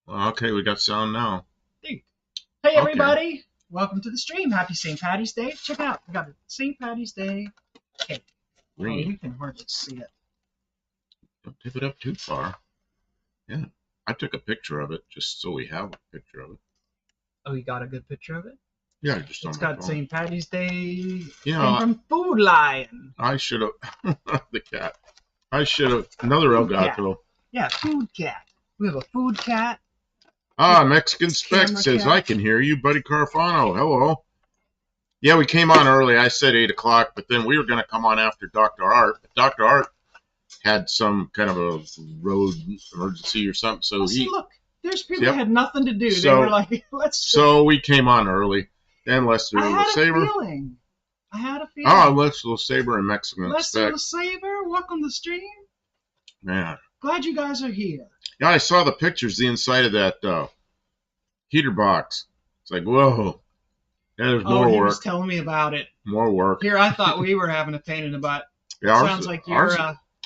Okay, we got sound now. Hey Okay. everybody, welcome to the stream. Happy St. Patty's Day. Check out, we got a St. Patty's Day cake. Oh, Green. you can hardly see it. Don't tip it up too far. Yeah. I took a picture of it just so we have a picture of it. Oh, you got a good picture of it? Yeah, just on It's my got phone. St. Patty's Day. You Came know, from Food Lion. I should have the cat. I should have another Food cat. Elgato. Yeah, Food Cat. We have a Food Cat. Mexican Spec Camera says, cat. I can hear you, Buddy Carfano. Hello. Yeah, we came on early. I said 8 o'clock, but then we were going to come on after Dr. Art. But Dr. Art had some kind of a road emergency or something. So See, look, there's people Yep. that had nothing to do. So- they were like, let's. So we came on early. And Lester I had a Saber. feeling. I had a feeling. Oh, Lester Saber and Mexican Lester Spec. Saber, welcome to the stream. Man. Glad you guys are here. Yeah, I saw the pictures, the inside of that heater box. It's like, whoa. There's more he work. was telling me about it. More work. Here, I thought we were having a pain in the butt. Yeah, Sounds like you're.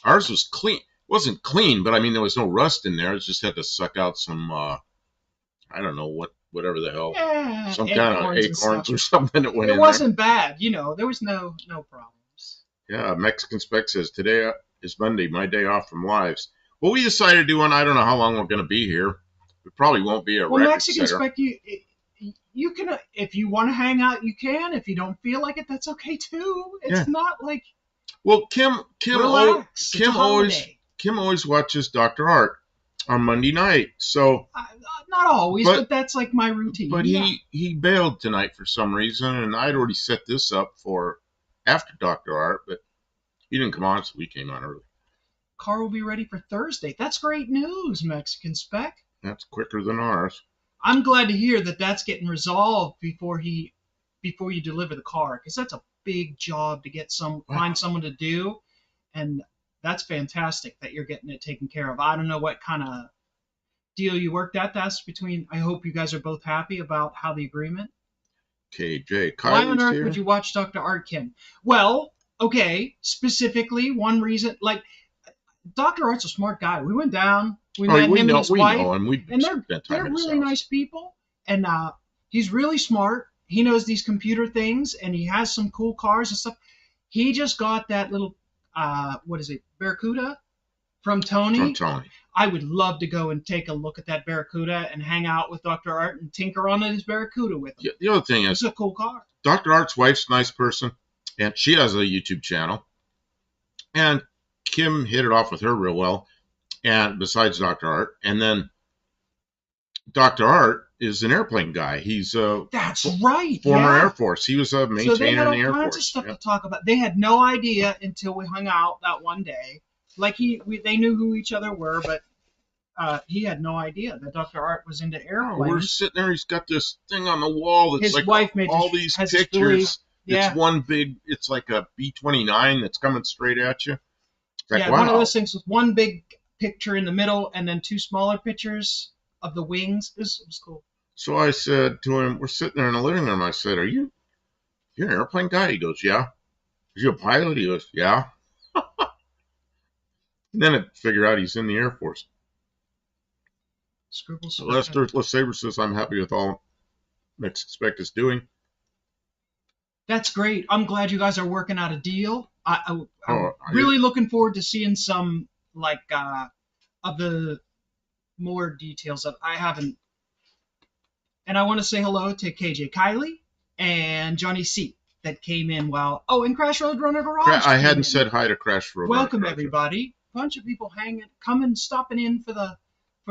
Ours was clean. Wasn't clean, but I mean, there was no rust in there. It just had to suck out some, I don't know, whatever the hell. Yeah, Some kind of acorns or something that went in there. It wasn't bad. There was no problems. Yeah, Mexican Spec says, today is Monday, my day off from lives. Well, we decided to do one. I don't know how long we're going to be here. We probably won't be a record Mexican setter. Spec, you can, if you want to hang out, you can. If you don't feel like it, that's okay too. It's not like. Well, Kim Kim always watches Dr. Art on Monday night. So not always, but that's like my routine. But he bailed tonight for some reason, and I'd already set this up for after Dr. Art, but he didn't come on, so we came on early. Car will be ready for Thursday. That's great news, Mexican Spec. That's quicker than ours. I'm glad to hear that that's getting resolved before you deliver the car, because that's a big job to find someone to do, and that's fantastic that you're getting it taken care of. I don't know what kind of deal you worked out. That's between. I hope you guys are both happy about how the agreement. KJ, why on earth would you watch Dr. Art, Kim? Well, okay, specifically one reason, like Dr. Art's a smart guy. We went down. We met him and his wife, and they're really nice people. And he's really smart. He knows these computer things, and he has some cool cars and stuff. He just got that little, Barracuda from Tony. I would love to go and take a look at that Barracuda and hang out with Dr. Art and tinker on his Barracuda with him. Yeah, the other thing is, it's a cool car. Dr. Art's wife's a nice person, and she has a YouTube channel. And Kim hit it off with her real well, and besides Dr. Art, and then Dr. Art is an airplane guy. He's that's right, former Air Force. He was a maintainer in the Air Force. So they had all kinds of stuff to talk about. They had no idea until we hung out that one day. Like they knew who each other were, but he had no idea that Dr. Art was into airplanes. We're sitting there. He's got this thing on the wall that's his like wife made all these pictures. It's one big. It's like a B-29 that's coming straight at you. Like, one of those things with one big picture in the middle and then two smaller pictures of the wings. It was cool. So I said to him, we're sitting there in the living room. I said, you're an airplane guy? He goes, yeah. Are you a pilot? He goes, yeah. And then I figure out he's in the Air Force. So Lester Saber says, I'm happy with all Mexican Spec is doing. That's great. I'm glad you guys are working out a deal. I'm really looking forward to seeing some of the more details that I haven't. And I want to say hello to KJ Kylie and Johnny C that came in and Crash Road Runner Garage. I hadn't said hi to Crash Road. Welcome everybody. Bunch of people stopping in for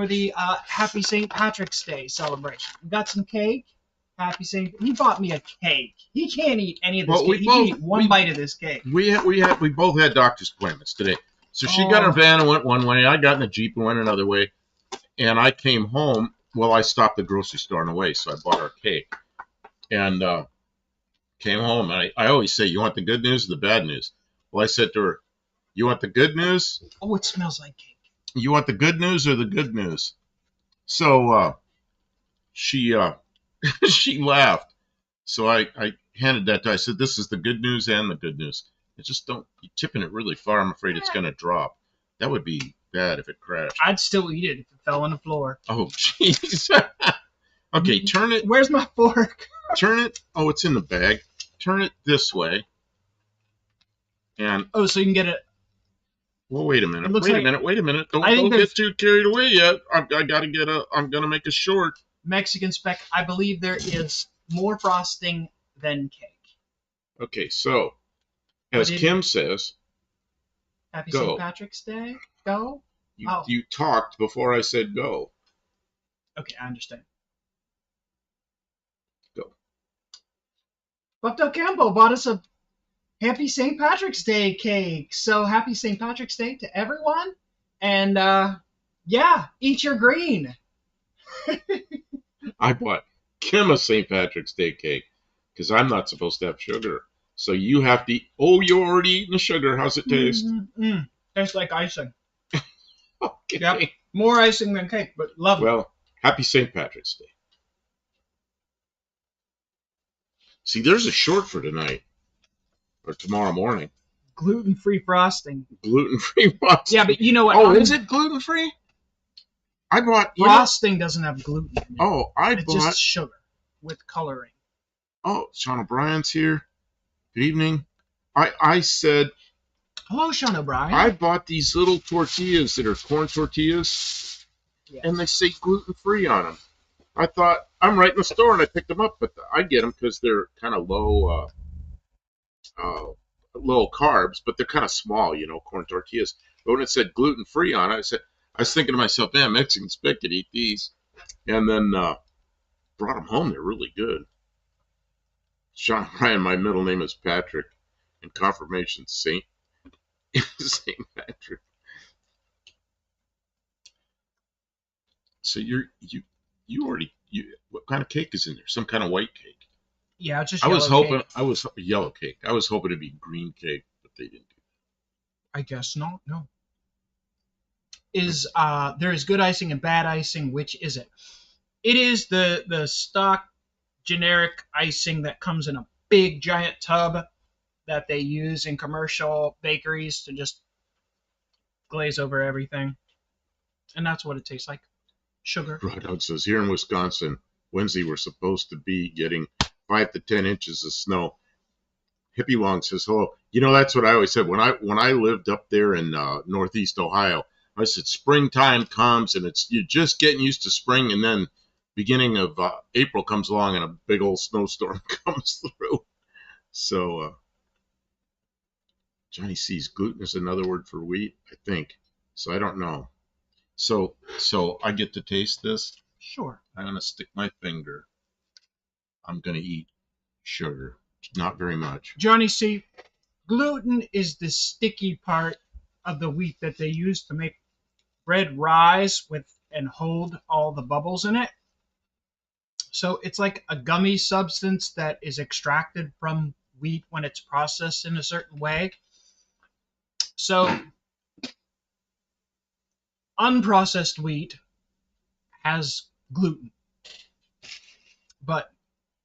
the Happy St. Patrick's Day celebration. We got some cake. Happy St. He bought me a cake. He can't eat any of this cake. He can eat one bite of this cake. We both had doctor's appointments today. So she got her van and went one way. I got in the Jeep and went another way. And I came home. Well, I stopped at the grocery store on the way, so I bought her cake. And came home. And I always say, you want the good news or the bad news? Well, I said to her, you want the good news? Oh, it smells like cake. You want the good news or the good news? So she laughed. So I handed that to her. I said, this is the good news and the good news. Just don't, you're tipping it really far. I'm afraid it's going to drop. That would be bad if it crashed. I'd still eat it if it fell on the floor. Oh, jeez. Okay, turn it. Where's my fork? Turn it. Oh, it's in the bag. Turn it this way. And oh, so you can get it. Well, wait a minute. Wait a minute. Don't get too carried away yet. I'm gonna make a short. Mexican spec. I believe there is more frosting than cake. Okay, so as Kim says, Happy St. Patrick's Day. Go. You talked before I said go. Okay, I understand. Go. Dr. Campo bought us a Happy St. Patrick's Day cake. So happy St. Patrick's Day to everyone. And yeah, eat your green. I bought Kim a St. Patrick's Day cake because I'm not supposed to have sugar. So you have to eat. Oh, you're already eating the sugar. How's it taste? Tastes like icing. Okay. Yep. More icing than cake, but lovely. Well, happy St. Patrick's Day. See, there's a short for tonight. Or tomorrow morning. Gluten-free frosting. Gluten-free frosting. Yeah, but you know what? Oh, is it gluten-free? I bought... Frosting doesn't have gluten in it. Oh, It's just sugar with coloring. Oh, Sean O'Brien's here. Good evening. I said... Hello, Sean O'Brien. I bought these little tortillas that are corn tortillas. Yes. And they say gluten-free on them. I thought, I'm right in the store and I picked them up, but I get them because they're kind of low carbs, but they're kind of small, corn tortillas. But when it said gluten-free on it, I was thinking to myself, man, Mexicans could eat these. And then brought them home. They're really good. Sean Ryan, my middle name is Patrick, and confirmation Saint Patrick. So you already what kind of cake is in there? Some kind of white cake. Yeah, it's just yellow cake. I was hoping it'd be green cake, but they didn't do that. I guess not. No. There is good icing and bad icing. Which is it? It is the stock generic icing that comes in a big giant tub that they use in commercial bakeries to just glaze over everything, and that's what it tastes like. Sugar. Rod says here in Wisconsin, Wednesday we're supposed to be getting 5 to 10 inches of snow. Hippie Long says, hello. That's what I always said. When I lived up there in Northeast Ohio, I said springtime comes and you're just getting used to spring, and then beginning of April comes along and a big old snowstorm comes through. So Johnny C's gluten is another word for wheat, I think. So I don't know. So I get to taste this? Sure. I'm going to stick my finger. I'm going to eat sugar. Not very much. Johnny C, gluten is the sticky part of the wheat that they use to make bread rise and hold all the bubbles in it. So it's like a gummy substance that is extracted from wheat when it's processed in a certain way. So unprocessed wheat has gluten, but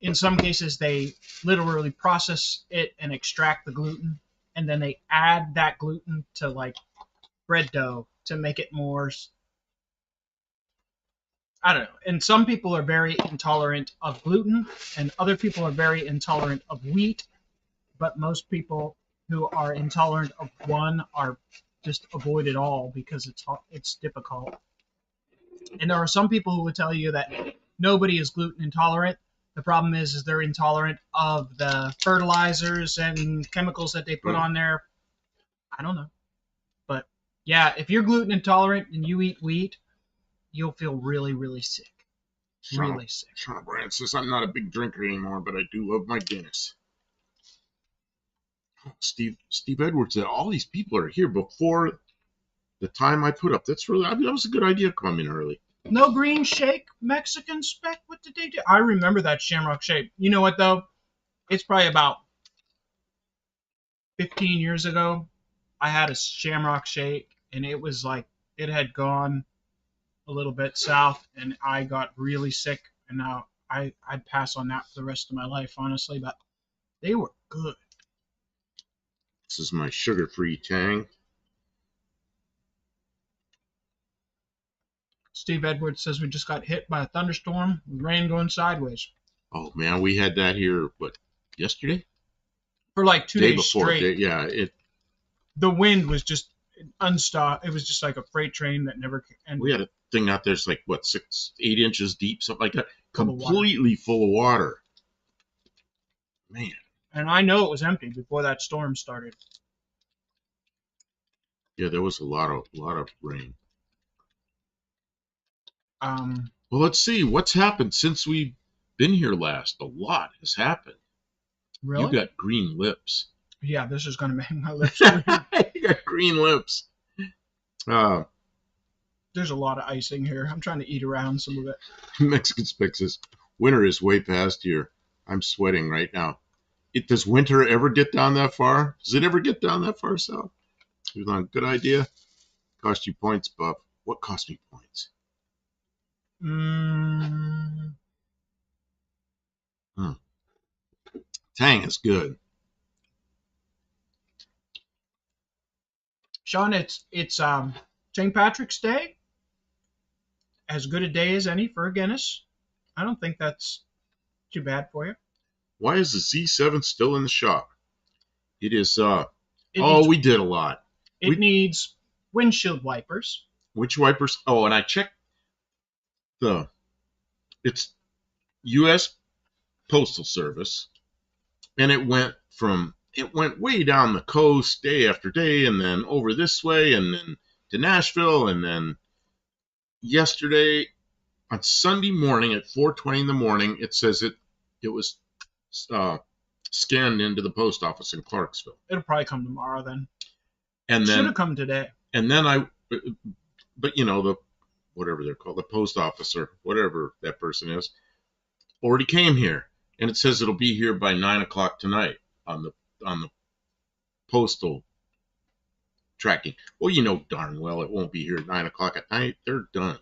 in some cases they literally process it and extract the gluten, and then they add that gluten to like bread dough to make it more, I don't know. And some people are very intolerant of gluten, and other people are very intolerant of wheat, but most people who are intolerant of one are just avoid it all because it's difficult. And there are some people who would tell you that nobody is gluten intolerant. The problem is they're intolerant of the fertilizers and chemicals that they put on there. I don't know. But yeah, if you're gluten intolerant and you eat wheat, you'll feel really, really sick. Really sick. Sean Brand says, I'm not a big drinker anymore, but I do love my Guinness. Steve Edwards said, all these people are here before the time I put up. That was a good idea coming early. No green shake, Mexican spec? What did they do? I remember that Shamrock Shake. You know what, though? It's probably about 15 years ago. I had a Shamrock Shake, and it was like, it had gone a little bit south, and I got really sick, and now I'd pass on that for the rest of my life, honestly, but they were good. This is my sugar-free Tang. Steve Edwards says we just got hit by a thunderstorm with rain going sideways. Oh man, we had that here. What, yesterday? For like 2 days straight. Yeah, the wind was just unstopped. It was just like a freight train that never ended. We had a thing out there's like what 6-8 inches deep, something like that, completely full of water. Man. And I know it was empty before that storm started. Yeah, there was a lot of rain. Well, let's see what's happened since we've been here last. A lot has happened. Really? You got green lips. Yeah, this is going to make my lips green. You got green lips. There's a lot of icing here. I'm trying to eat around some of it. Mexican Spec says, winter is way past here. I'm sweating right now. Does winter ever get down that far? Does it ever get down that far south? Good idea. Cost you points, Buff. What cost me points? Tang is good. Sean, it's St. Patrick's Day. As good a day as any for a Guinness. I don't think that's too bad for you. Why is the Z7 still in the shop? It is. We did a lot. It needs windshield wipers. Which wipers? Oh, and I checked it's U.S. Postal Service, and it went way down the coast day after day, and then over this way, and then to Nashville, and then yesterday on Sunday morning at 4:20 in the morning, it says it was scanned into the post office in Clarksville. It'll probably come tomorrow then. And then should have come today. And then but whatever they're called, the post officer, whatever that person is, already came here, and it says it'll be here by 9:00 tonight on the postal tracking. Well, you know darn well it won't be here at 9:00 at night. They're done.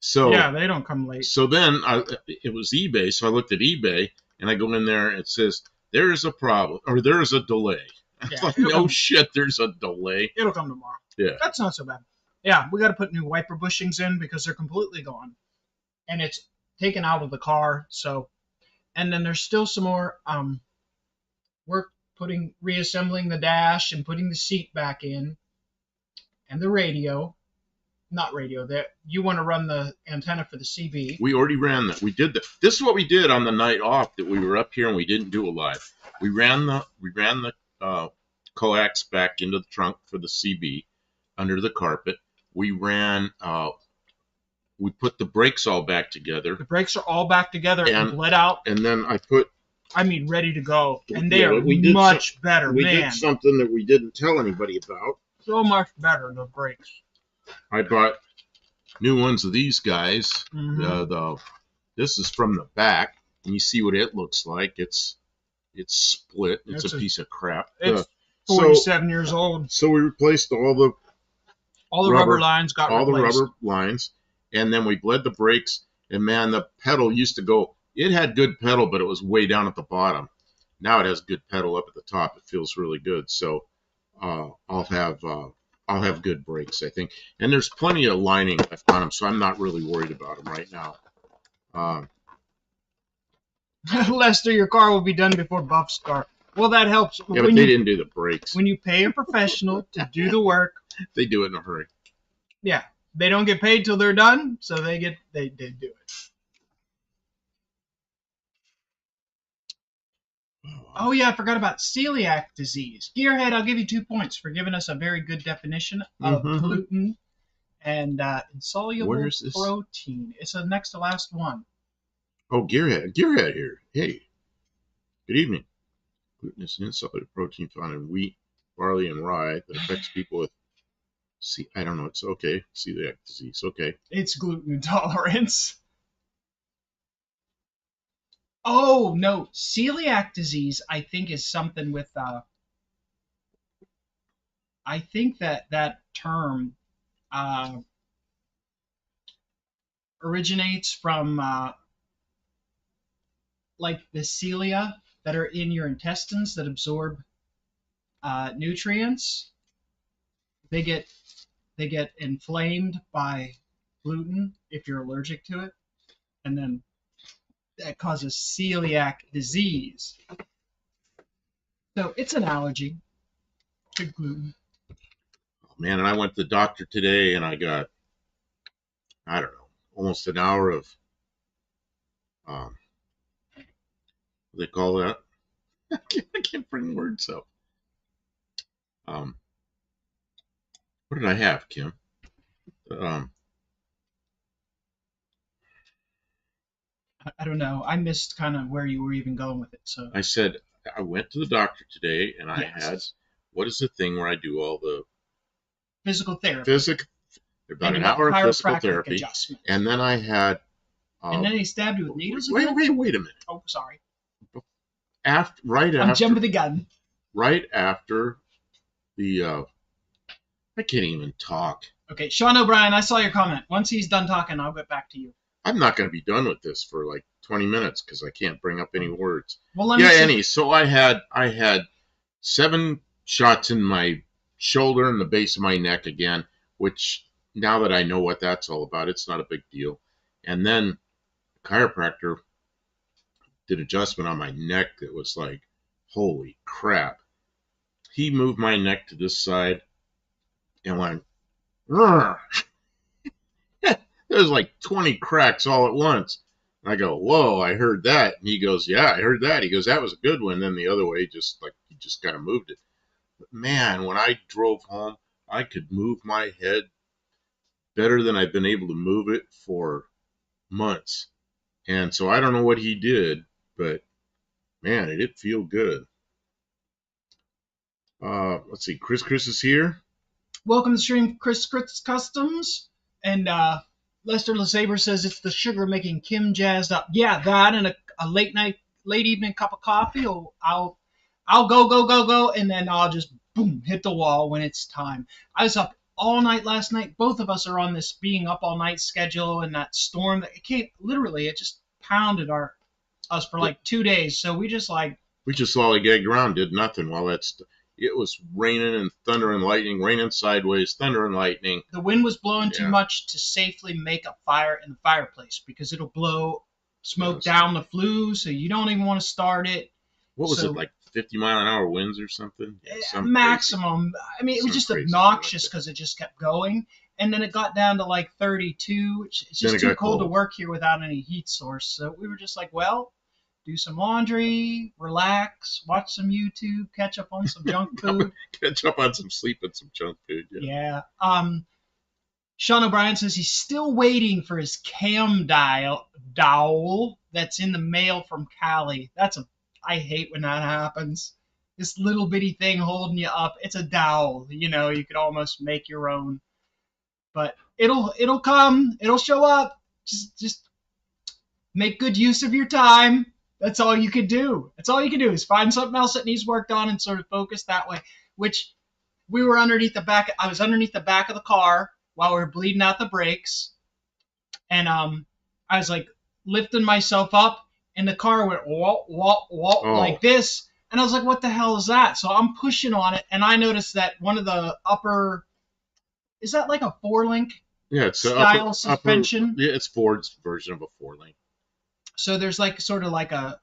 So yeah, they don't come late. So then it was eBay, so I looked at eBay, and I go in there, and it says there is a problem, or there is a delay. Yeah, like, no shit, there's a delay. It'll come tomorrow. Yeah. That's not so bad. Yeah, we got to put new wiper bushings in because they're completely gone. And it's taken out of the car, so. And then there's still some more work reassembling the dash and putting the seat back in. And the radio. Not radio. You want to run the antenna for the CB. We already ran that. We did that. This is what we did on the night off that we were up here and we didn't do a live. We ran the coax back into the trunk for the CB under the carpet. We ran. We put the brakes all back together. The brakes are all back together and bled out. And then ready to go. And they are much better, We did something that we didn't tell anybody about. So much better, the brakes. I bought new ones of these guys. Mm-hmm. This is from the back, and you see what it looks like. It's split. It's a piece of crap. It's 47 years old. So we replaced all the rubber lines got all replaced. The rubber lines, and then we bled the brakes. And man, the pedal used to go. It had good pedal, but it was way down at the bottom. Now it has good pedal up at the top. It feels really good. So I'll have good brakes, I think. And there's plenty of lining left on them, so I'm not really worried about them right now. Lester, your car will be done before Buff's car. Well, that helps. Yeah, but they didn't do the brakes. When you pay a professional to do the work. They do it in a hurry. Yeah. They don't get paid till they're done, so they do it. Oh, yeah, I forgot about celiac disease. Gearhead, I'll give you 2 points for giving us a very good definition of gluten and insoluble protein. It's the next to last one. Oh, Gearhead here. Hey, good evening. Gluten is an insoluble protein found in wheat, barley, and rye that affects people with I don't know. It's okay. Celiac disease. Okay. It's gluten intolerance. Oh, no. Celiac disease, I think, is something with... I think that term originates from, like, the cilia that are in your intestines that absorb nutrients. They get inflamed by gluten if you're allergic to it, and then that causes celiac disease. So it's an allergy to gluten. Oh, man, and I went to the doctor today, and I got, I don't know, almost an hour of, what do they call that? I can't bring words up. What did I have, Kim? I don't know. I missed kind of where you were even going with it. So I said I went to the doctor today, and I had, what is the thing where I do all the physical therapy? About an hour of physical therapy, and then I had. And then he stabbed you with needles again? Wait a minute. Oh, sorry. I'm jumping the gun. Right after the, I can't even talk. Okay, Sean O'Brien, I saw your comment. Once he's done talking, I'll get back to you. I'm not going to be done with this for like 20 minutes because I can't bring up any words. Well, So I had 7 shots in my shoulder and the base of my neck again, which now that I know what that's all about, it's not a big deal. And then the chiropractor did adjustment on my neck that was like, holy crap. He moved my neck to this side and went, there's like 20 cracks all at once. And I go, whoa, I heard that. And he goes, yeah, I heard that. He goes, that was a good one. And then the other way, just like he just kind of moved it. But man, when I drove home, I could move my head better than I've been able to move it for months. And so I don't know what he did, but man, it did feel good. Let's see, Chris is here. Welcome to the stream, Chris Customs. And Lester LeSabre says it's the sugar making Kim jazzed up. Yeah, that and a late evening cup of coffee. I'll go, and then I'll just boom hit the wall when it's time. I was up all night last night. Both of us are on this being up all night schedule, and that storm that it just pounded us for like 2 days. So we just lollygagged around, did nothing while it was raining and thunder and lightning, raining sideways, thunder and lightning. The wind was blowing too much to safely make a fire in the fireplace because it'll blow smoke down the flue, so you don't even want to start it. What was it, like 50-mile-an-hour winds or something? Yeah, maximum. Crazy. I mean, it was just obnoxious because it just kept going. And then it got down to like 32. It's just too cold to work here without any heat source. So we were just like, well, do some laundry, relax, watch some YouTube, catch up on some junk food. Catch up on some sleep and some junk food. Yeah. Sean O'Brien says he's still waiting for his cam dowel that's in the mail from Cali. I hate when that happens. This little bitty thing holding you up. It's a dowel. You could almost make your own. But it'll come. It'll show up. Just make good use of your time. That's all you can do. That's all you can do is find something else that needs worked on and sort of focus that way. Which we were underneath the back. I was underneath the back of the car while we were bleeding out the brakes, and I was like lifting myself up, and the car went wah wah wah like this, and I was like, "What the hell is that?" So I'm pushing on it, and I noticed that one of the upper, is that like a 4-link? Yeah, it's style suspension. It's Ford's version of a 4-link. So there's like sort of like a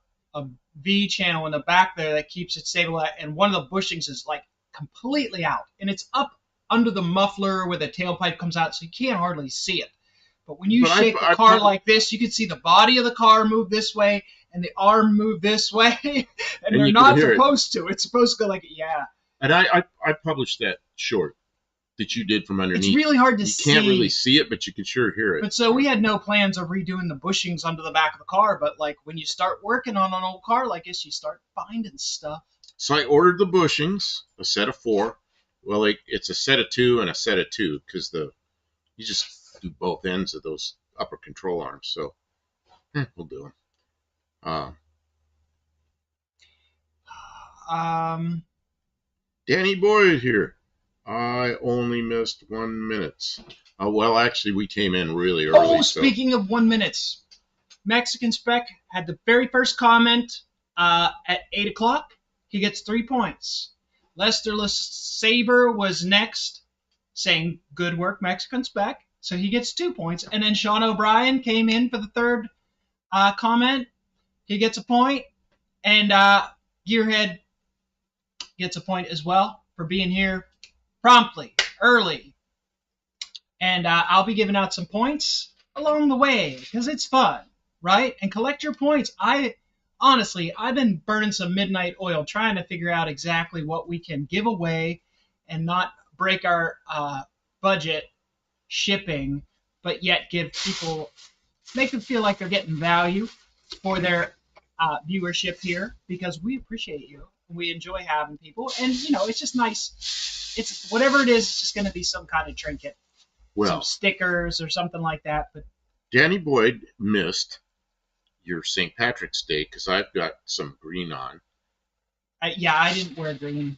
V channel in the back there that keeps it stable, and one of the bushings is like completely out, and it's up under the muffler where the tailpipe comes out, so you can't hardly see it. But when you shake the car like this, you can see the body of the car move this way and the arm move this way, and they're not supposed to. It's supposed to go like, yeah. And I published that short that you did from underneath. It's really hard to see. You can't really see it, but you can sure hear it. But so we had no plans of redoing the bushings under the back of the car, but like when you start working on an old car like this, you start finding stuff. So I ordered the bushings, a set of 4. Well, it's a set of 2 and a set of 2 because you just do both ends of those upper control arms. So we'll do them. Danny Boyd here. I only missed 1 minute. Well, actually, we came in really early. Oh, speaking of 1 minute, Mexican Spec had the very first comment at 8 o'clock. He gets 3 points. Lester LeSabre was next, saying, good work, Mexican Spec. So he gets 2 points. And then Sean O'Brien came in for the third comment. He gets a point. And Gearhead gets a point as well for being here promptly, early. And I'll be giving out some points along the way because it's fun, right? And collect your points. Honestly, I've been burning some midnight oil trying to figure out exactly what we can give away and not break our budget shipping, but yet make them feel like they're getting value for their viewership here, because we appreciate you. We enjoy having people, and it's just nice. It's whatever it is, it's just going to be some kind of trinket, some stickers or something like that. But Danny Boyd missed your St. Patrick's Day because I've got some green on. Yeah, I didn't wear green.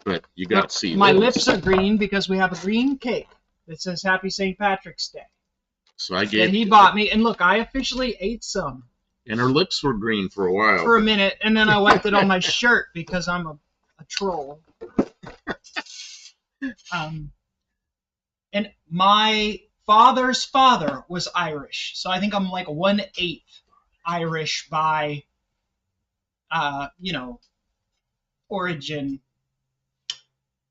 But you got to see my lips are green because we have a green cake that says Happy St. Patrick's Day. So I gave. And he bought me, and look, I officially ate some. And her lips were green for a while. For a minute, and then I wiped it on my shirt because I'm a troll. And my father's father was Irish, so I think I'm like 1/8 Irish by, origin.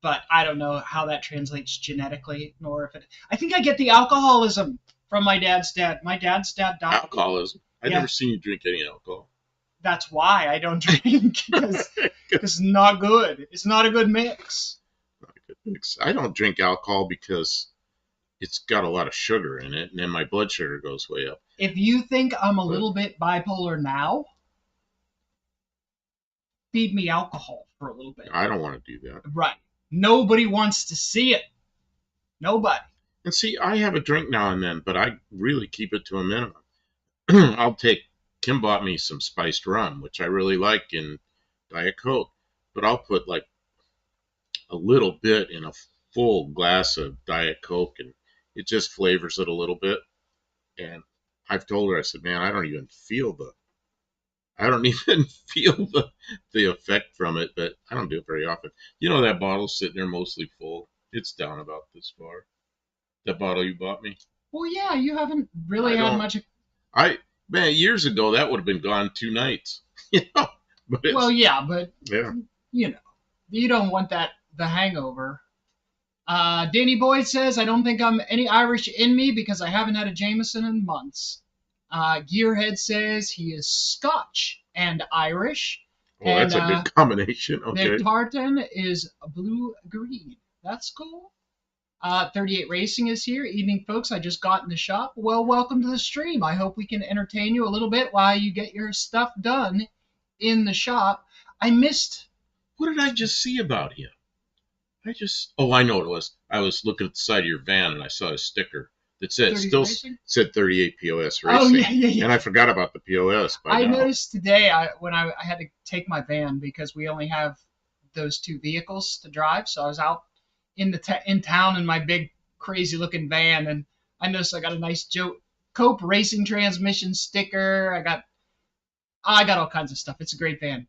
But I don't know how that translates genetically, nor if it. I think I get the alcoholism from my dad's dad. My dad's dad died. Alcoholism. I've never seen you drink any alcohol. That's why I don't drink, because it's not good. It's not a good mix. Not a good mix. I don't drink alcohol because it's got a lot of sugar in it, and then my blood sugar goes way up. If you think I'm a little bit bipolar now, feed me alcohol for a little bit. I don't want to do that. Right. Nobody wants to see it. Nobody. And see, I have a drink now and then, but I really keep it to a minimum. Kim bought me some spiced rum, which I really like in Diet Coke, but I'll put like a little bit in a full glass of Diet Coke, and it just flavors it a little bit. And I've told her, I said, man, I don't even feel the effect from it, but I don't do it very often. That bottle's sitting there mostly full. It's down about this far. That bottle you bought me? Well, yeah, you haven't really had much. Man, years ago, that would have been gone 2 nights. But you don't want the hangover. Danny Boyd says, I don't think I'm any Irish in me because I haven't had a Jameson in months. Gearhead says he is Scotch and Irish. Oh, that's a good combination. Okay. Nick Tartan is blue-green. That's cool. 38 Racing is here. Evening, folks. I just got in the shop. Well, welcome to the stream. I hope we can entertain you a little bit while you get your stuff done in the shop. I missed. What did I just see about him? I know what it was. I was looking at the side of your van and I saw a sticker that said 38 POS Racing. Oh, yeah. And I forgot about the POS. I noticed today when I had to take my van because we only have those 2 vehicles to drive. So I was out in town in my big crazy looking van, and I noticed I got a nice Cope Racing transmission sticker. I got all kinds of stuff. It's a great van.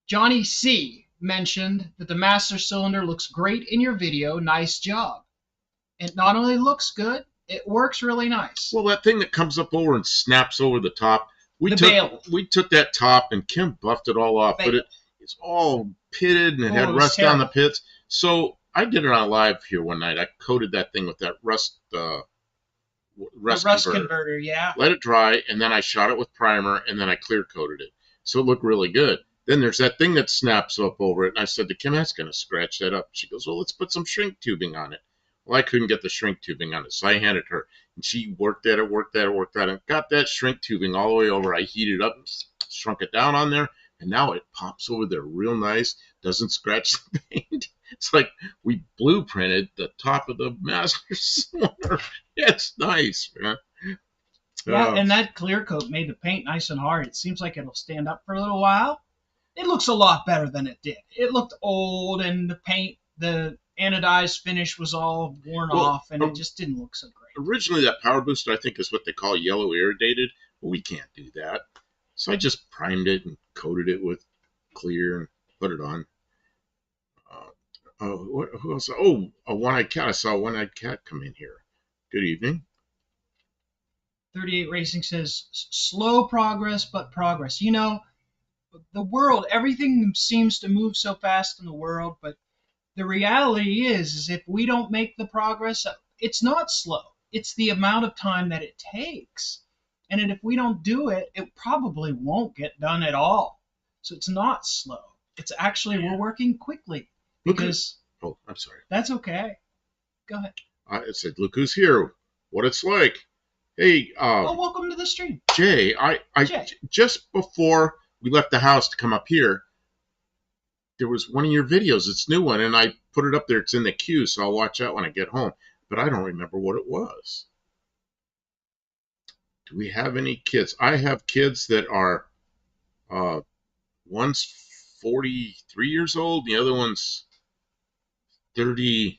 Johnny C mentioned that the master cylinder looks great in your video. Nice job. It not only looks good, it works really nice. Well, that thing that comes up over and snaps over the top, we took that top and Kim buffed it all off, but it's all pitted and it had rust on the pits. So I did it on live here one night. I coated that thing with that rust converter, yeah. Let it dry, and then I shot it with primer, and then I clear coated it. So it looked really good. Then there's that thing that snaps up over it, and I said to Kim, that's going to scratch that up. She goes, well, let's put some shrink tubing on it. Well, I couldn't get the shrink tubing on it, so I handed her. And she worked at it, and got that shrink tubing all the way over. I heated it up, shrunk it down on there, and now it pops over there real nice, doesn't scratch the paint. It's like we blueprinted the top of the master cylinder. It's nice, man. Yeah, and that clear coat made the paint nice and hard. It seems like it'll stand up for a little while. It looks a lot better than it did. It looked old, and the paint, the anodized finish was all worn off, and it just didn't look so great. Originally, that power booster, I think, is what they call yellow irradiated. But we can't do that. So I just primed it and coated it with clear and put it on. Who else? Oh, a one-eyed cat. I saw a one-eyed cat come in here. Good evening. 38 Racing says, slow progress, but progress. You know, the world, everything seems to move so fast in the world, but the reality is if we don't make the progress, it's not slow. It's the amount of time that it takes. And if we don't do it, it probably won't get done at all. So it's not slow. It's actually, we're working quickly. Because. Oh, I'm sorry. That's okay. Go ahead. It said, look who's here. What it's like. Hey. Welcome to the stream. Jay, Jay. Just before we left the house to come up here, there was one of your videos. It's a new one, and I put it up there. It's in the queue, so I'll watch that when I get home. But I don't remember what it was. Do we have any kids? I have kids that are, one's 43 years old, the other one's 32.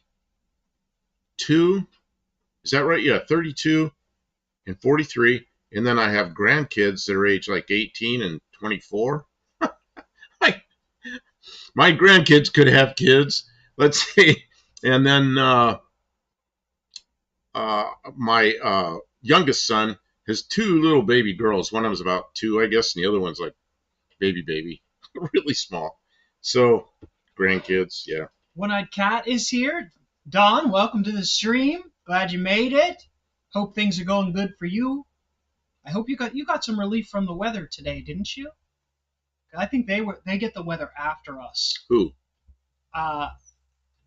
Is that right? Yeah, 32 and 43. And then I have grandkids that are age like 18 and 24. My grandkids could have kids, let's see. And then my youngest son has two little baby girls. One of them's about 2, I guess, and the other one's like baby, really small. So, grandkids, yeah. One-eyed cat is here. Don, welcome to the stream. Glad you made it. Hope things are going good for you. I hope you got some relief from the weather today, didn't you? I think they get the weather after us. Who?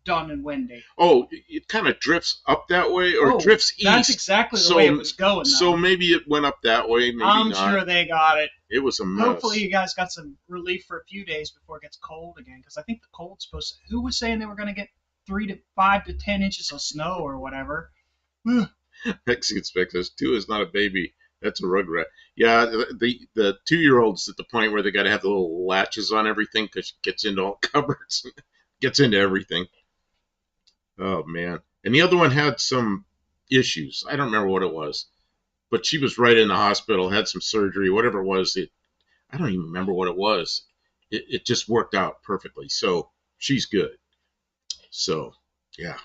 Don and Wendy. Oh, it kind of drifts up that way, or drifts east. That's exactly the way it was going. So maybe it went up that way. Maybe I'm not. Sure they got it. It was a mess. Hopefully you guys got some relief for a few days before it gets cold again, because I think the cold's supposed to. Who was saying they were going to get 3 to 5 to 10 inches of snow or whatever? Mexican Spectres 2 is not a baby. That's a rugrat. Yeah, the 2-year-old's at the point where they got to have the little latches on everything because she gets into all cupboards, gets into everything. Oh man! And the other one had some issues. I don't remember what it was, but she was right in the hospital, had some surgery, whatever it was. I don't even remember what it was. It just worked out perfectly. So she's good. So yeah.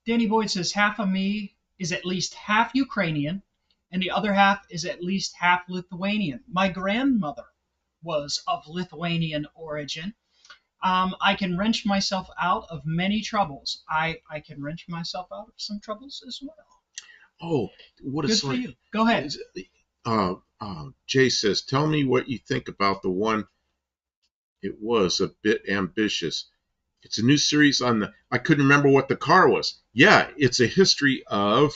Danny Boyd says half of me is at least half Ukrainian, and the other half is at least half Lithuanian. My grandmother was of Lithuanian origin. I can wrench myself out of many troubles. I can wrench myself out of some troubles as well. Oh, what good for you. Go ahead. Jay says, tell me what you think about the one. It was a bit ambitious. It's a new series on the. I couldn't remember what the car was. Yeah, it's a history of.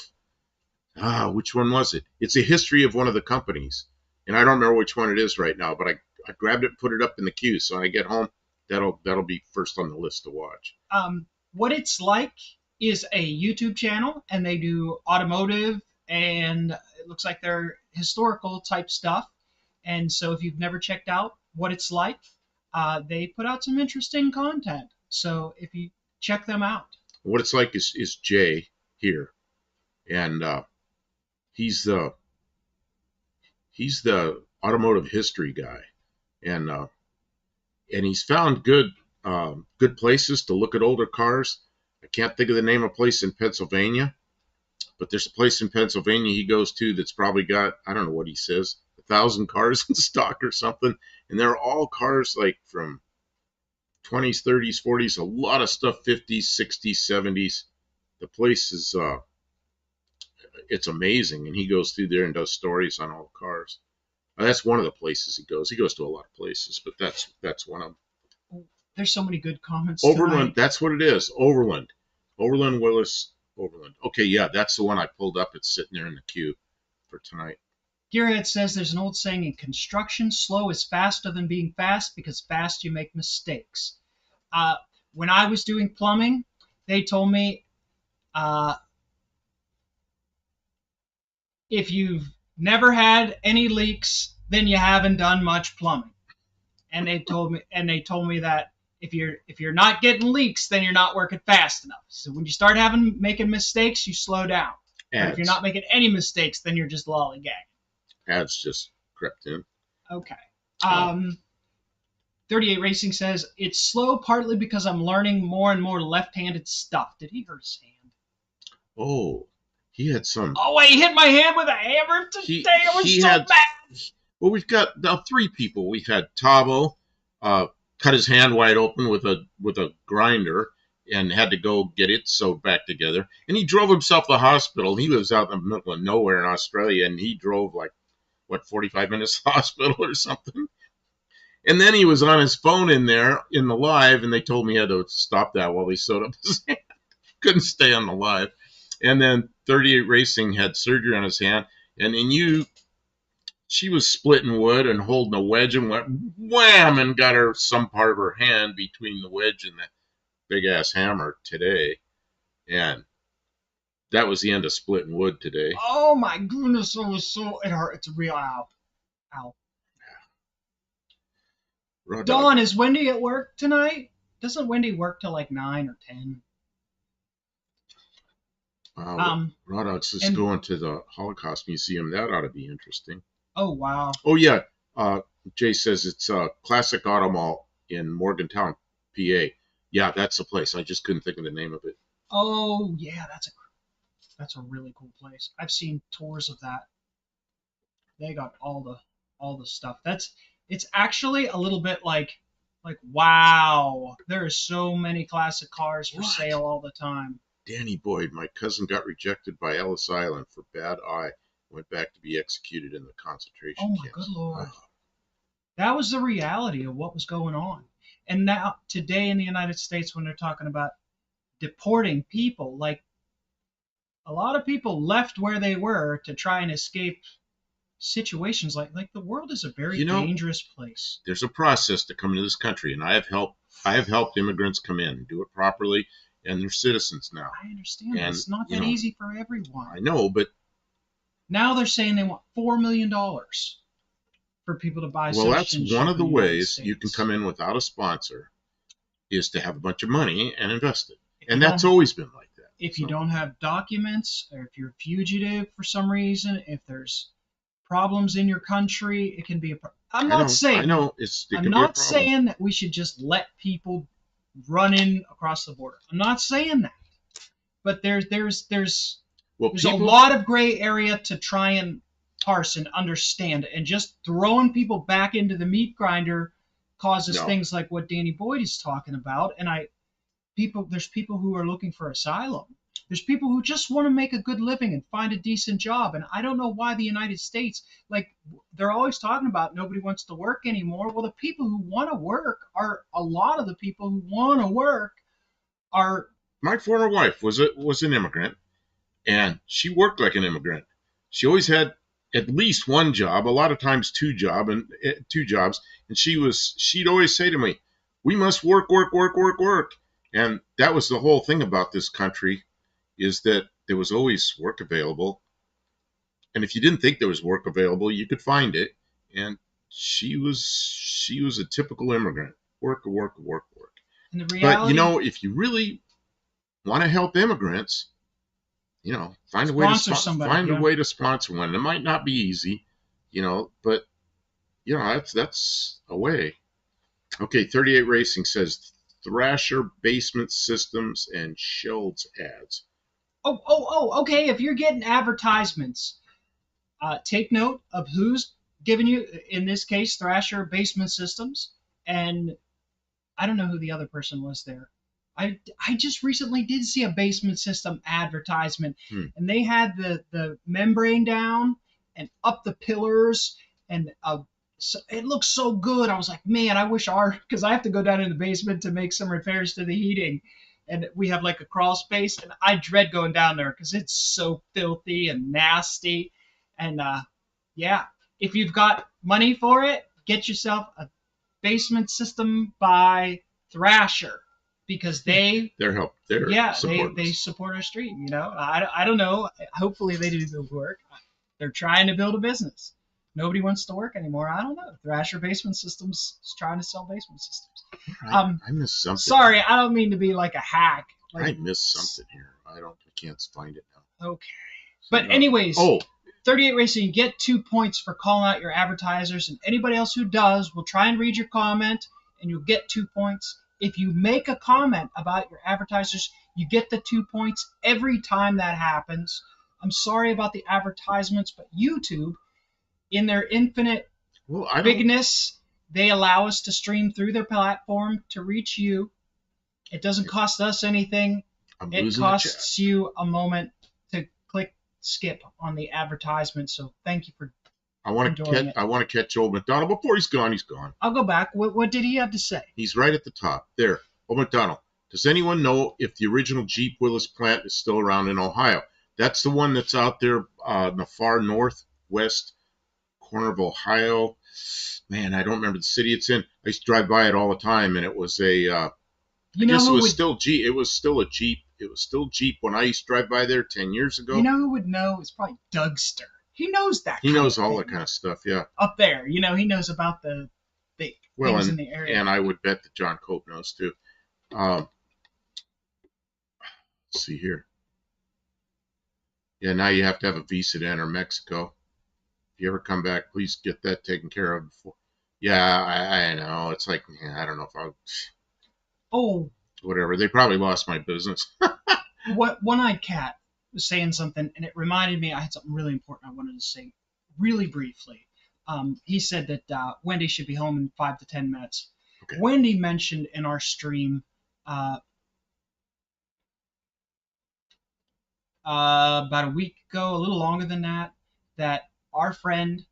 Which one was it? It's a history of one of the companies, and I don't remember which one it is right now. But I grabbed it, and put it up in the queue, so when I get home, that'll be first on the list to watch. What it's like is a YouTube channel, and they do automotive, and it looks like they're historical type stuff. And so if you've never checked out what it's like, they put out some interesting content. So if you check them out. What it's like is Jay here, and he's the automotive history guy, and he's found good places to look at older cars. I can't think of the name of a place in Pennsylvania, but there's a place in Pennsylvania he goes to that's probably got, I don't know what he says, 1,000 cars in stock or something, and they're all cars like from 20s, 30s, 40s, a lot of stuff, 50s, 60s, 70s. The place is, it's amazing, and he goes through there and does stories on all the cars. That's one of the places he goes. He goes to a lot of places, but that's one of them. There's so many good comments. Overland, tonight. That's what it is. Overland, Willis, Overland. Okay, yeah, that's the one I pulled up. It's sitting there in the queue for tonight. Gearhead says there's an old saying in construction, slow is faster than being fast because fast you make mistakes. When I was doing plumbing, they told me if you've never had any leaks, then you haven't done much plumbing. And they told me that if you're not getting leaks, then you're not working fast enough. So when you start making mistakes, you slow down. But if you're not making any mistakes, then you're just lollygagging. Ads just crept in. Okay. 38 Racing says, it's slow partly because I'm learning more and more left-handed stuff. Did he hurt his hand? Oh, he had some. Oh, he hit my hand with a hammer today. I was so mad. Well, we've got now 3 people. We've had Tavo cut his hand wide open with a grinder and had to go get it sewed back together. And he drove himself to the hospital. He lives out in the middle of nowhere in Australia, and he drove 45 minutes to the hospital or something. And then he was on his phone in the live, and they told me he had to stop that while he sewed up his hand. Couldn't stay on the live. And then 38 Racing had surgery on his hand, and she was splitting wood and holding a wedge and went wham and got some part of her hand between the wedge and the big ass hammer today. And that was the end of splitting wood today. Oh my goodness, it hurt. It's a real ow. Dawn, is Wendy at work tonight? Doesn't Wendy work till 9 or 10? Rodot's just going to the Holocaust Museum. That ought to be interesting. Oh, wow. Oh, yeah. Jay says it's a Classic Auto Mall in Morgantown, PA. Yeah, that's the place. I just couldn't think of the name of it. Oh, yeah, that's a really cool place. I've seen tours of that. They got all the stuff. It's actually a little bit like wow, there are so many classic cars for sale all the time. Danny Boyd, my cousin got rejected by Ellis Island for bad eye. Went back to be executed in the concentration camps. Oh, my good Lord. That was the reality of what was going on. And now, today in the United States, when they're talking about deporting people, a lot of people left where they were to try and escape situations like the world is a very dangerous place. There's a process to come into this country, and I have helped immigrants come in, do it properly, and they're citizens now. I understand. And, it's not that easy for everyone. I know, but now they're saying they want $4 million for people to buy. Well, that's one of the ways you can come in without a sponsor, is to have a bunch of money and invest it. And that's always been like that. If you don't have documents, or if you're a fugitive for some reason, if there's problems in your country, it can be a problem. I'm not saying that we should just let people run in across the border. I'm not saying that. But there's a lot of gray area to try and parse and understand, and just throwing people back into the meat grinder causes things like what Danny Boyd is talking about. And there's people who are looking for asylum. There's people who just want to make a good living and find a decent job. And I don't know why the United States, they're always talking about nobody wants to work anymore. Well, the people who want to work a lot of the people who want to work are. My former wife was an immigrant, and she worked like an immigrant. She always had at least one job, a lot of times two jobs, and she'd always say to me, "We must work, work, work, work, work." And that was the whole thing about this country, is that there was always work available. And if you didn't think there was work available, you could find it. And she was a typical immigrant. Work, work, work, work. And the reality, but if you really want to help immigrants, find a way to sponsor one. It might not be easy, but that's a way. Okay, 38 Racing says Thrasher basement systems and Shelds ads. Oh, okay. If you're getting advertisements, take note of who's giving you, in this case, Thrasher basement systems. And I don't know who the other person was there. I just recently did see a basement system advertisement, and they had the membrane down and up the pillars, and so it looks so good. I was like, man, I wish because I have to go down in the basement to make some repairs to the heating, and we have a crawl space, and I dread going down there because it's so filthy and nasty. And if you've got money for it, get yourself a basement system by Thrasher, because they support our stream. I don't know. Hopefully they do the work. They're trying to build a business. Nobody wants to work anymore. I don't know. Thrasher Basement Systems is trying to sell basement systems. I missed something. Sorry, I don't mean to be like a hack. I missed something here. I can't find it now. Okay. But anyways, 38 Racing, you get 2 points for calling out your advertisers, and anybody else who does, will try and read your comment and you'll get 2 points. If you make a comment about your advertisers, you get the 2 points every time that happens. I'm sorry about the advertisements, but YouTube, in their infinite bigness, they allow us to stream through their platform to reach you. It doesn't cost us anything. It costs you a moment to click skip on the advertisement. So thank you for I want to catch old McDonald before he's gone. He's gone. I'll go back. What did he have to say? He's right at the top there. Old McDonald. Does anyone know if the original Jeep Willis plant is still around in Ohio? That's the one that's out there in the far northwest corner of Ohio. Man, I don't remember the city it's in. I used to drive by it all the time, and it was a. I guess it was still Jeep. It was still a Jeep. It was still Jeep when I used to drive by there 10 years ago. You know who would know? It's probably Dougster. He knows that. He knows all that kind of stuff. Yeah. Up there, he knows about the things in the area. And I would bet that John Cope knows too. Let's see here. Yeah, now you have to have a visa to enter Mexico. If you ever come back, please get that taken care of before. Yeah, I know. It's like, I don't know if I'll. Oh. Whatever. They probably lost my business. One-eyed cat was saying something, and it reminded me I had something really important I wanted to say really briefly. He said that Wendy should be home in 5 to 10 minutes. Okay. Wendy mentioned in our stream about a week ago, a little longer than that our friend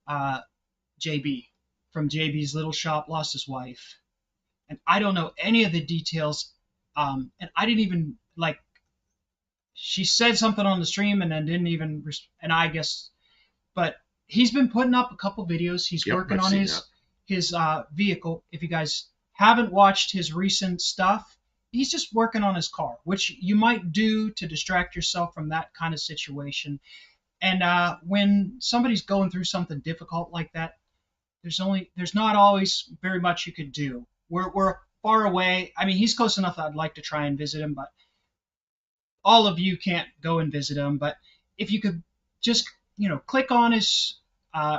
JB from JB's Little Shop lost his wife. And I don't know any of the details. And I didn't even, she said something on the stream and then didn't even, and I guess, but he's been putting up a couple videos. He's working on his vehicle. If you guys haven't watched his recent stuff, he's just working on his car, which you might do to distract yourself from that kind of situation. And when somebody's going through something difficult like that, there's not always very much you could do. We're far away. I mean, he's close enough that I'd like to try and visit him, but all of you can't go and visit him. But if you could just, click on his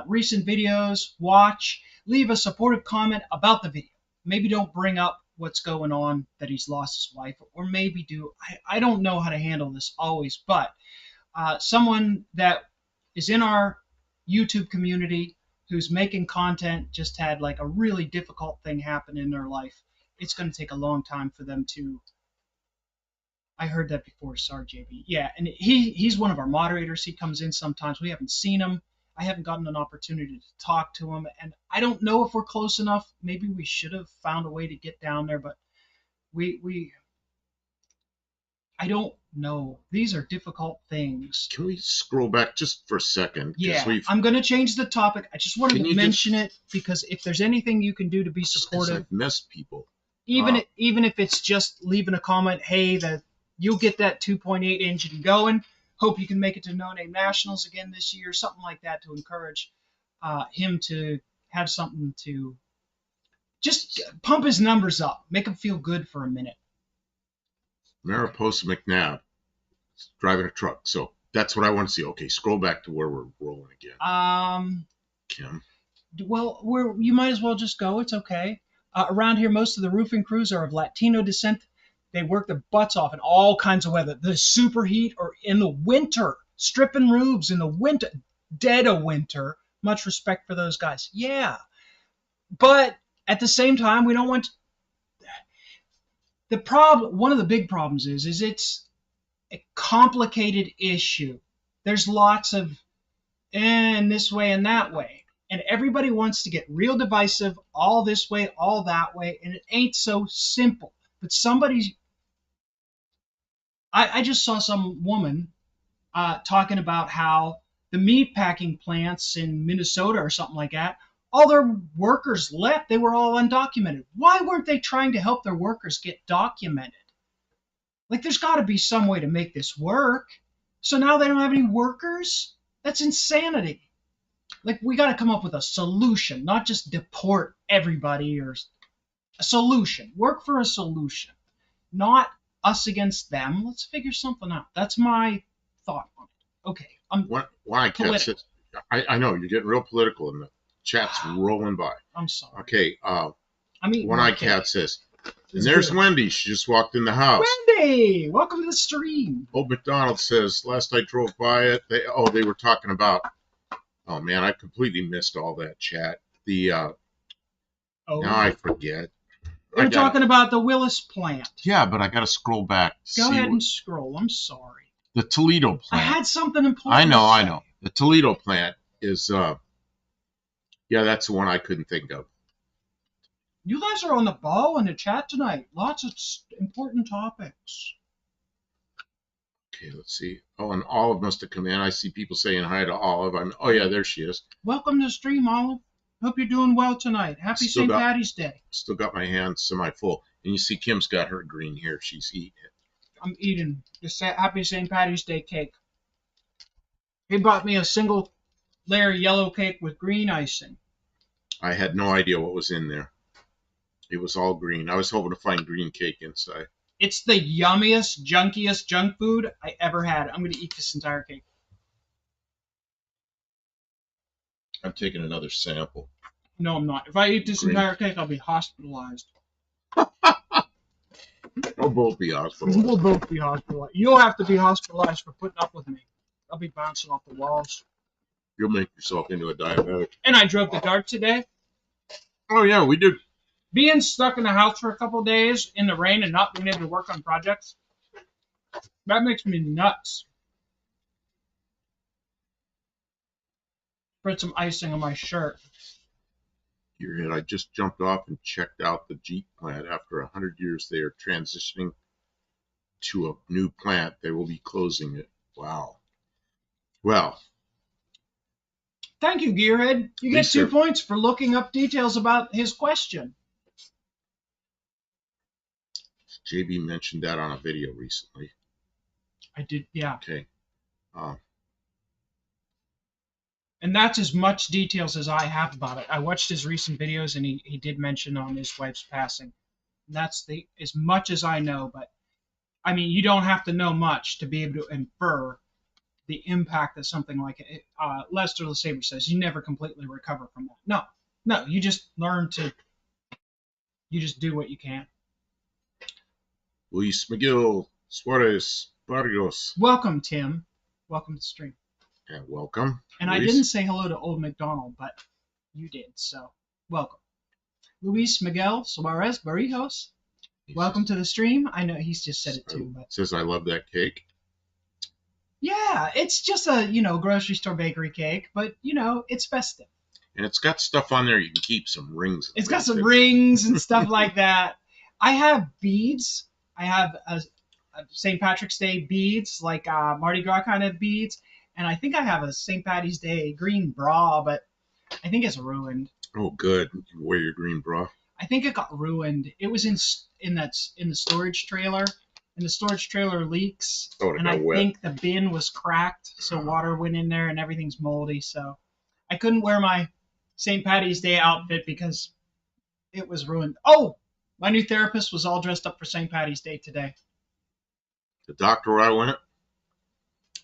recent videos, watch, leave a supportive comment about the video. Maybe don't bring up what's going on, that he's lost his wife, or maybe do. I don't know how to handle this always, but someone that is in our YouTube community who's making content just had a really difficult thing happen in their life. It's going to take a long time for them to. I heard that before. Sorry, JB. Yeah, and he's one of our moderators. He comes in sometimes. We haven't seen him. I haven't gotten an opportunity to talk to him, and I don't know if we're close enough. Maybe we should have found a way to get down there, but I don't know. These are difficult things. Can we scroll back just for a second? Yeah, I'm going to change the topic. I just wanted to mention it because if there's anything you can do to be supportive, I've missed people. Even if it's just leaving a comment, hey, that you'll get that 2.8 engine going. Hope you can make it to No Name Nationals again this year, something like that to encourage him to have something to just pump his numbers up, make him feel good for a minute. Mariposa McNabb driving a truck. So that's what I want to see. Okay, scroll back to where we're rolling again. Kim. Well, you might as well just go. It's okay. Around here, most of the roofing crews are of Latino descent. They work their butts off in all kinds of weather. The superheat or in the winter, stripping roofs in the winter, dead of winter. Much respect for those guys. Yeah. But at the same time, we don't want to. The problem, one of the big problems is it's a complicated issue. There's lots of and this way and that way. And everybody wants to get real divisive, all this way, all that way, and it ain't so simple. But I just saw some woman talking about how the meat packing plants in Minnesota or something like that, all their workers left. They were all undocumented. Why weren't they trying to help their workers get documented? There's got to be some way to make this work. So now they don't have any workers? That's insanity. We got to come up with a solution, not just deport everybody or a solution. Work for a solution, not us against them. Let's figure something out. That's my thought on it. Okay. Why catch it? I know you're getting real political and the chat's rolling by. I'm sorry. Okay. I'm eating One-Eyed Cat says, and there's Wendy. She just walked in the house. Wendy, welcome to the stream. Old McDonald says, last I drove by it, they were talking about, oh man, I completely missed all that chat. Now I forget. They were talking about the Willis plant. Yeah, but I got to scroll back. Go ahead and scroll. I'm sorry. The Toledo plant. I had something important. I know. The Toledo plant is, yeah, that's the one I couldn't think of. You guys are on the ball in the chat tonight. Lots of important topics. Okay, let's see. Oh, and Olive must have come in. I see people saying hi to Olive. Oh, yeah, there she is. Welcome to the stream, Olive. Hope you're doing well tonight. Happy St. Patty's Day. Still got my hands semi-full. And you see Kim's got her green here. She's eating it. I'm eating the Happy St. Patty's Day cake. He bought me a single layer yellow cake with green icing. I had no idea what was in there. It was all green. I was hoping to find green cake inside. It's the yummiest, junkiest junk food I ever had. I'm going to eat this entire cake. I'm taking another sample. No, I'm not. If I eat this entire cake, I'll be hospitalized. We'll both be hospitalized. We'll both be hospitalized. You'll have to be hospitalized for putting up with me. I'll be bouncing off the walls. You'll make yourself into a diabetic. And I drove the dart today. Oh, yeah, we did. Being stuck in the house for a couple of days in the rain and not being able to work on projects, that makes me nuts. Spread some icing on my shirt. Gearhead, I just jumped off and checked out the Jeep plant. After 100 years, they are transitioning to a new plant. They will be closing it. Wow. Well. Thank you, Gearhead. You get 2 points for looking up details about his question. JB mentioned that on a video recently. I did, yeah. Okay. And that's as much details as I have about it. I watched his recent videos, and he did mention on his wife's passing. And that's as much as I know. But, I mean, you don't have to know much to be able to infer the impact that something like it. Lester LeSabre says you never completely recover from that. No, you just learn to. You just do what you can. Luis Miguel Suarez Barrios. Welcome, Tim. Welcome to the stream. Yeah, welcome. And Luis. I didn't say hello to Old McDonald, but you did, so welcome. Luis Miguel Suarez Barrios. Welcome to the stream. I know he's just said it too. But says I love that cake. Yeah, it's just a, grocery store bakery cake, but, it's festive. And it's got stuff on there you can keep, some rings. It's got some rings and stuff like that. I have beads. I have a St. Patrick's Day beads, like Mardi Gras kind of beads. And I think I have a St. Patty's Day green bra, but I think it's ruined. Oh, good. You can wear your green bra. I think it got ruined. It was in the storage trailer. And the storage trailer leaks, and I think the bin was cracked, so water went in there and everything's moldy. So I couldn't wear my St. Patty's Day outfit because it was ruined. Oh, my new therapist was all dressed up for St. Patty's Day today. The doctor where I went,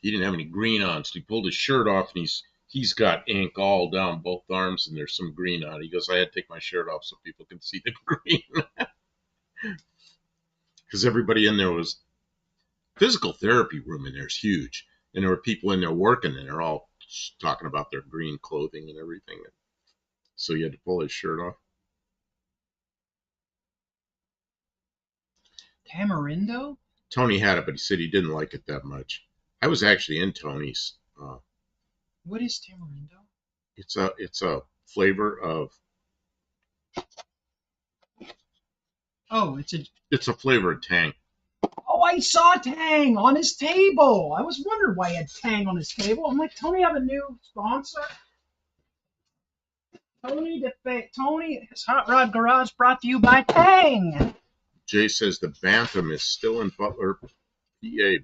he didn't have any green on, so he pulled his shirt off, and he's got ink all down both arms, and there's some green on it. He goes, I had to take my shirt off so people can see the green. Because everybody in there was physical therapy room in there is huge, and there were people in there working, and they're all talking about their green clothing and everything. So he had to pull his shirt off. Tamarindo? Tony had it, but he said he didn't like it that much. I was actually in Tony's. What is tamarindo? It's a flavor of. Oh, it's a flavor of Tang. Oh, I saw Tang on his table. I was wondering why he had Tang on his table. I'm like, Tony have a new sponsor? Tony's Hot Rod Garage brought to you by Tang. Jay says the Bantam is still in Butler, PA,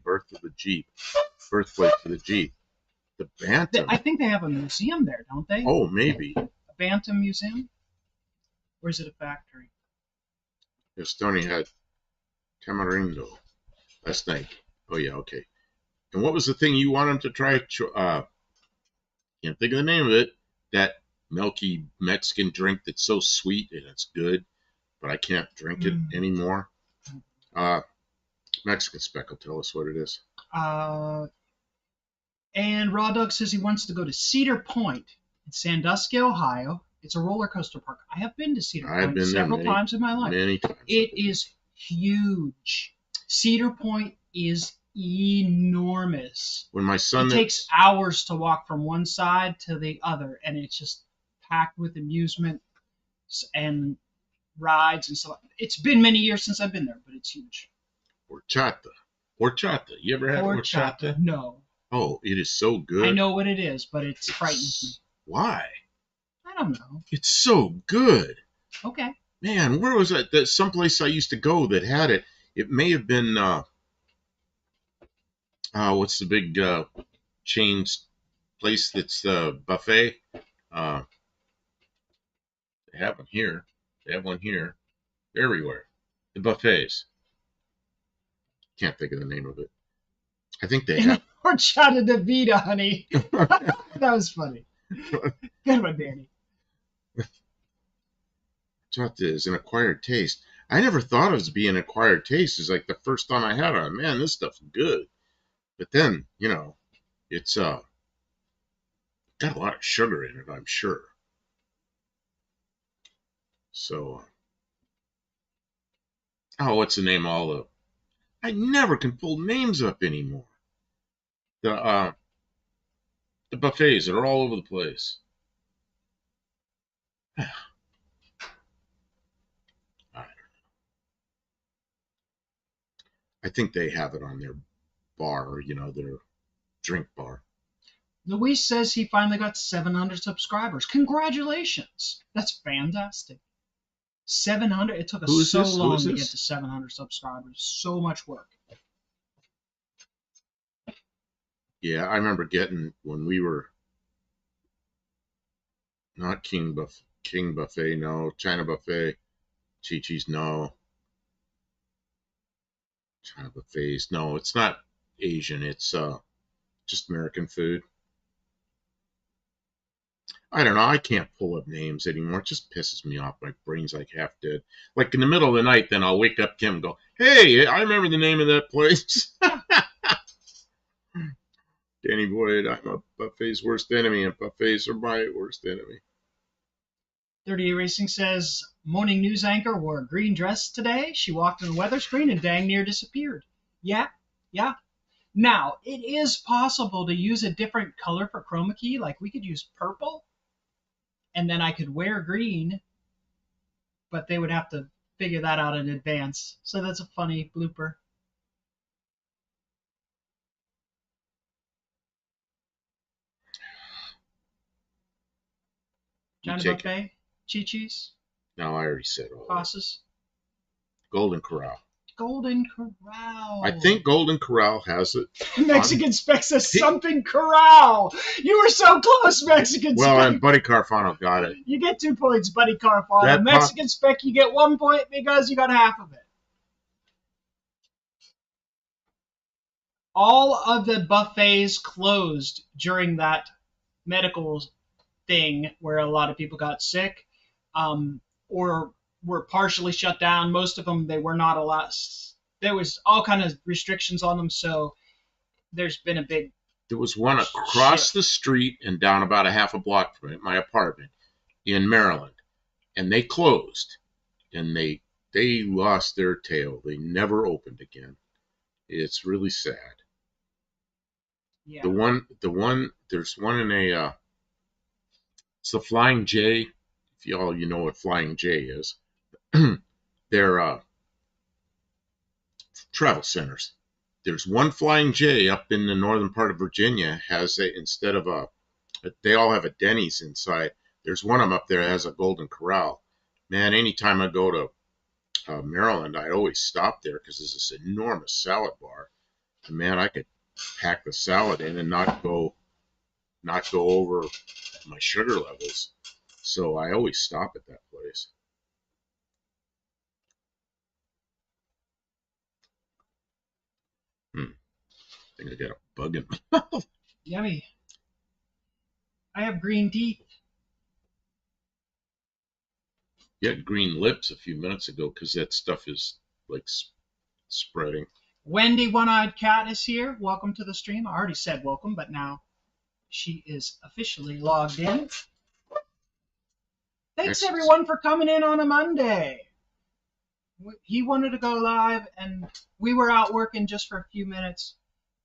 birth of the Jeep. Birthplace of the Jeep. The Bantam. I think they have a museum there, don't they? Oh, maybe. A Bantam museum? Or is it a factory? Yes, Tony had Tamarindo last night. Oh, yeah, okay. And what was the thing you want him to try? Can't think of the name of it. That milky Mexican drink that's so sweet and it's good. but I can't drink it anymore. Mexican Spec will tell us what it is. And Raw Dog says he wants to go to Cedar Point in Sandusky, Ohio. It's a roller coaster park. I have been to Cedar Point several times in my life. Many times. It is huge. Cedar Point is enormous. When my son takes hours to walk from one side to the other, and it's just packed with amusement and rides and stuff. It's been many years since I've been there, but it's huge. Horchata. You ever had horchata? No. Oh, it is so good. I know what it is, but it frightens me. Why? I don't know. It's so good. Okay. Man, where was that? There's someplace I used to go that had it. It may have been what's the big chain place that's buffet? They have one here. They have one here. They're everywhere. The buffets. Can't think of the name of it. I think they have horchata de vida, honey. That was funny. Good one, Danny. Horchata is an acquired taste. I never thought of it as being an acquired taste. It's like the first time I had it, man, this stuff's good. But then, you know, it's got a lot of sugar in it, I'm sure. So, what's the name? I never can pull names up anymore. The buffets that are all over the place. I don't know. I think they have it on their bar, you know, their drink bar. Luis says he finally got 700 subscribers. Congratulations. That's fantastic. 700. It took us so long to get to 700 subscribers. So much work. Yeah, I remember getting when we were not King Buffet, no. China Buffet, Chi-Chi's, no. China Buffets, no. It's not Asian. It's just American food. I don't know. I can't pull up names anymore. It just pisses me off. My brain's like half dead. Like in the middle of the night, then I'll wake up Kim and go, "Hey, I remember the name of that place." Danny Boyd, I'm a buffet's worst enemy, and buffets are my worst enemy. 30 Racing says, morning news anchor wore a green dress today. She walked in the weather screen and dang near disappeared. Yeah. Now, it is possible to use a different color for chroma key. Like we could use purple, and then I could wear green, but they would have to figure that out in advance. So that's a funny blooper. Johnny Buffet, Chi-Chi's. No, I already said all. Bosses. Golden Corral. Golden Corral. I think Golden Corral has it. Mexican Spec says something Corral. You were so close, Mexican Spec. Well, and Buddy Carfano got it. You get 2 points, Buddy Carfano. Mexican Spec, you get 1 point because you got half of it. All of the buffets closed during that medical thing where a lot of people got sick, or were partially shut down. Most of them, they were not allowed. There was all kind of restrictions on them, so there's been a big. There was one across the street and down about a half a block from it, my apartment in Maryland, and they closed, and they lost their tail. They never opened again. It's really sad. Yeah. The one. There's one in a. It's the Flying J. If you know what Flying J is. They're travel centers. There's one Flying J up in the northern part of Virginia has instead of they all have a Denny's inside. There's one of them up there that has a Golden Corral. Man, anytime I go to Maryland, I always stop there because there's this enormous salad bar. And man, I could pack the salad in and not go over my sugar levels. So I always stop at that place. I think I got a bug in my mouth. Yummy. I have green teeth. You had green lips a few minutes ago because that stuff is like spreading. Wendy One-Eyed Cat is here. Welcome to the stream. I already said welcome, but now she is officially logged in. Thanks everyone for coming in on a Monday. He wanted to go live, and we were out working just for a few minutes.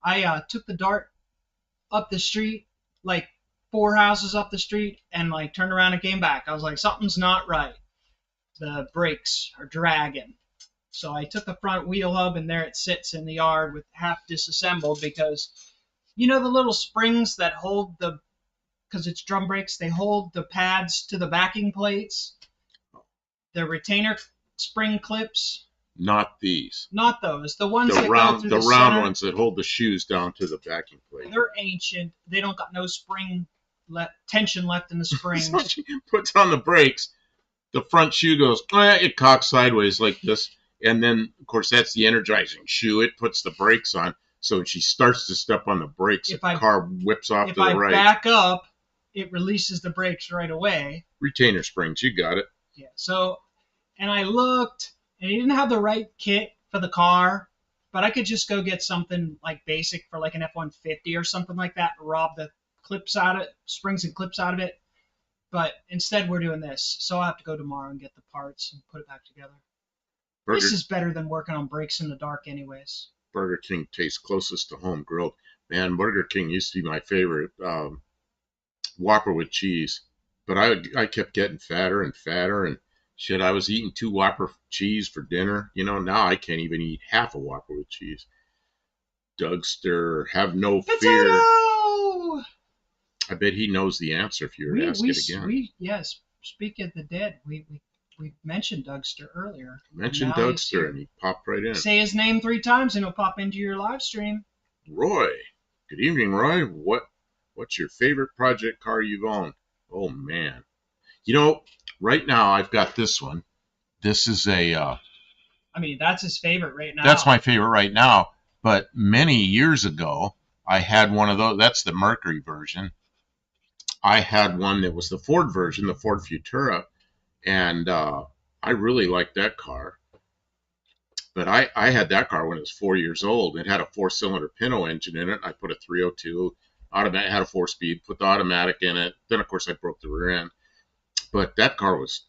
I took the dart up the street, like 4 houses up the street, and like turned around and came back. I was like, something's not right. The brakes are dragging. So I took the front wheel hub, and there it sits in the yard with half disassembled because, you know, the little springs that hold the, because it's drum brakes, they hold the pads to the backing plates. The retainer spring clips. Not these. Not those. The ones that round, go through the round center. Ones that hold the shoes down to the backing plate. They're ancient. They don't got no spring tension left in the springs. So she puts on the brakes. The front shoe goes, it cocks sideways like this. And then, of course, that's the energizing shoe. It puts the brakes on. So when she starts to step on the brakes, the car whips off to the right. If I back up, it releases the brakes right away. Retainer springs, you got it. Yeah, so, and I looked, and he didn't have the right kit for the car, but I could just go get something like basic for like an F-150 or something like that, and rob the clips out of it, springs and clips out of it. But instead, we're doing this, so I'll have to go tomorrow and get the parts and put it back together. This is better than working on brakes in the dark anyways. Burger King tastes closest to home grilled. Man, Burger King used to be my favorite. Whopper with cheese. But I kept getting fatter and fatter, and shit, I was eating 2 Whopper cheese for dinner. You know, now I can't even eat half a Whopper with cheese. Dougster, have no fear. I bet he knows the answer if you were to ask it again. Yes, speak of the dead, we mentioned Dougster earlier. Mentioned Dougster, and he popped right in. Say his name 3 times, and he'll pop into your live stream. Roy. Good evening, Roy. What's your favorite project car you've owned? Oh, man. You know, right now I've got this one. This is a... I mean, that's his favorite right now. That's my favorite right now. But many years ago, I had one of those. That's the Mercury version. I had one that was the Ford version, the Ford Futura. And I really liked that car. But I had that car when it was 4 years old. It had a 4-cylinder Pinto engine in it. I put a 302 automatic, had a 4-speed, put the automatic in it. Then, of course, I broke the rear end. But that car was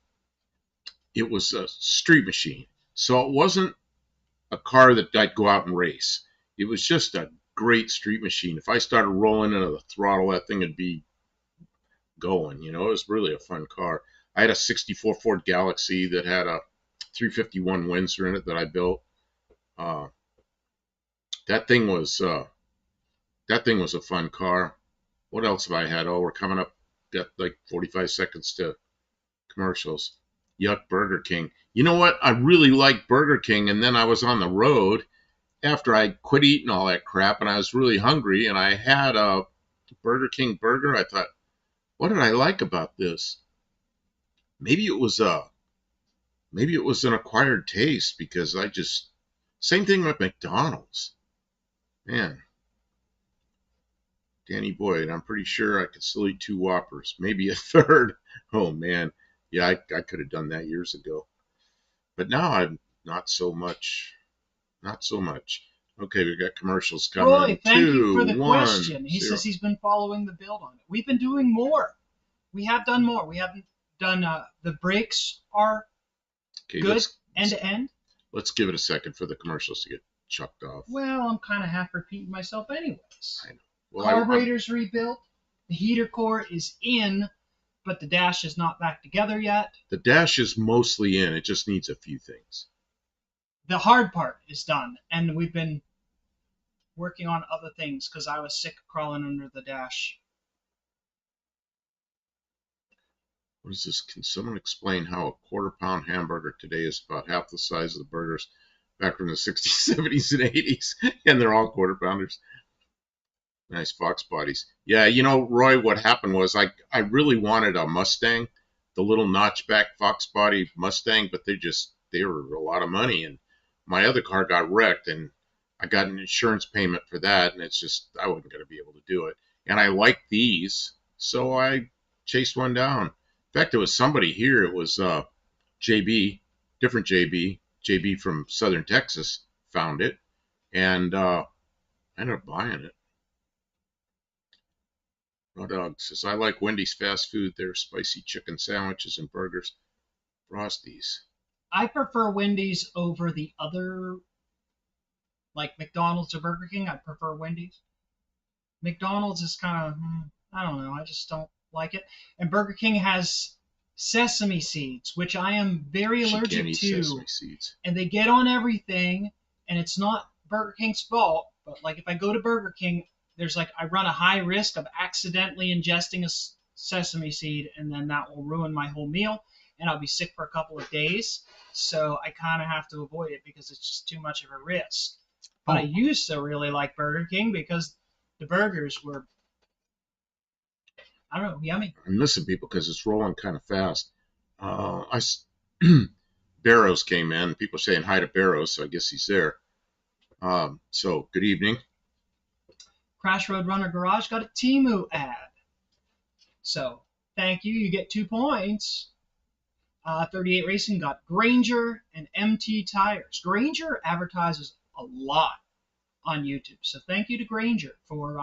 a street machine. So it wasn't a car that I'd go out and race. It was just a great street machine. If I started rolling into the throttle, that thing would be going. You know, it was really a fun car. I had a 64 Ford Galaxy that had a 351 Windsor in it that I built. That thing was a fun car. What else have I had? Oh, we're coming up. Got like 45 seconds to commercials. Yuck, Burger King. You know what? I really liked Burger King, and then I was on the road after I quit eating all that crap, and I was really hungry, and I had a Burger King burger. I thought, what did I like about this? Maybe it was an acquired taste because same thing with McDonald's. Man, Danny Boyd, I'm pretty sure I could still eat 2 Whoppers, maybe a third. Oh man, yeah, I could have done that years ago. But now I'm not so much. Not so much. Okay, we've got commercials coming. Roy, thank you for the question. He says he's been following the build on it. We've been doing more. We have done more. We haven't done the brakes are good end to end. Let's give it a second for the commercials to get chucked off. Well, I'm kind of half repeating myself anyways. I know. Well, Carburetor's rebuilt. The heater core is in, but the dash is not back together yet. The dash is mostly in. It just needs a few things. The hard part is done, and we've been working on other things because I was sick of crawling under the dash. What is this? Can someone explain how a quarter-pound hamburger today is about half the size of the burgers back from the 60s, 70s, and 80s? And they're all quarter-pounders. Nice Fox bodies. Yeah, you know, Roy, what happened was I really wanted a Mustang, the little notchback Fox body Mustang, but they were a lot of money. And my other car got wrecked, and I got an insurance payment for that, and it's just, I wasn't going to be able to do it. And I liked these, so I chased one down. In fact, there was somebody here. It was JB, different JB from Southern Texas found it, and I ended up buying it. Raw Dog says, I like Wendy's fast food. Their spicy chicken sandwiches and burgers. Frosties. I prefer Wendy's over the other, like McDonald's or Burger King. I prefer Wendy's. McDonald's is kind of, I don't know. I just don't like it. And Burger King has sesame seeds, which I am very allergic to. Sesame seeds. And they get on everything, and it's not Burger King's fault. But like if I go to Burger King, there's like I run a high risk of accidentally ingesting a sesame seed, and then that will ruin my whole meal, and I'll be sick for a couple of days. So I kind of have to avoid it because it's just too much of a risk. But I used to really like Burger King because the burgers were, I don't know, yummy. I'm missing people because it's rolling kind of fast. Barrows came in. People are saying hi to Barrows, so I guess he's there. So good evening. Crash Road Runner Garage got a Temu ad. So thank you. You get 2 points. 38 Racing got Granger and MT Tires. Granger advertises a lot on YouTube. So thank you to Granger for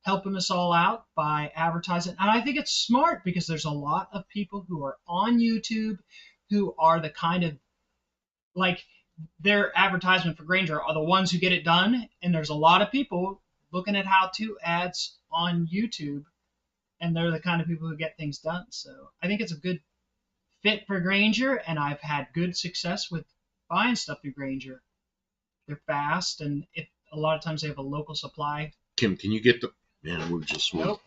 helping us all out by advertising. And I think it's smart because there's a lot of people who are on YouTube who are the kind of, like, their advertisement for Granger are the ones who get it done. And there's a lot of people looking at how-to ads on YouTube, and they're the kind of people who get things done. So I think it's a good fit for Granger, and I've had good success with buying stuff through Granger. They're fast, and if a lot of times they have a local supply. Kim, can you get the... Man, we're just... Nope.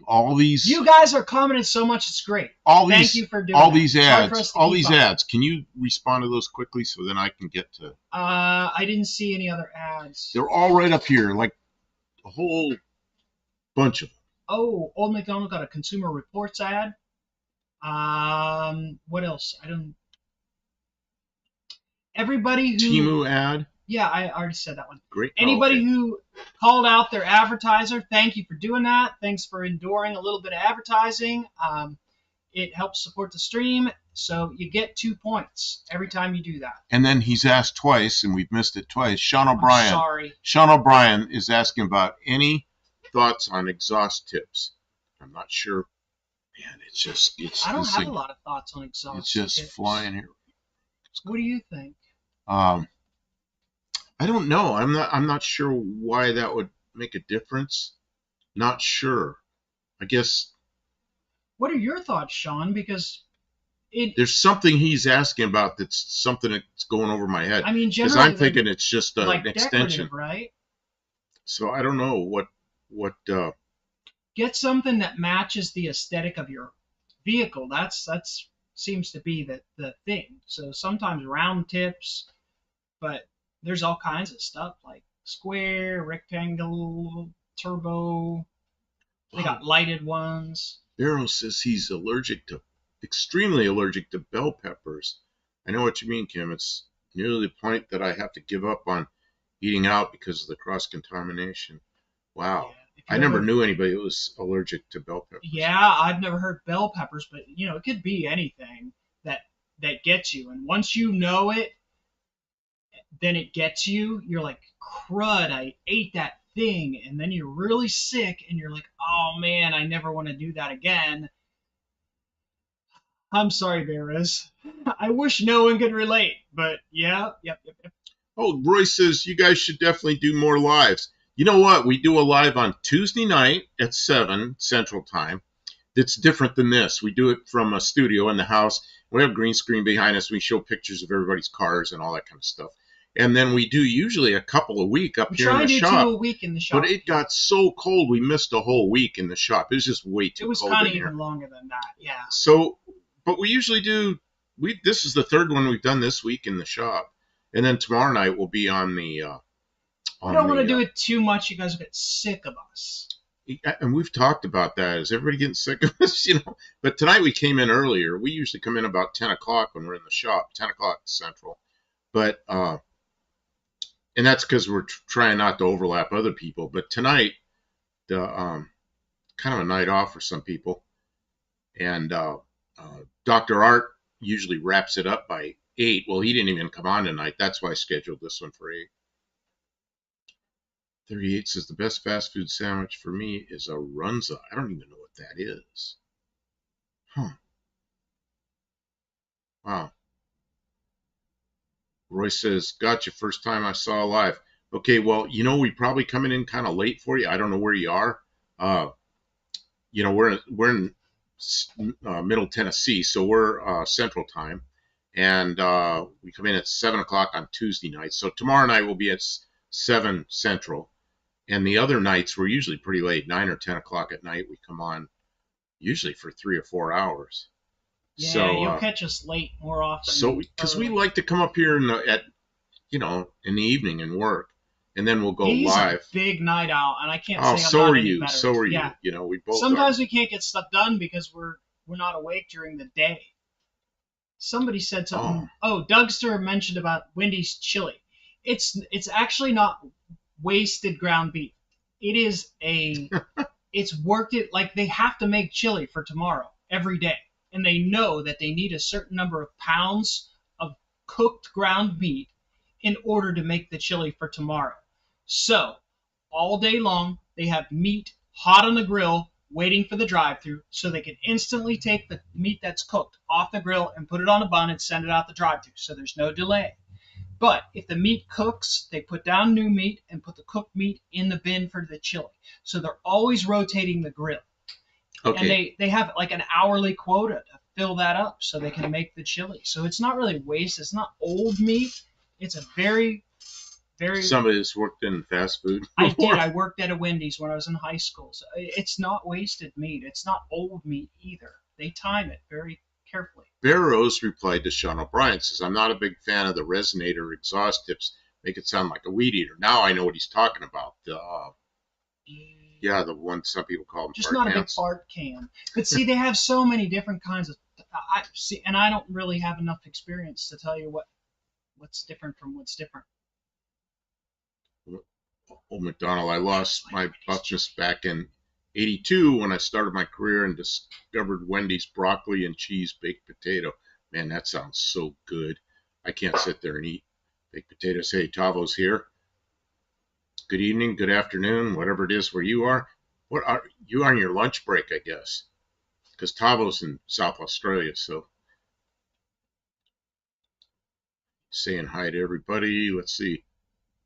All these... You guys are commenting so much, it's great. Thank you for doing all these ads. All these ads. Can you respond to those quickly so then I can get to... I didn't see any other ads. They're all right up here, like a whole bunch of them. Oh, Old McDonald got a Consumer Reports ad. What else? I don't... Everybody who... Temu ad. Yeah, I already said that one. Great. Anybody who called out their advertiser, thank you for doing that. Thanks for enduring a little bit of advertising. It helps support the stream, so you get 2 points every time you do that. And then he's asked twice, and we've missed it twice. Sean O'Brien. I'm sorry. Sean O'Brien is asking about any thoughts on exhaust tips. I'm not sure. Man, it's. I don't have a lot of thoughts on exhaust. It's just tips. Flying here. What do you think? I don't know. I'm not sure why that would make a difference. Not sure. I guess. What are your thoughts, Sean? Because there's something he's asking about that's something that's going over my head. I mean, because I'm thinking it's just like an extension, right? So I don't know what. Get something that matches the aesthetic of your vehicle. That's seems to be the thing. So sometimes round tips, but there's all kinds of stuff like square, rectangle, turbo. They got lighted ones. Barrow says he's extremely allergic to bell peppers. I know what you mean, Kim. It's nearly the point that I have to give up on eating out because of the cross-contamination. Wow. Yeah, I never knew anybody who was allergic to bell peppers. Yeah, I've never heard bell peppers, but, it could be anything that gets you. And once you know it, then it gets you. You're like, crud, I ate that thing. And then you're really sick, and you're like, oh, man, I never want to do that again. I'm sorry, Beres. I wish no one could relate, but yeah, yep. Oh, Roy says you guys should definitely do more lives. You know what? We do a live on Tuesday night at 7 Central Time. That's different than this. We do it from a studio in the house. We have a green screen behind us. We show pictures of everybody's cars and all that kind of stuff. And then we do usually a couple a week up here in the shop. We try to do 2 a week in the shop. But it got so cold, we missed a whole week in the shop. It was just way too cold. It was kind of even longer than that, yeah. So, but we usually do. This is the 3rd one we've done this week in the shop, and then tomorrow night we'll be on the. I don't want to do it too much. You guys will get sick of us. And we've talked about that. Is everybody getting sick of us? But tonight we came in earlier. We usually come in about 10 o'clock when we're in the shop, 10 o'clock Central. But and that's because we're trying not to overlap other people. But tonight, the kind of a night off for some people. And Dr. Art usually wraps it up by 8. Well, he didn't even come on tonight. That's why I scheduled this one for 8. 38 says the best fast food sandwich for me is a runza. I don't even know what that is. Huh. Wow. Roy says, gotcha, first time I saw live. Okay, well, we probably coming in kind of late for you. I don't know where you are. We're in Middle Tennessee, so we're Central Time, and we come in at 7 o'clock on Tuesday night. So tomorrow night we'll be at 7 Central, and the other nights we're usually pretty late, 9 or 10 o'clock at night. We come on usually for 3 or 4 hours. Yeah, so, you'll catch us late more often. So, because we like to come up here in the evening and work. And then we'll go live. He's a big night out, and I can't say so I'm are not you. any better. So are yeah. you. We both. Sometimes we can't get stuff done because we're not awake during the day. Somebody said something. Oh, Dougster mentioned about Wendy's chili. It's actually not wasted ground beef. It is it's worked it like they have to make chili for tomorrow every day, and they know that they need a certain number of pounds of cooked ground meat in order to make the chili for tomorrow. So, all day long, they have meat hot on the grill waiting for the drive-thru so they can instantly take the meat that's cooked off the grill and put it on a bun and send it out the drive-thru, so there's no delay. But if the meat cooks, they put down new meat and put the cooked meat in the bin for the chili. So they're always rotating the grill. Okay. And they have like an hourly quota to fill that up so they can make the chili. So it's not really waste. It's not old meat. It's a very, very... Somebody that's worked in fast food before. I did. I worked at a Wendy's when I was in high school. So it's not wasted meat. It's not old meat either. They time it very carefully. Barrows replied to Sean O'Brien, says, I'm not a big fan of the resonator exhaust tips. Make it sound like a weed eater. Now I know what he's talking about. The one some people call them just not cans. A big fart can. But see, they have so many different kinds of... and I don't really have enough experience to tell you what's different from what's different. Old McDonald, I lost my buckness back in 82 when I started my career and discovered Wendy's broccoli and cheese baked potato. Man, that sounds so good. I can't sit there and eat baked potatoes. Hey, Tavo's here. Good evening, good afternoon, whatever it is where you are. What are you on your lunch break, I guess? Because Tavo's in South Australia, so saying hi to everybody. Let's see.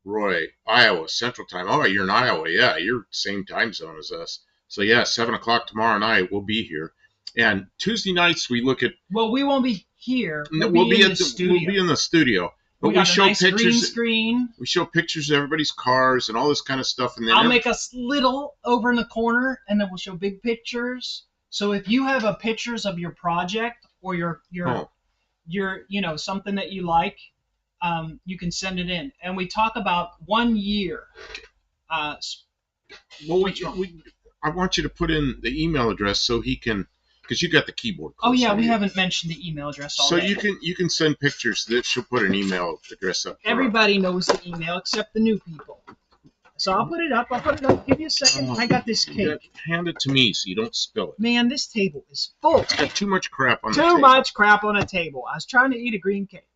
Roy, Iowa, Central Time. Oh, you're in Iowa. Yeah, you're same time zone as us. So, yeah, 7 o'clock tomorrow night, we'll be here. And Tuesday nights, we look at... Well, we won't be here. We'll be in the studio. We'll be in the studio. But we show nice pictures. Green screen. We show pictures of everybody's cars and all this kind of stuff. And then I'll make us little over in the corner, and then we'll show big pictures. So if you have pictures of your project or your something that you like, you can send it in. And we talk about 1 year. I want you to put in the email address so he can, because you got the keyboard. Oh yeah, we haven't mentioned the email address already. So you can send pictures. That she'll put an email address up. Everybody knows the email except the new people. So I'll put it up. Give you a second. I got this cake. Hand it to me so you don't spill it. Man, this table is full. It's got too much crap on the table. Too much crap on a table. I was trying to eat a green cake.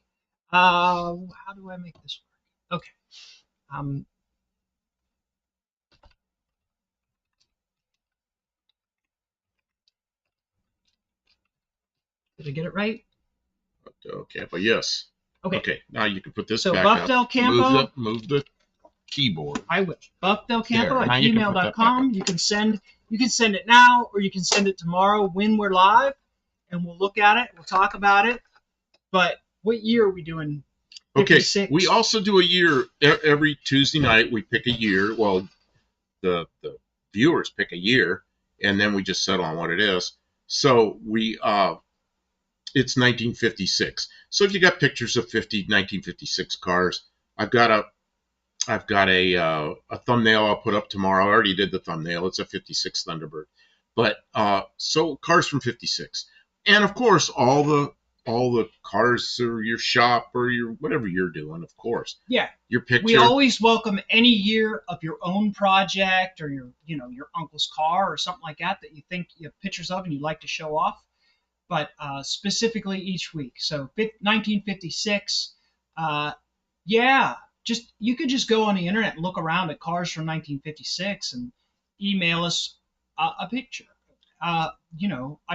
How do I make this work? Okay. Did I get it right? Okay, but yes. Okay, now you can put this back Buff Del up. Campo. Move the keyboard. I will. buffdelcampo@gmail.com. You can send it now, or you can send it tomorrow when we're live, and we'll look at it. We'll talk about it. But what year are we doing? 56? Okay, we also do a year every Tuesday night. We pick a year. Well, the viewers pick a year, and then we just settle on what it is. So it's 1956. So if you got pictures of 1956 cars, I've got a thumbnail I'll put up tomorrow. I already did the thumbnail. It's a 56 Thunderbird. But so cars from 56. And of course all the cars or your shop or your whatever you're doing, of course. Yeah. Your picture. We always welcome any year of your own project or your uncle's car or something like that you think you have pictures of and you'd like to show off. but specifically each week. So 1956, yeah, you could just go on the internet and look around at cars from 1956 and email us a picture. I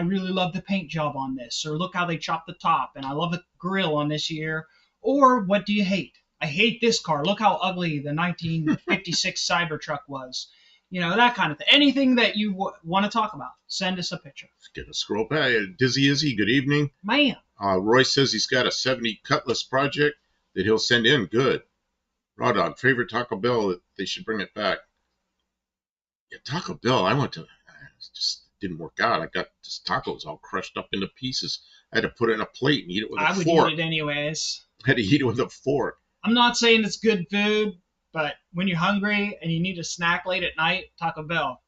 really love the paint job on this, or look how they chopped the top, and I love the grill on this year. Or what do you hate? I hate this car. Look how ugly the 1956 Cybertruck was. That kind of thing. Anything that you want to talk about, send us a picture. Let's get a scroll back. Dizzy Izzy, good evening. Man. Roy says he's got a 70 Cutlass project that he'll send in. Good. Raw Dog, favorite Taco Bell, they should bring it back. Yeah, Taco Bell, I went to, it just didn't work out. I got this tacos all crushed up into pieces. I had to put it in a plate and eat it with a fork. I would eat it anyways. I had to eat it with a fork. I'm not saying it's good food, but when you're hungry and you need a snack late at night, Taco Bell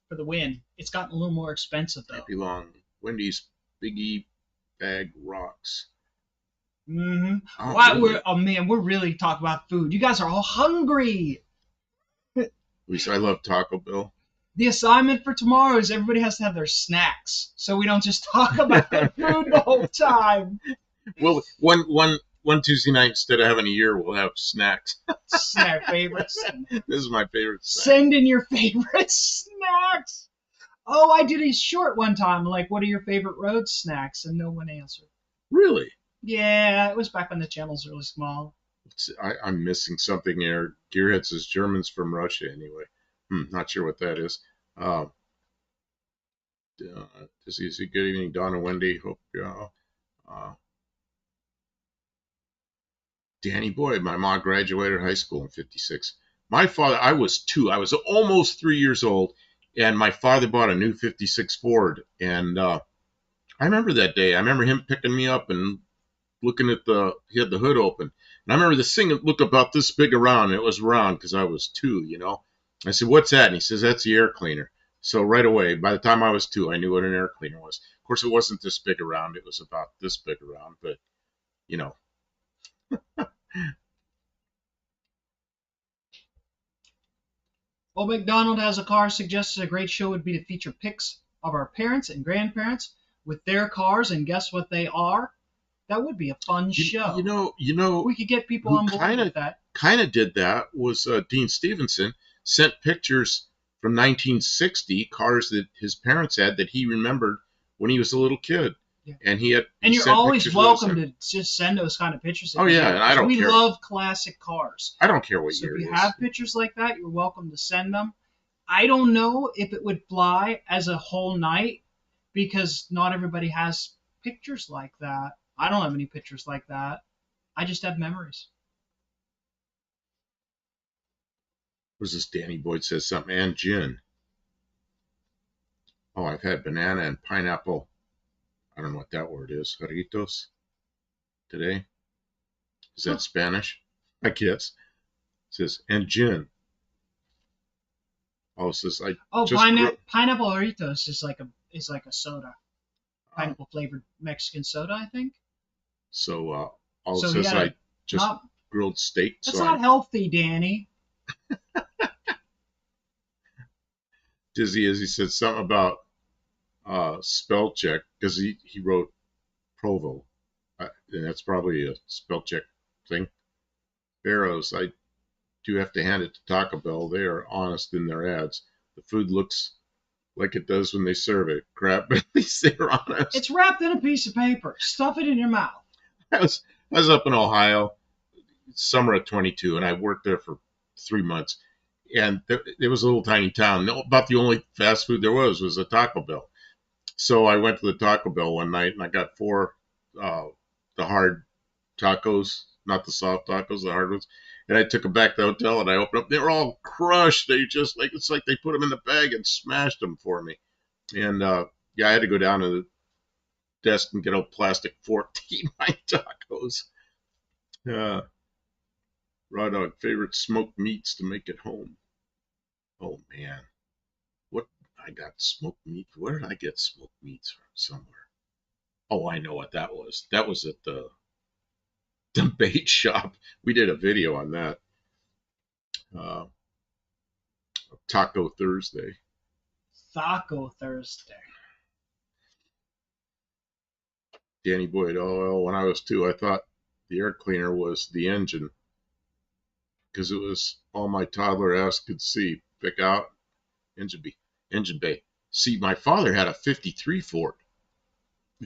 for the win. It's gotten a little more expensive, though. Happy long. Wendy's Biggie Bag rocks. Mm-hmm. Oh, wow, really? We're really talking about food. You guys are all hungry. At least I love Taco Bell. The assignment for tomorrow is everybody has to have their snacks, so we don't just talk about the food the whole time. Well, one Tuesday night, instead of having a year, we'll have snacks. Snack favorites. This is my favorite snack. Send in your favorite snacks. Oh, I did a short one time, like, what are your favorite road snacks? And no one answered. Really? Yeah, it was back when the channel's really small. I'm missing something here. Gearhead says Germans from Russia, anyway. Not sure what that is. This is a good evening, Don and Wendy. Hope Danny Boyd, my mom graduated high school in 56. My father, I was 2. I was almost 3 years old, and my father bought a new 56 Ford. And I remember that day. I remember him picking me up and looking at he had the hood open. And I remember this thing looked about this big around. It was round because I was 2, I said, what's that? And he says, that's the air cleaner. So right away, by the time I was 2, I knew what an air cleaner was. Of course, it wasn't this big around. It was about this big around, but, Old McDonald has a car suggested a great show would be to feature pics of our parents and grandparents with their cars, and guess what they are? That would be a fun show. We could get people on board with that. Kind of did that was Dean Stevenson sent pictures from 1960 cars that his parents had that he remembered when he was a little kid. Yeah. And you're always welcome to just send those kind of pictures. Oh yeah, and I don't care. We love classic cars. I don't care what year it is. So if you have pictures like that, you're welcome to send them. I don't know if it would fly as a whole night because not everybody has pictures like that. I don't have any pictures like that. I just have memories. What's this? Danny Boyd says something. And gin. Oh, I've had banana and pineapple. I don't know what that word is. Jarritos. Today. Is that Spanish? I guess. It says, and gin. Oh, it says, pineapple Jarritos is like a soda. Pineapple flavored Mexican soda, I think. So, it says I just grilled steak. That's not healthy, Danny. Dizzy as he said something about spell check because he wrote Provo, and that's probably a spell check thing. Barrows, I do have to hand it to Taco Bell. They are honest in their ads. The food looks like it does when they serve it. Crap, but at least they're honest. It's wrapped in a piece of paper. Stuff it in your mouth. I was up in Ohio, summer of 22, and I worked there for 3 months. And it was a little tiny town. About the only fast food there was a Taco Bell. So I went to the Taco Bell one night, and I got 4 the hard tacos, not the soft tacos, the hard ones. And I took them back to the hotel, and I opened up. They were all crushed. They just it's like they put them in the bag and smashed them for me. And I had to go down to the desk and get a plastic fork to eat my tacos. Raw Dog, favorite smoked meats to make at home. Oh man, what I got smoked meat. Where did I get smoked meats from? Somewhere. Oh, I know what that was. That was at the bait shop. We did a video on that. Taco Thursday. Taco Thursday. Danny Boyd, oh, well, when I was 2, I thought the air cleaner was the engine because it was all my toddler ass could see. Pick out engine bay. See, my father had a 53 Ford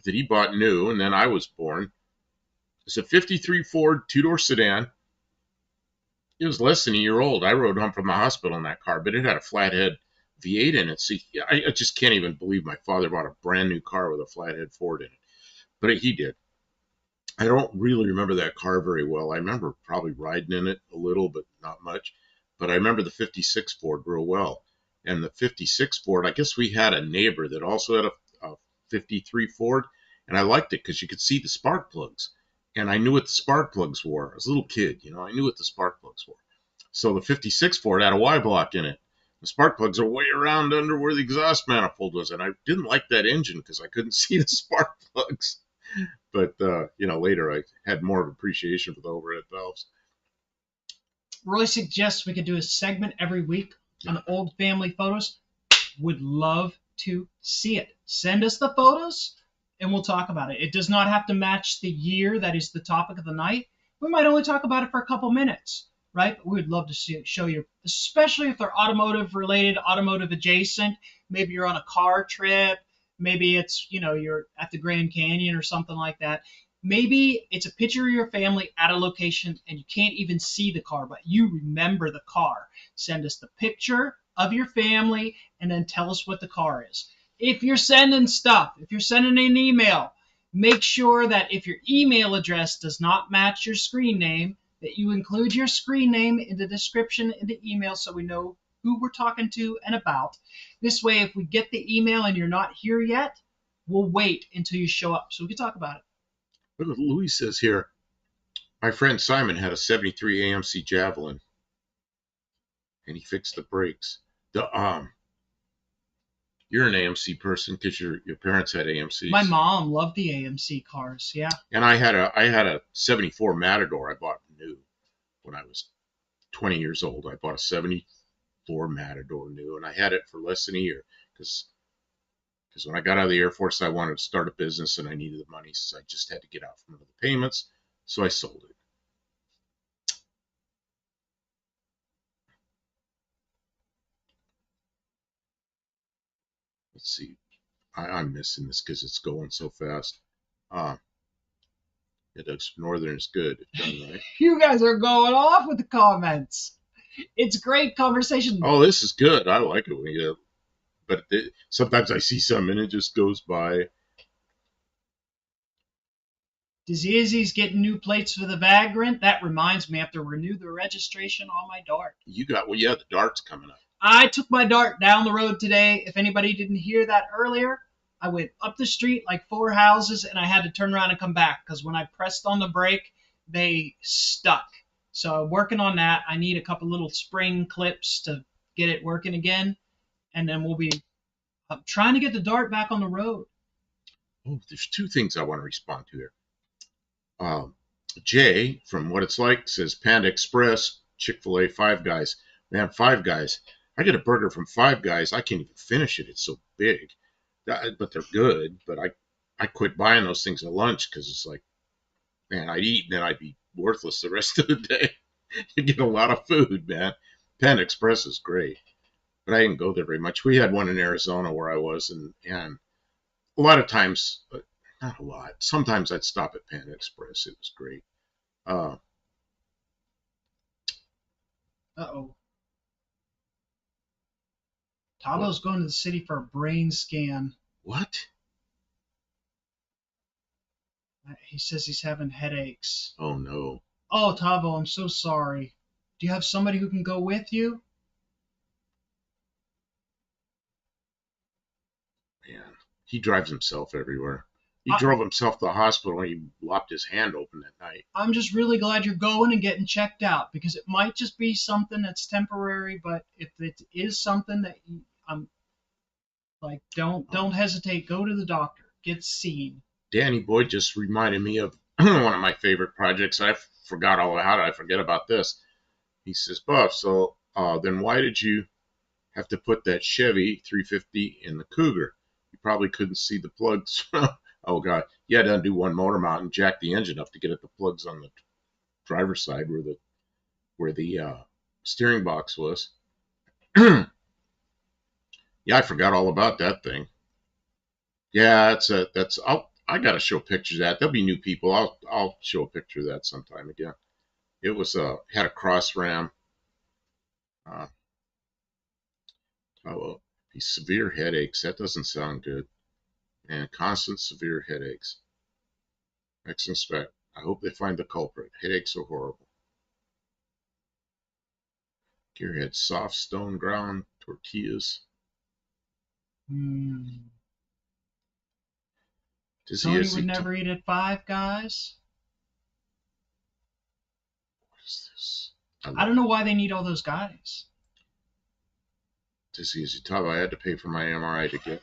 that he bought new, and then I was born. It's a 53 Ford 2-door sedan. It was less than a year old. I rode home from the hospital in that car, but it had a flathead V8 in it. See, I just can't even believe my father bought a brand new car with a flathead Ford in it. But he did. I don't really remember that car very well. I remember probably riding in it a little, but not much. But I remember the 56 Ford real well. And the 56 Ford, I guess we had a neighbor that also had a 53 Ford. And I liked it because you could see the spark plugs. And I knew what the spark plugs were. I was a little kid, you know, I knew what the spark plugs were. So the 56 Ford had a Y block in it. The spark plugs are way around under where the exhaust manifold was. And I didn't like that engine because I couldn't see the spark plugs. But, you know, later I had more of appreciation for the overhead valves. Really suggest we could do a segment every week on old family photos. Would love to see it. Send us the photos and we'll talk about it. It does not have to match the year that is the topic of the night. We might only talk about it for a couple minutes, right? But we would love to show you, especially if they're automotive related, automotive adjacent. Maybe you're on a car trip. Maybe it's, you know, you're at the Grand Canyon or something like that. Maybe it's a picture of your family at a location and you can't even see the car, but you remember the car. Send us the picture of your family and then tell us what the car is. If you're sending stuff, if you're sending an email, make sure that if your email address does not match your screen name, that you include your screen name in the description in the email so we know who we're talking to and about. This way, if we get the email and you're not here yet, we'll wait until you show up so we can talk about it. Look what Louis says here. My friend Simon had a 73 AMC Javelin, and he fixed the brakes. You're an AMC person because your parents had AMCs. My mom loved the AMC cars, yeah. And I had a 74 Matador I bought new when I was 20 years old. I bought a 74 Matador new, and I had it for less than a year because when I got out of the Air Force, I wanted to start a business and I needed the money, so I just had to get out from under the payments, so I sold it. Let's see. I'm missing this because it's going so fast. Yeah, Doug's Northern is good if done right. You guys are going off with the comments. It's great conversation. Oh, this is good. I like it when you. But sometimes I see some and it just goes by. Dizzy Izzy's getting new plates for the Vagrant. That reminds me, I have to renew the registration on my Dart. You got, well, yeah, the Dart's coming up. I took my Dart down the road today. If anybody didn't hear that earlier, I went up the street like 4 houses and I had to turn around and come back because when I pressed on the brake, they stuck. So I'm working on that. I need a couple little spring clips to get it working again. And then we'll be trying to get the Dart back on the road. Oh, there's 2 things I want to respond to here. Jay from What It's Like says Panda Express, Chick-fil-A, Five Guys. Man, Five Guys. I get a burger from Five Guys. I can't even finish it. It's so big. But they're good. But I quit buying those things at lunch because it's like, man, I'd eat and then I'd be worthless the rest of the day. You get a lot of food, man. Panda Express is great. But I didn't go there very much. We had one in Arizona where I was, and a lot of times, not a lot. Sometimes I'd stop at Panda Express. It was great. Uh-oh. Tavo's going to the city for a brain scan. What? He says he's having headaches. Oh, no. Oh, Tavo, I'm so sorry. Do you have somebody who can go with you? Man, he drives himself everywhere. He drove himself to the hospital and he lopped his hand open that night. I'm just really glad you're going and getting checked out because it might just be something that's temporary, but if it is something that I'm like, don't hesitate. Go to the doctor. Get seen. Danny Boyd just reminded me of one of my favorite projects. I forgot all about. How did I forget about this? He says, Buff, so then why did you have to put that Chevy 350 in the Cougar? You probably couldn't see the plugs Oh God, you had to undo one motor mount and jack the engine up to get at the plugs on the driver's side where the steering box was. Yeah, I forgot all about that thing. Yeah, I gotta show pictures of that. There'll be new people. I'll show a picture of that sometime again. It was had a cross ram. Severe headaches. That doesn't sound good. And constant severe headaches. Next inspect. I hope they find the culprit. Headaches are horrible. Gearhead soft stone ground tortillas. Tony would never eat at Five Guys. What is this? I don't know why they need all those guys. Dizzy as you talk, I had to pay for my MRI to get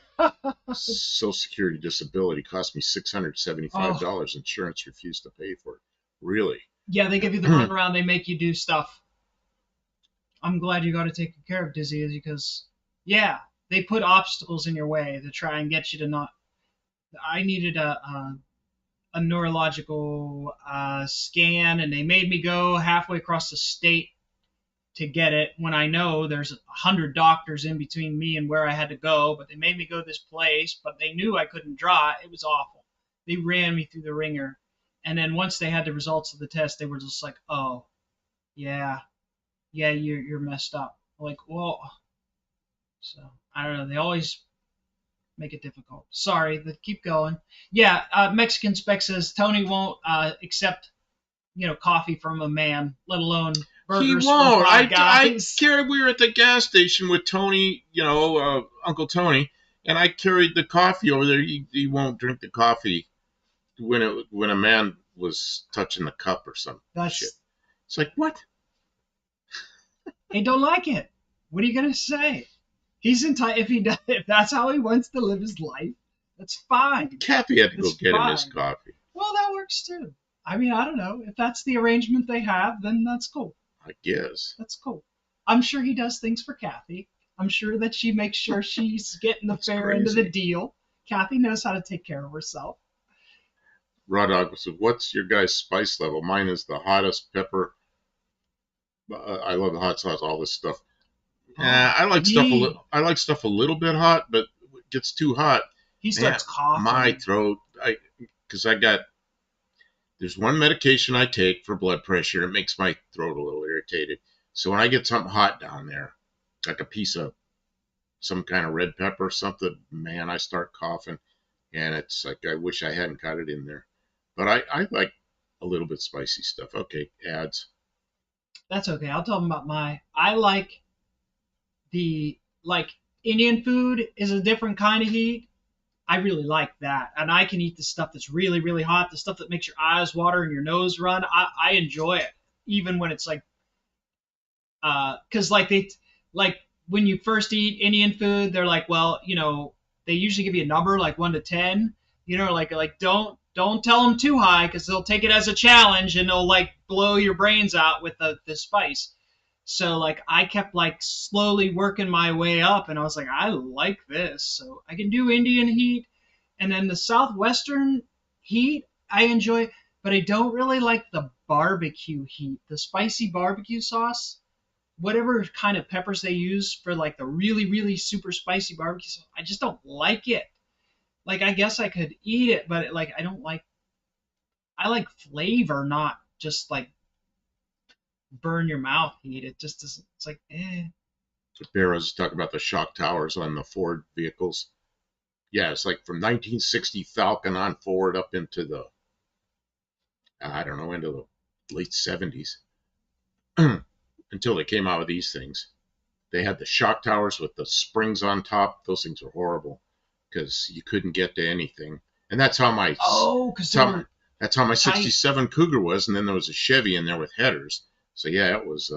Social Security disability. Cost me $675. Oh. Insurance refused to pay for it. Really? Yeah, they give you the runaround. They make you do stuff. I'm glad you got it taken care of, Dizzy, because, yeah, they put obstacles in your way to try and get you to not. I needed a neurological scan, and they made me go halfway across the state to get it when I know there's 100 doctors in between me and where I had to go. But they made me go this place, but they knew I couldn't draw. It was awful. They ran me through the ringer. And then once they had the results of the test, they were just like, oh, yeah, you're messed up. Like, well, so I don't know. They always make it difficult. Sorry, keep going. Yeah, Mexican Spec says Tony won't accept, coffee from a man, let alone burgers. He won't. We were at the gas station with Tony, Uncle Tony, and I carried the coffee over there. He won't drink the coffee when a man was touching the cup or some shit. It's like, what? He don't like it. What are you gonna say? He's entitled. If that's how he wants to live his life, that's fine. Kathy had to go get him his coffee. Well, that works too. I mean, I don't know. If that's the arrangement they have, then that's cool. I guess. That's cool. I'm sure he does things for Kathy. I'm sure that she makes sure she's getting the fair end of the deal. Kathy knows how to take care of herself. Raw Dog said, "What's your guys' spice level? Mine is the hottest pepper. I love the hot sauce, all this stuff. I like stuff a little bit hot, but it gets too hot. He starts coughing. My throat, because there's one medication I take for blood pressure. It makes my throat a little irritated. So when I get something hot down there, like a piece of some kind of red pepper or something, man, I start coughing. And it's like, I wish I hadn't got it in there. But I like a little bit spicy stuff. Okay, ads. That's okay. I'll tell them about I like Indian food is a different kind of heat. I really like that. And I can eat the stuff that's really, really hot, the stuff that makes your eyes water and your nose run. I enjoy it, even when it's like, because when you first eat Indian food, they're like, well, they usually give you a number like 1 to 10, like don't tell them too high because they'll take it as a challenge and they'll blow your brains out with the spice. So I kept slowly working my way up, and I was like, I like this. So I can do Indian heat, and then the Southwestern heat I enjoy, but I don't really like the barbecue heat, the spicy barbecue sauce, whatever kind of peppers they use for the really, really super spicy barbecue sauce. I just don't like it. I guess I could eat it, but I don't like. I like flavor, not just burn your mouth heat. It just doesn't. It's eh. Barrow's talking about the shock towers on the Ford vehicles. Yeah, it's from 1960 Falcon on forward up into the, into the late 70s. Until they came out with these things. They had the shock towers with the springs on top. Those things were horrible because you couldn't get to anything. And that's how my that's how my 67 Cougar was. And then there was a Chevy in there with headers. So yeah, it was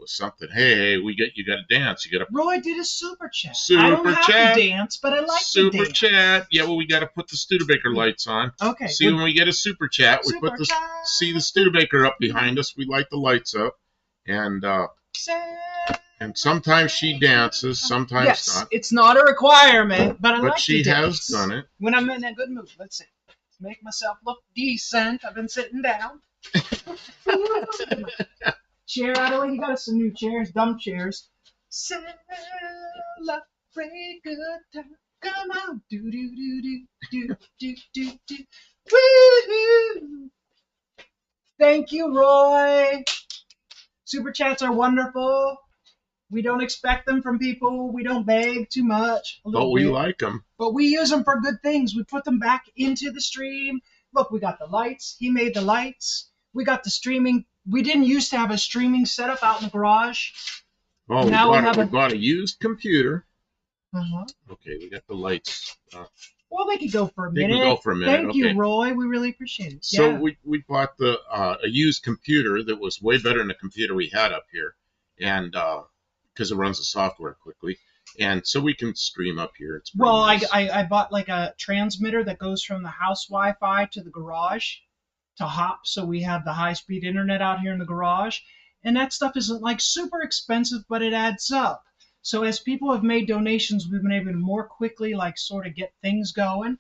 something. Hey, you got to dance. You got to. Roy did a super chat. I don't have to dance, but I like to dance. Super chat. Yeah, well, we got to put the Studebaker lights on. Okay. See, when we get a super chat, we put see the Studebaker up behind us. We light the lights up, and And sometimes she dances, sometimes yes, not. It's not a requirement, but I like she to dance. has done it. When I'm in a good mood. Let's see. Make myself look decent. I've been sitting down. Chair out of the way. You got us some new chairs, dumb chairs. Celebrate good time. Come on. Do do do do do do do do. Woohoo! Thank you, Roy. Super chats are wonderful. We don't expect them from people. We don't beg too much. But we like them. But we use them for good things. We put them back into the stream. Look, we got the lights. He made the lights. We got the streaming. We didn't used to have a streaming setup out in the garage. Oh, now we bought a used computer. Uh-huh. Okay, we got the lights. Well, they could go for a minute. They can go for a minute. Thank you, Roy. We really appreciate it. So we bought a used computer that was way better than the computer we had up here, and because it runs the software quickly, and so we can stream up here. It's nice. I bought like a transmitter that goes from the house Wi-Fi to the garage to hop, so we have the high-speed internet out here in the garage, and that stuff isn't like super expensive, but it adds up. So as people have made donations, we've been able to more quickly like sort of get things going,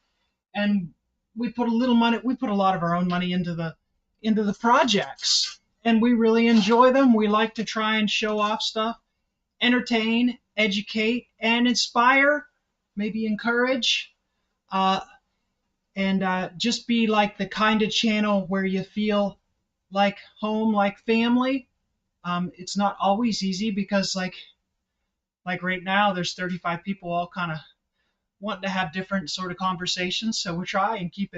and we put a little money. We put a lot of our own money into the projects, and we really enjoy them. We like to try and show off stuff, entertain, educate, and inspire, maybe encourage, and just be like the kind of channel where you feel like home, like family. It's not always easy because like right now there's 35 people all kind of wanting to have different sort of conversations, so we try and give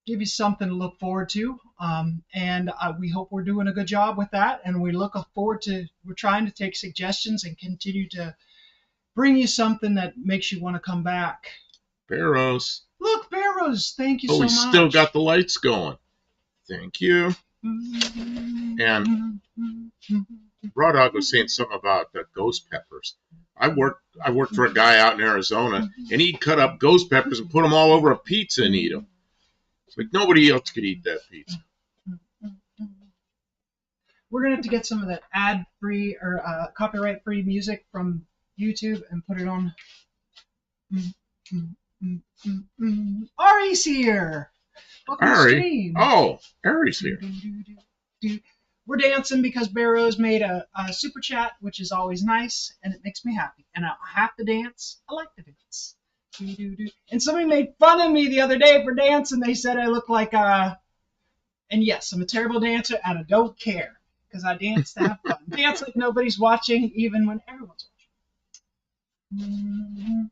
you something to look forward to, and we hope we're doing a good job with that, and we're trying to take suggestions and continue to bring you something that makes you want to come back. Barrows. Look, Barrows, thank you so much. We still got the lights going. Thank you. And Raw Dog was saying something about ghost peppers. I worked for a guy out in Arizona, and he'd cut up ghost peppers and put them all over a pizza and eat them. It's like nobody else could eat that pizza. We're going to have to get some of that ad-free or copyright-free music from YouTube and put it on. Ari's here. Welcome to stream. Oh, Ari's here. We're dancing because Barrows made a super chat, which is always nice, and it makes me happy. And I have to dance. I like to dance. And somebody made fun of me the other day for dancing. They said I look like and yes, I'm a terrible dancer, and I don't care because I dance to have fun. Dance like nobody's watching, even when everyone's watching.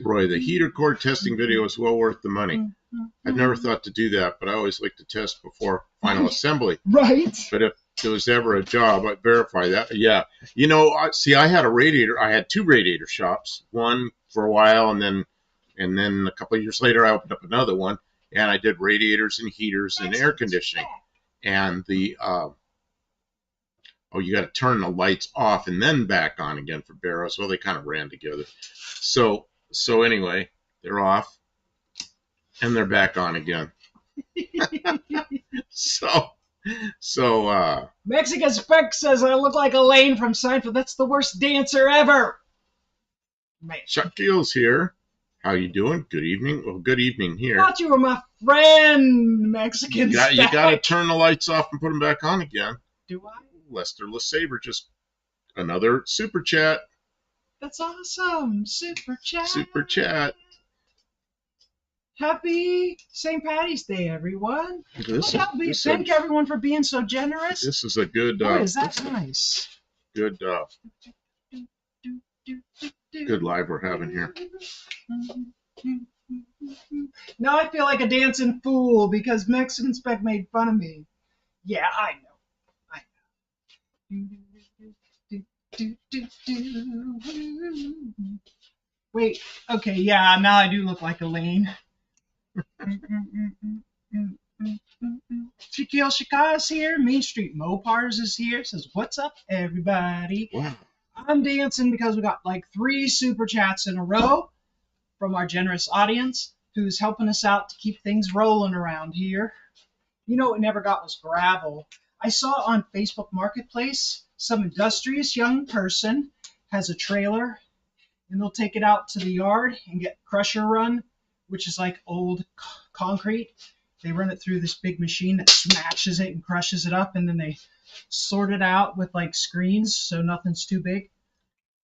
Roy, the heater cord testing video is well worth the money. I've never thought to do that, but I always like to test before final assembly. Right. But if there was ever a job, I'd verify that. Yeah. You know, I had a radiator. I had two radiator shops, one for a while, and then a couple of years later, I opened up another one, and I did radiators and heaters and air conditioning. And the you got to turn the lights off and then back on again for Barrows. Well, they kind of ran together. So anyway, they're off, and they're back on again. So Mexican Spec says I look like Elaine from Seinfeld. That's the worst dancer ever. Man. Chuck Gill's here. How you doing? Good evening. Well, good evening here. I thought you were my friend, Mexican Spec. You got to turn the lights off and put them back on again. Do I? Lester LeSabre, just another super chat. That's awesome. Super chat. Super chat. Happy St. Patty's Day, everyone. Thank everyone for being so generous. This is a good. Boy, is that nice. Good. Good live we're having here. Now I feel like a dancing fool because Mexican Spec made fun of me. Yeah, I know. Wait, okay, yeah, now I do look like Elaine. Shaquille Shika's here. Main Street Mopars is here. Says, what's up, everybody? Wow. I'm dancing because we got like 3 super chats in a row from our generous audience who's helping us out to keep things rolling around here. You know what we never got was gravel. I saw on Facebook Marketplace some industrious young person has a trailer, and they'll take it out to the yard and get crusher run, which is like old concrete. They run it through this big machine that smashes it and crushes it up, and then they sort it out with like screens so nothing's too big.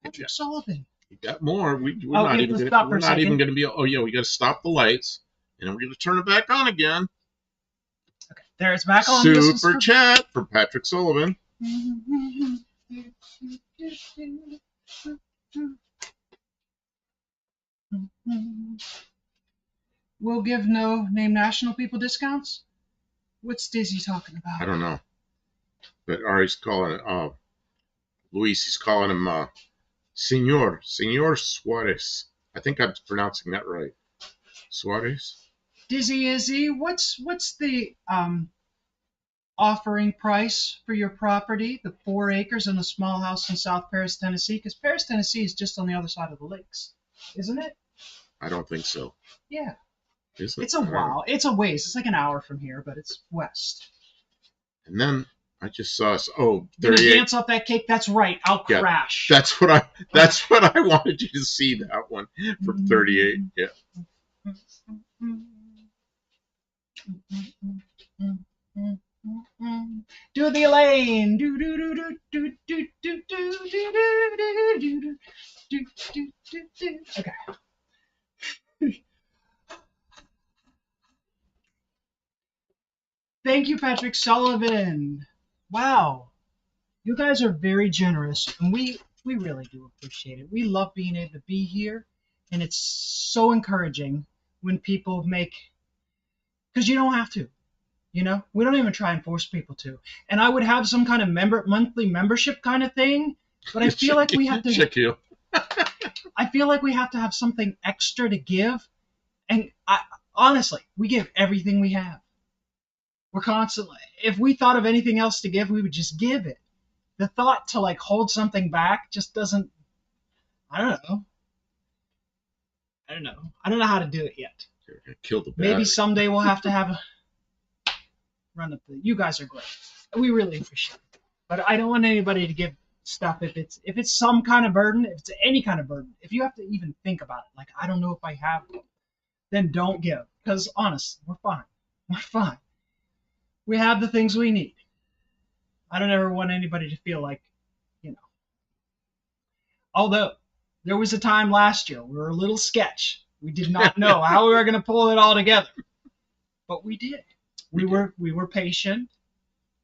Patrick Sullivan. You got more. We're not even going to be. Oh yeah, we got to stop the lights, and we're going to turn it back on again. Okay, there it's back on. Super chat for Patrick Sullivan. We'll give no name national people discounts. What's Dizzy talking about? I don't know, but Ari's calling it. Luis, he's calling him Senor Suarez. I think I'm pronouncing that right. Suarez. Dizzy Izzy, what's the offering price for your property, the 4 acres and a small house in South Paris, Tennessee? Because Paris, Tennessee is just on the other side of the lakes, isn't it? I don't think so. Yeah. Is it? It's a while. It's a ways. It's like an hour from here, but it's west. And then I just saw us. Oh, 38. Gonna dance off that cake? That's right. I'll crash. That's what I wanted you to see, that one from 38. Yeah. Do the Elaine. Do do do do do do do do do do do do do. Okay. Thank you, Patrick Sullivan. Wow. You guys are very generous, and we really do appreciate it. We love being able to be here, and it's so encouraging when people make, because you don't have to, you know? We don't even try and force people to. And I would have some kind of monthly membership kind of thing, but I feel like we have to check you. I feel like we have to have something extra to give, and honestly, we give everything we have. We're constantly, if we thought of anything else to give, we would just give it. The thought to like hold something back just doesn't, I don't know how to do it yet. Kill the battery. Maybe someday we'll have to have a run up the, you guys are great. We really appreciate it. But I don't want anybody to give stuff if it's some kind of burden, if it's any kind of burden. If you have to even think about it, like I don't know if I have it, then don't give. Because honestly, we're fine. We're fine. We have the things we need. I don't ever want anybody to feel like, you know. Although, there was a time last year we were a little sketch. We did not know how we were going to pull it all together. But we did. We were patient,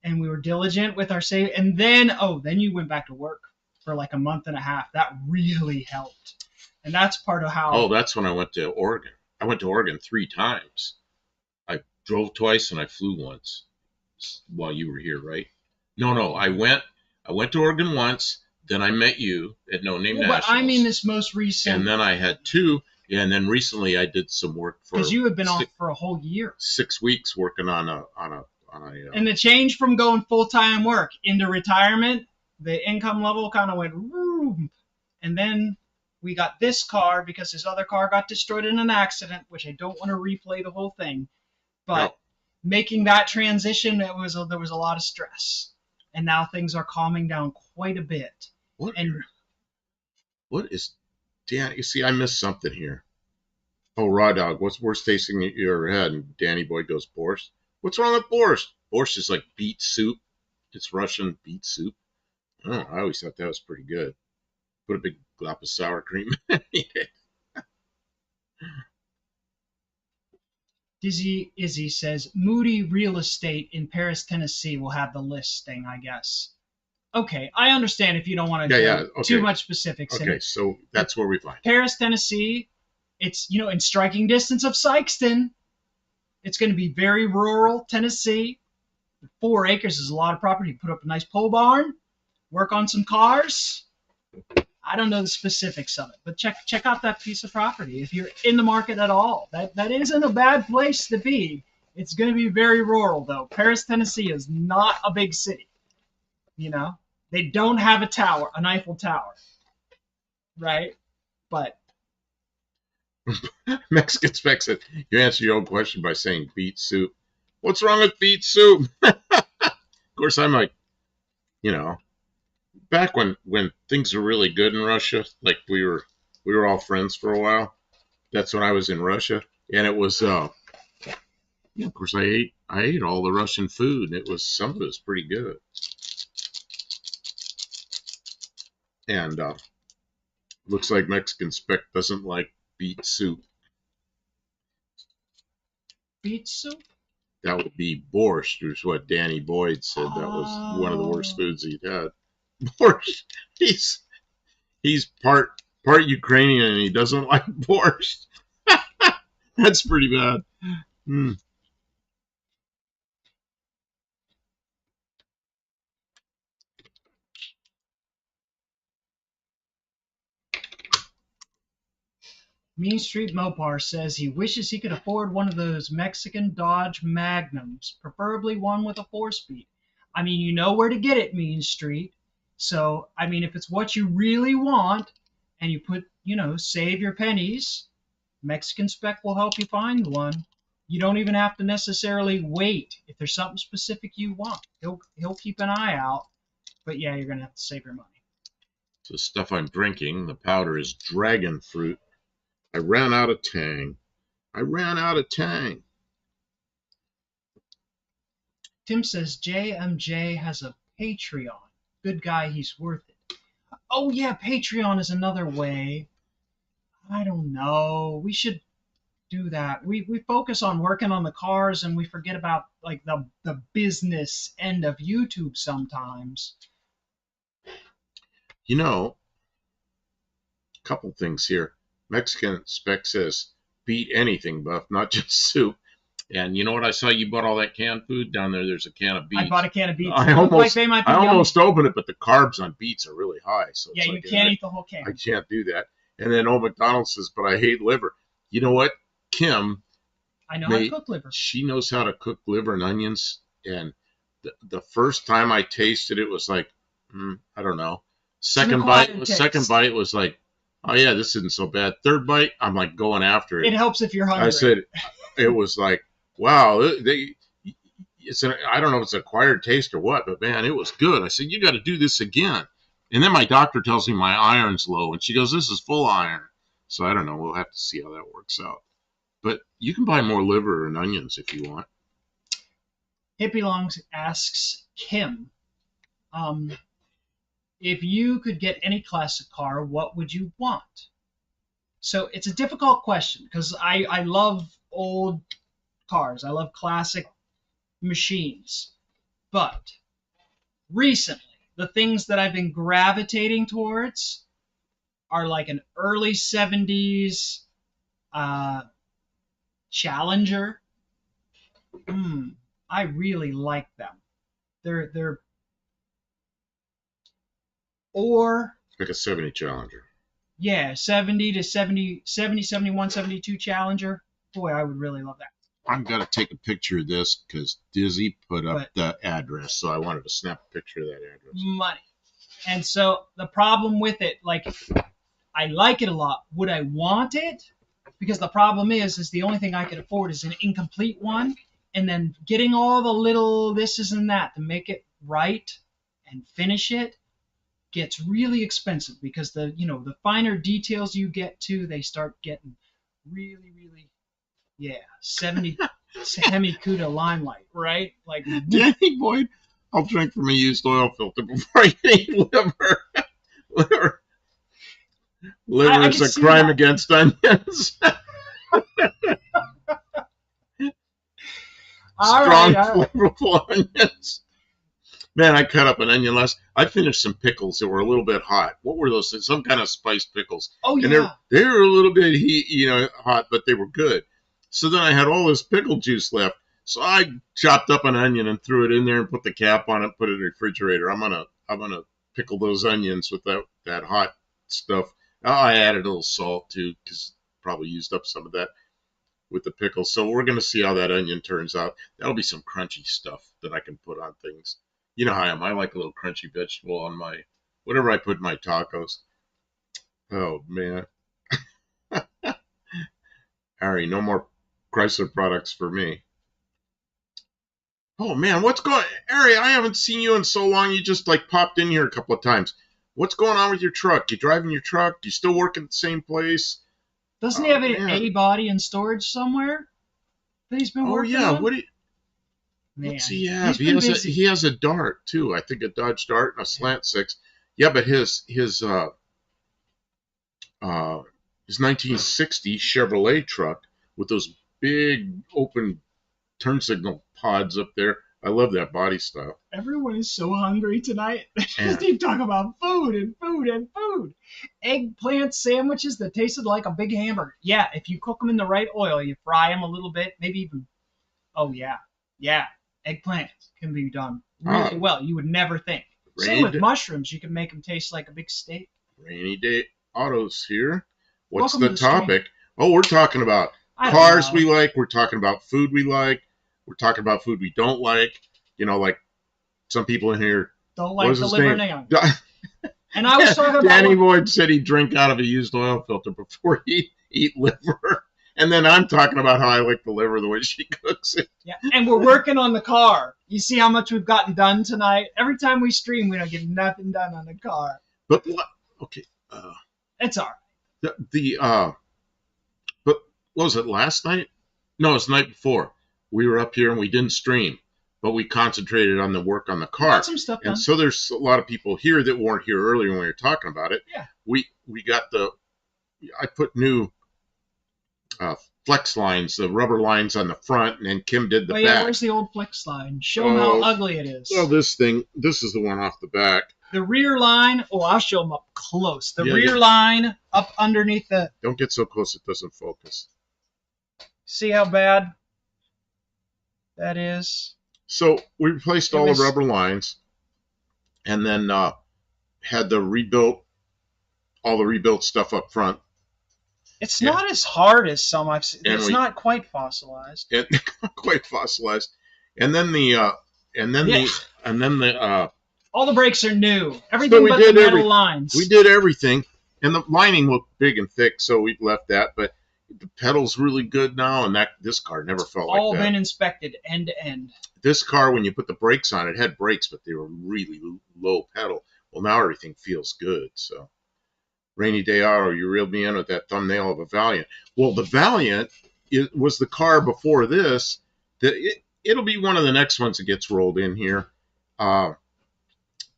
and we were diligent with our save. And then you went back to work for like a month and a half. That really helped. And that's part of how. Oh, that's when I went to Oregon. I went to Oregon 3 times. I drove twice and I flew once while you were here, right? No. I went to Oregon once. Then I met you at No Name Nationals. But I mean this most recent. And then I had 2. Yeah, and then recently I did some work for. Because you had been off for a whole year. 6 weeks working on a. And the change from going full-time work into retirement, the income level kind of went boom. And then we got this car because his other car got destroyed in an accident, which I don't want to replay the whole thing. But making that transition, there was a lot of stress. And now things are calming down quite a bit. What is, Dan? You see, I missed something here. Oh, Raw Dog, what's worse tasting you ever had? And Danny Boy goes, borscht. What's wrong with borscht? Borscht is like beet soup. It's Russian beet soup. Oh, I always thought that was pretty good. Put a big glop of sour cream in it. Dizzy Izzy says, Moody Real Estate in Paris, Tennessee will have the listing, I guess. Okay, I understand if you don't want to do too much specifics. Okay, so that's where we find Paris, Tennessee. It's, in striking distance of Sykeston. It's going to be very rural Tennessee. 4 acres is a lot of property. Put up a nice pole barn, work on some cars. I don't know the specifics of it, but check out that piece of property if you're in the market at all. That isn't a bad place to be. It's going to be very rural, though. Paris, Tennessee is not a big city. They don't have a tower, an Eiffel Tower, right? But Mexican Spec said, you answer your own question by saying beet soup. What's wrong with beet soup? Of course, I'm like, you know, back when things were really good in Russia, like we were all friends for a while. That's when I was in Russia, and it was yeah, of course I ate all the Russian food. It was some of it was pretty good, and looks like Mexican Spec doesn't like beet soup. Beet soup? That would be borscht, is what Danny Boyd said. That was one of the worst foods he'd had. Borscht. He's part Ukrainian and he doesn't like borscht. That's pretty bad. Hmm. Mean Street Mopar says he wishes he could afford one of those Mexican Dodge Magnums, preferably one with a 4-speed. I mean, you know where to get it, Mean Street. So, I mean, if it's what you really want and you put, save your pennies, Mexican Spec will help you find one. You don't even have to necessarily wait. If there's something specific you want, he'll keep an eye out. But yeah, you're going to have to save your money. The stuff I'm drinking, the powder is dragon fruit. I ran out of Tang. Tim says JMJ has a Patreon. Good guy, he's worth it. Oh yeah, Patreon is another way. I don't know. We should do that. We focus on working on the cars and we forget about like the business end of YouTube sometimes. You know, a couple things here. Mexican Spec says, beat anything, Buff, not just soup. And you know what? I saw you bought all that canned food down there. There's a can of beets. I bought a can of beets. I almost opened it, but the carbs on beets are really high. So yeah, you can't eat the whole can. I can't do that. And then Old McDonald says, but I hate liver. You know what? Kim, I know how to cook liver. She knows how to cook liver and onions. And the first time I tasted it was like, I don't know. Second bite was like, oh yeah, this isn't so bad. Third bite, I'm like going after it. It helps if you're hungry. I said, it was like, wow, I don't know if it's an acquired taste or what, but man, it was good. I said, you got to do this again. And then my doctor tells me my iron's low, and she goes, this is full iron. So I don't know. We'll have to see how that works out. But you can buy more liver and onions if you want. Hippie Longs asks Kim, if you could get any classic car, what would you want? So it's a difficult question because I love old cars. I love classic machines. But recently, the things that I've been gravitating towards are like an early 70s Challenger. I really like them. They're or like a 70 Challenger. Yeah, 70 to 70, 71, 72 Challenger. Boy, I would really love that. I've got to take a picture of this because Dizzy put up the address, so I wanted to snap a picture of that address. Money. And so the problem with it, like, I like it a lot. Would I want it? Because the problem is the only thing I could afford is an incomplete one, and then getting all the little thises and that to make it right and finish it gets really expensive because the finer details you get to, they start getting really, really, 70 Hemi Cuda Limelight, right? Like Danny Boyd, I'll drink from a used oil filter before I eat liver. Liver is a crime against onions. Strong, flavorful onions. Man, I cut up an onion last. I finished some pickles that were a little bit hot. What were those? Some kind of spiced pickles. Oh yeah. And they were a little bit hot, but they were good. So then I had all this pickle juice left. So I chopped up an onion and threw it in there and put the cap on it, put it in the refrigerator. I'm gonna pickle those onions with that hot stuff. I added a little salt too, because probably used up some of that with the pickle. So we're gonna see how that onion turns out. That'll be some crunchy stuff that I can put on things. You know how I am. I like a little crunchy vegetable on whatever I put in my tacos. Oh man. Harry, no more Chrysler products for me. Oh man, what's going? Ari, I haven't seen you in so long. You just like popped in here a couple of times. What's going on with your truck? You driving your truck? You still working at the same place? Doesn't he have a body in storage somewhere that he's been working on? Oh yeah, what's he have? He has a Dart too. I think a Dodge Dart and a Slant 6. Yeah, but his 1960 Chevrolet truck with those big open turn signal pods up there. I love that body style. Everyone is so hungry tonight. They just keep talking about food and food and food. Eggplant sandwiches that tasted like a big hamburger. Yeah, if you cook them in the right oil, you fry them a little bit, maybe even. Oh yeah, eggplants can be done really well. You would never think. Same with mushrooms. You can make them taste like a big steak. Rainy Day Autos here. What's the topic? Oh, we're talking about cars we like. We're talking about food we like. We're talking about food we don't like. You know, like some people in here don't like the liver and onion. And I was talking about Danny Boyd said he'd drink out of a used oil filter before he eat liver. And then I'm talking about how I like the liver the way she cooks it. Yeah, and we're working on the car. You see how much we've gotten done tonight? Every time we stream, we don't get nothing done on the car. But what? Okay. It's all right. But what was it, last night? No, it was the night before. We were up here and we didn't stream, but we concentrated on the work on the car. Got some stuff done. And so there's a lot of people here that weren't here earlier when we were talking about it. Yeah. We got I put new flex lines, the rubber lines on the front, and then Kim did the back. Yeah, where's the old flex line? Show them how ugly it is. Well, this is the one off the back. The rear line, I'll show them up close. The rear line up underneath the... Don't get so close it doesn't focus. See how bad that is? So we replaced all the rubber lines and then had all the rebuilt stuff up front. It's not as hard as some I've seen. It's not quite fossilized. Quite fossilized. And then all the brakes are new. Everything but the metal lines. We did everything. And the lining looked big and thick, so we left that. But the pedal's really good now, and this car never felt like that. All been inspected end to end. This car, when you put the brakes on, it had brakes, but they were really low pedal. Well, now everything feels good. So, Rainy Day Auto, you reeled me in with that thumbnail of a Valiant. Well, the Valiant was the car before this. It'll be one of the next ones that gets rolled in here.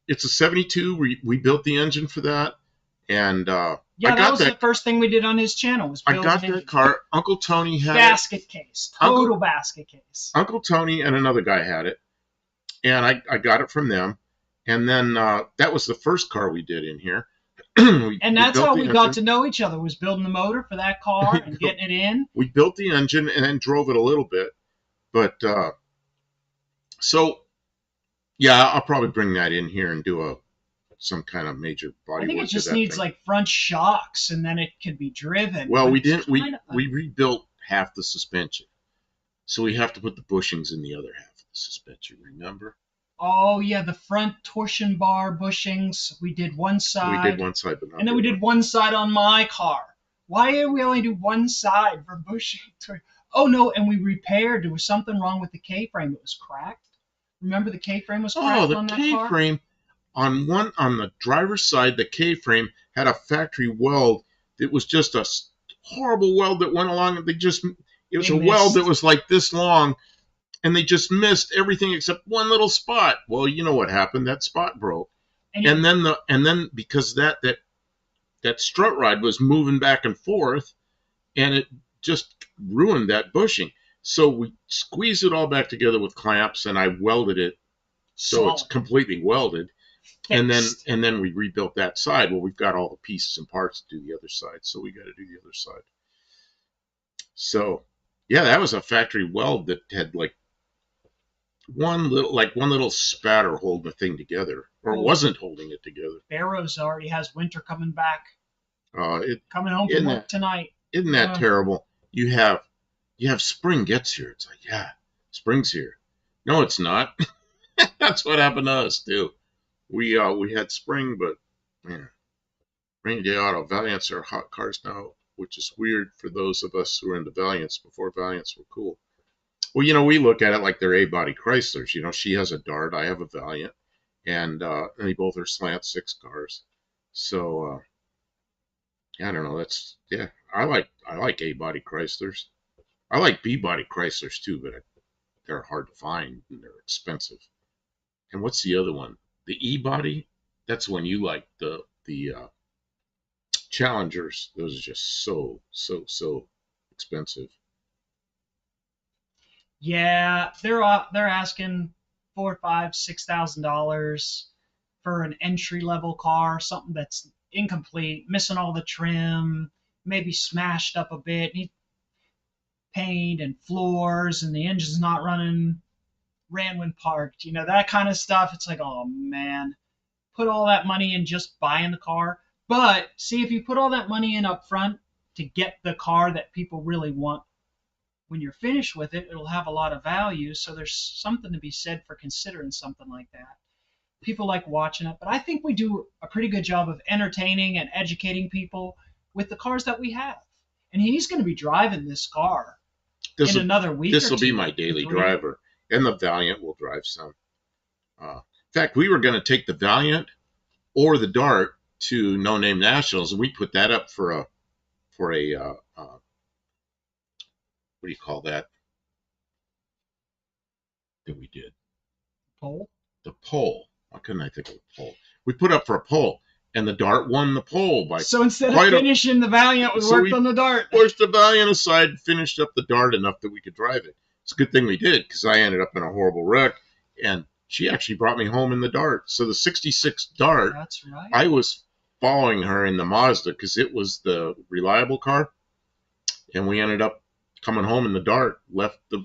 It's a 72. We built the engine for that. And that was the first thing we did on his channel. I got that car. Uncle Tony had basket case, total basket case. Uncle Tony and another guy had it, and I got it from them. And then that was the first car we did in here. And that's how we got to know each other, was building the motor for that car and getting it in. We built the engine and then drove it a little bit, but I'll probably bring that in here and do some kind of major body. I think it just needs like front shocks, and then it could be driven. Well, we didn't. We rebuilt half the suspension, so we have to put the bushings in the other half of the suspension. Remember? Oh yeah, the front torsion bar bushings. We did one side. We did one side, but not. And then we did one side on my car. Why did we only do one side for bushing? Oh no, and we repaired. There was something wrong with the K-frame. It was cracked. Remember the K-frame was cracked on that car? Oh, the K-frame. On the driver's side, the K-frame had a factory weld. It was just a horrible weld that went along. It was a weld that was like this long, and they just missed everything except one little spot. Well, you know what happened? That spot broke, and then because that strut rod was moving back and forth, and it just ruined that bushing. So we squeezed it all back together with clamps, and I welded it so it's completely welded. And then we rebuilt that side. Well, we've got all the pieces and parts to do the other side, so we got to do the other side. So, yeah, that was a factory weld that had like one little spatter holding the thing together, or wasn't holding it together. Barrows already has winter coming back. Coming home from work tonight. Isn't that terrible? You have spring gets here. It's like, yeah, spring's here. No, it's not. That's what happened to us too. We had spring, but man, Rainy Day Auto. Valiants are hot cars now, which is weird for those of us who were into Valiants before Valiants were cool. Well, you know, we look at it like they're A-body Chryslers. You know, she has a Dart, I have a Valiant, and they both are slant six cars. So I don't know. That's yeah. I like A-body Chryslers. I like B-body Chryslers too, but they're hard to find and they're expensive. And what's the other one? The E-body. That's when you like the Challengers. Those are just so expensive. Yeah, they're asking $4, $5, $6,000 for an entry level car, something that's incomplete, missing all the trim, maybe smashed up a bit, need paint and floors, and the engine's not running, ran when parked, that kind of stuff. It's like, oh man, put all that money in just buying the car. But see, if you put all that money in up front to get the car that people really want, when you're finished with it, it'll have a lot of value. So there's something to be said for considering something like that. People like watching it, but I think we do a pretty good job of entertaining and educating people with the cars that we have. And he's going to be driving this car in another week. This will be my daily driver, and the Valiant will drive some. In fact, we were going to take the Valiant or the Dart to No Name Nationals, and we put that up for a what do you call that? That we did. Poll? The poll. Why couldn't I think of a poll? We put up for a poll, and the Dart won the poll by. So instead of finishing the Valiant, we worked on the Dart. Pushed the Valiant aside and finished up the Dart enough that we could drive it. It's a good thing we did, because I ended up in a horrible wreck, and she actually brought me home in the Dart. So the 66 Dart, that's right. I was following her in the Mazda because it was the reliable car, and we ended up coming home in the Dart, left the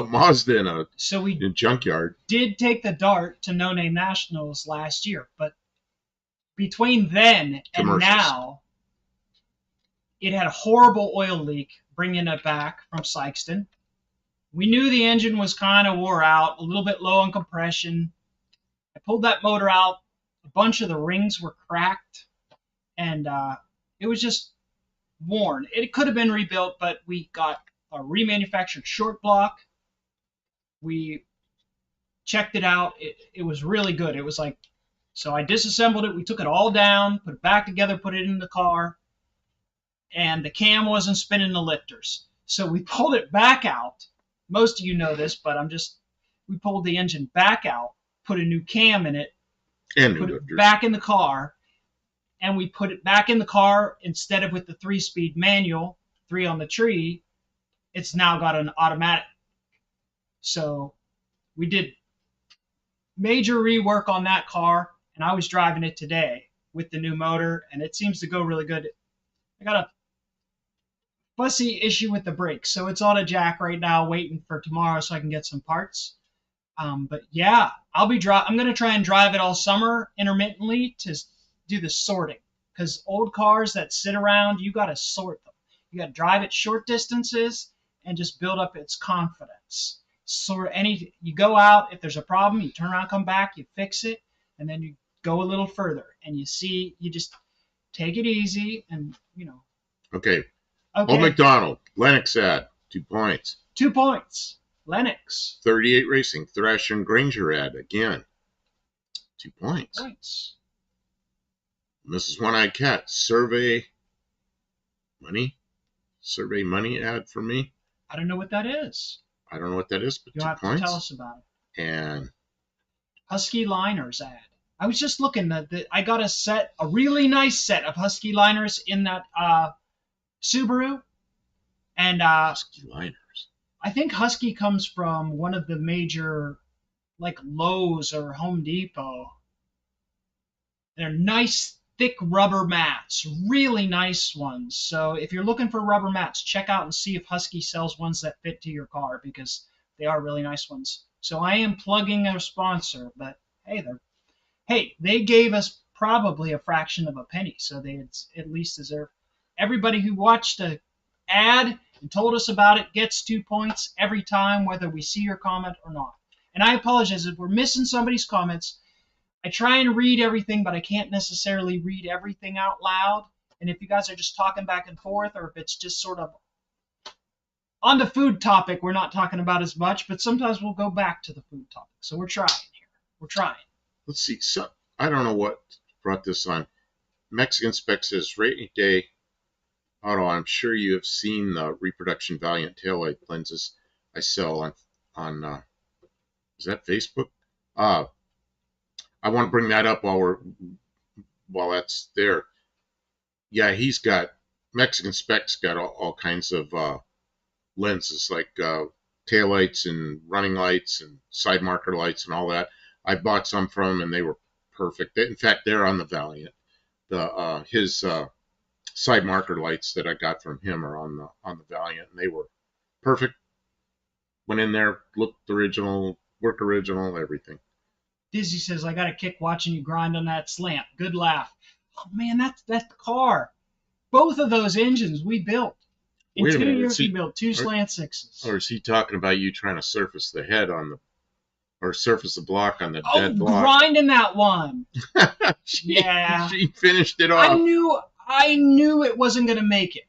Mazda in a junkyard. Did take the Dart to No Name Nationals last year, but between then and now, it had a horrible oil leak bringing it back from Sykeston. We knew the engine was kind of wore out, a little bit low on compression. I pulled that motor out. A bunch of the rings were cracked, and it was just worn. It could have been rebuilt, but we got a remanufactured short block. We checked it out. It was really good. It was like, so I disassembled it. We took it all down, put it back together, put it in the car, and the cam wasn't spinning the lifters. So we pulled it back out. Most of you know this, but we pulled the engine back out, put a new cam in it, and put it back in the car, and we put it back in the car instead of with the 3-speed manual, 3 on the tree. It's now got an automatic. So we did major rework on that car, and I was driving it today with the new motor, and it seems to go really good. I got a fussy issue with the brakes, so it's on a jack right now, waiting for tomorrow so I can get some parts. But yeah, I'm going to try and drive it all summer intermittently to do the sorting, because old cars that sit around, you got to sort them. You got to drive it short distances and just build up its confidence. So you go out, if there's a problem, you turn around, come back, you fix it, and then you go a little further, and you just take it easy, and Okay. Old McDonald, Lennox ad, 2 points. 2 points. Lennox. 38 Racing, Thrasher and Granger ad, again, 2 points. Mrs. One-Eyed Cat, Survey Money ad for me. I don't know what that is. I don't know what that is, but You'll 2 have points. to tell us about it. And Husky Liners ad. I was just looking at I got a really nice set of Husky Liners in that Subaru, and Husky Liners. I think Husky comes from one of the major, like Lowe's or Home Depot. They're nice, thick rubber mats, really nice ones. So if you're looking for rubber mats, check out and see if Husky sells ones that fit to your car, because they are really nice ones. So I am plugging a sponsor, but hey, they gave us probably a fraction of a penny, so they at least deserve. Everybody who watched the ad and told us about it gets 2 points every time, whether we see your comment or not. And I apologize if we're missing somebody's comments. I try and read everything, but I can't necessarily read everything out loud. And if you guys are just talking back and forth, or if it's just sort of On the food topic, we're not talking about as much, but sometimes we'll go back to the food topic. So we're trying here. We're trying. Let's see. So I don't know what brought this on. Mexican Spec says, rainy day. Otto, I'm sure you have seen the reproduction Valiant taillight lenses I sell on is that Facebook? I want to bring that up while that's there. Yeah, he's got Mexican Spec's got all kinds of lenses like taillights and running lights and side marker lights and all that. I bought some from him and they were perfect. In fact, they're on the Valiant. His side marker lights that I got from him are on the Valiant, and they were perfect. Went in there, looked original, work original, everything. Dizzy says, I got a kick watching you grind on that slant. Good laugh. Oh man, that's the car. Both of those engines we built. In 2 years we built 2 slant sixes. Or is he talking about you trying to surface the head or surface the block on the dead block? Grinding that one. Yeah. She finished it off. I knew it wasn't going to make it.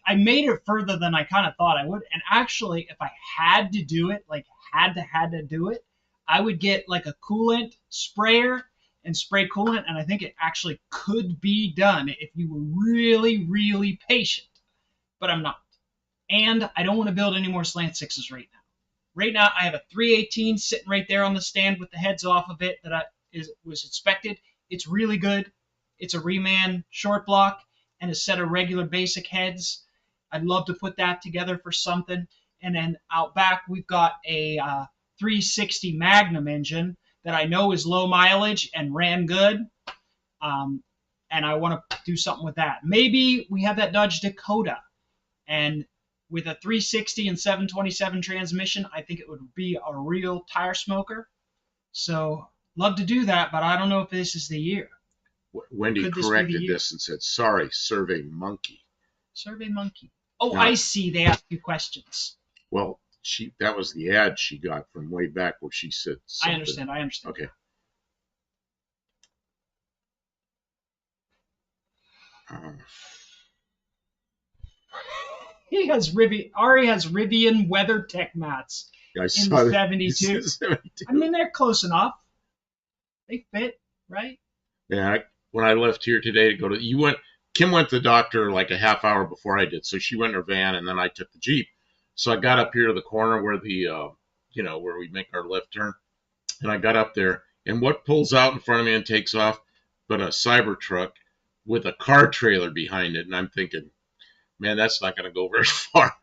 I made it further than I kind of thought I would. And actually, if I had to do it, like had to do it, I would get like a coolant sprayer and spray coolant. And I think it actually could be done if you were really, really patient. But I'm not. And I don't want to build any more slant sixes right now. Right now, I have a 318 sitting right there on the stand with the heads off of it that was inspected. It's really good. It's a reman short block and a set of regular basic heads. I'd love to put that together for something. And then out back, we've got a 360 Magnum engine that I know is low mileage and ran good. And I want to do something with that. Maybe we have that Dodge Dakota. And with a 360 and 727 transmission, I think it would be a real tire smoker. So love to do that, but I don't know if this is the year. Wendy corrected this and said, sorry, Survey Monkey. Survey Monkey. Oh, no. I see. They asked you questions. Well, that was the ad she got from way back where she said something. I understand. Okay. Ari has Rivian WeatherTech mats in the 72. I mean, they're close enough. They fit, right? Yeah. When I left here today to go to, Kim went to the doctor like a half hour before I did. So she went in her van and then I took the Jeep. So I got up here to the corner where where we make our left turn. And I got up there and what pulls out in front of me and takes off but a Cybertruck with a car trailer behind it. And I'm thinking, man, that's not going to go very far.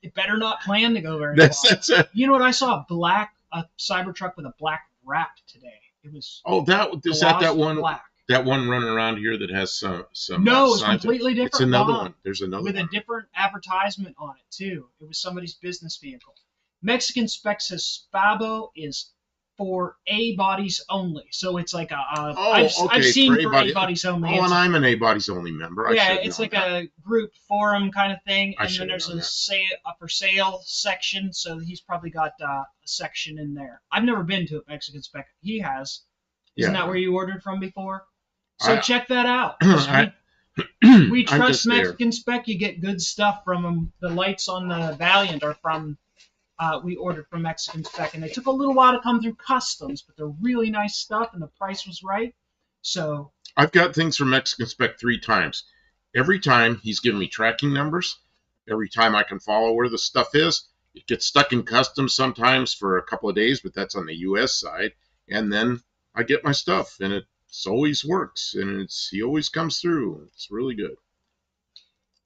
It better not plan to go very far. You know what? I saw a Cybertruck with a black wrap today. It was that one black. That one running around here that has some no, it's completely different. It's another one. There's another with one. A different advertisement on it too. It was somebody's business vehicle. Mexican Spec says Spabo is for A bodies only. So it's like I've seen for A bodies only. Oh, and I'm an A bodies only member. It's like a group forum kind of thing. And then there's a for sale section. So he's probably got a section in there. I've never been to it, Mexican Spec. He has. Isn't that where you ordered from before? So check that out. We trust Mexican Spec. You get good stuff from them. The lights on the Valiant are from, we ordered from Mexican Spec. And they took a little while to come through customs, but they're really nice stuff and the price was right. So I've got things from Mexican Spec 3 times. Every time he's given me tracking numbers. Every time I can follow where the stuff is. It gets stuck in customs sometimes for a couple of days, but that's on the U.S. side. And then I get my stuff, and it always works, and he always comes through. It's really good.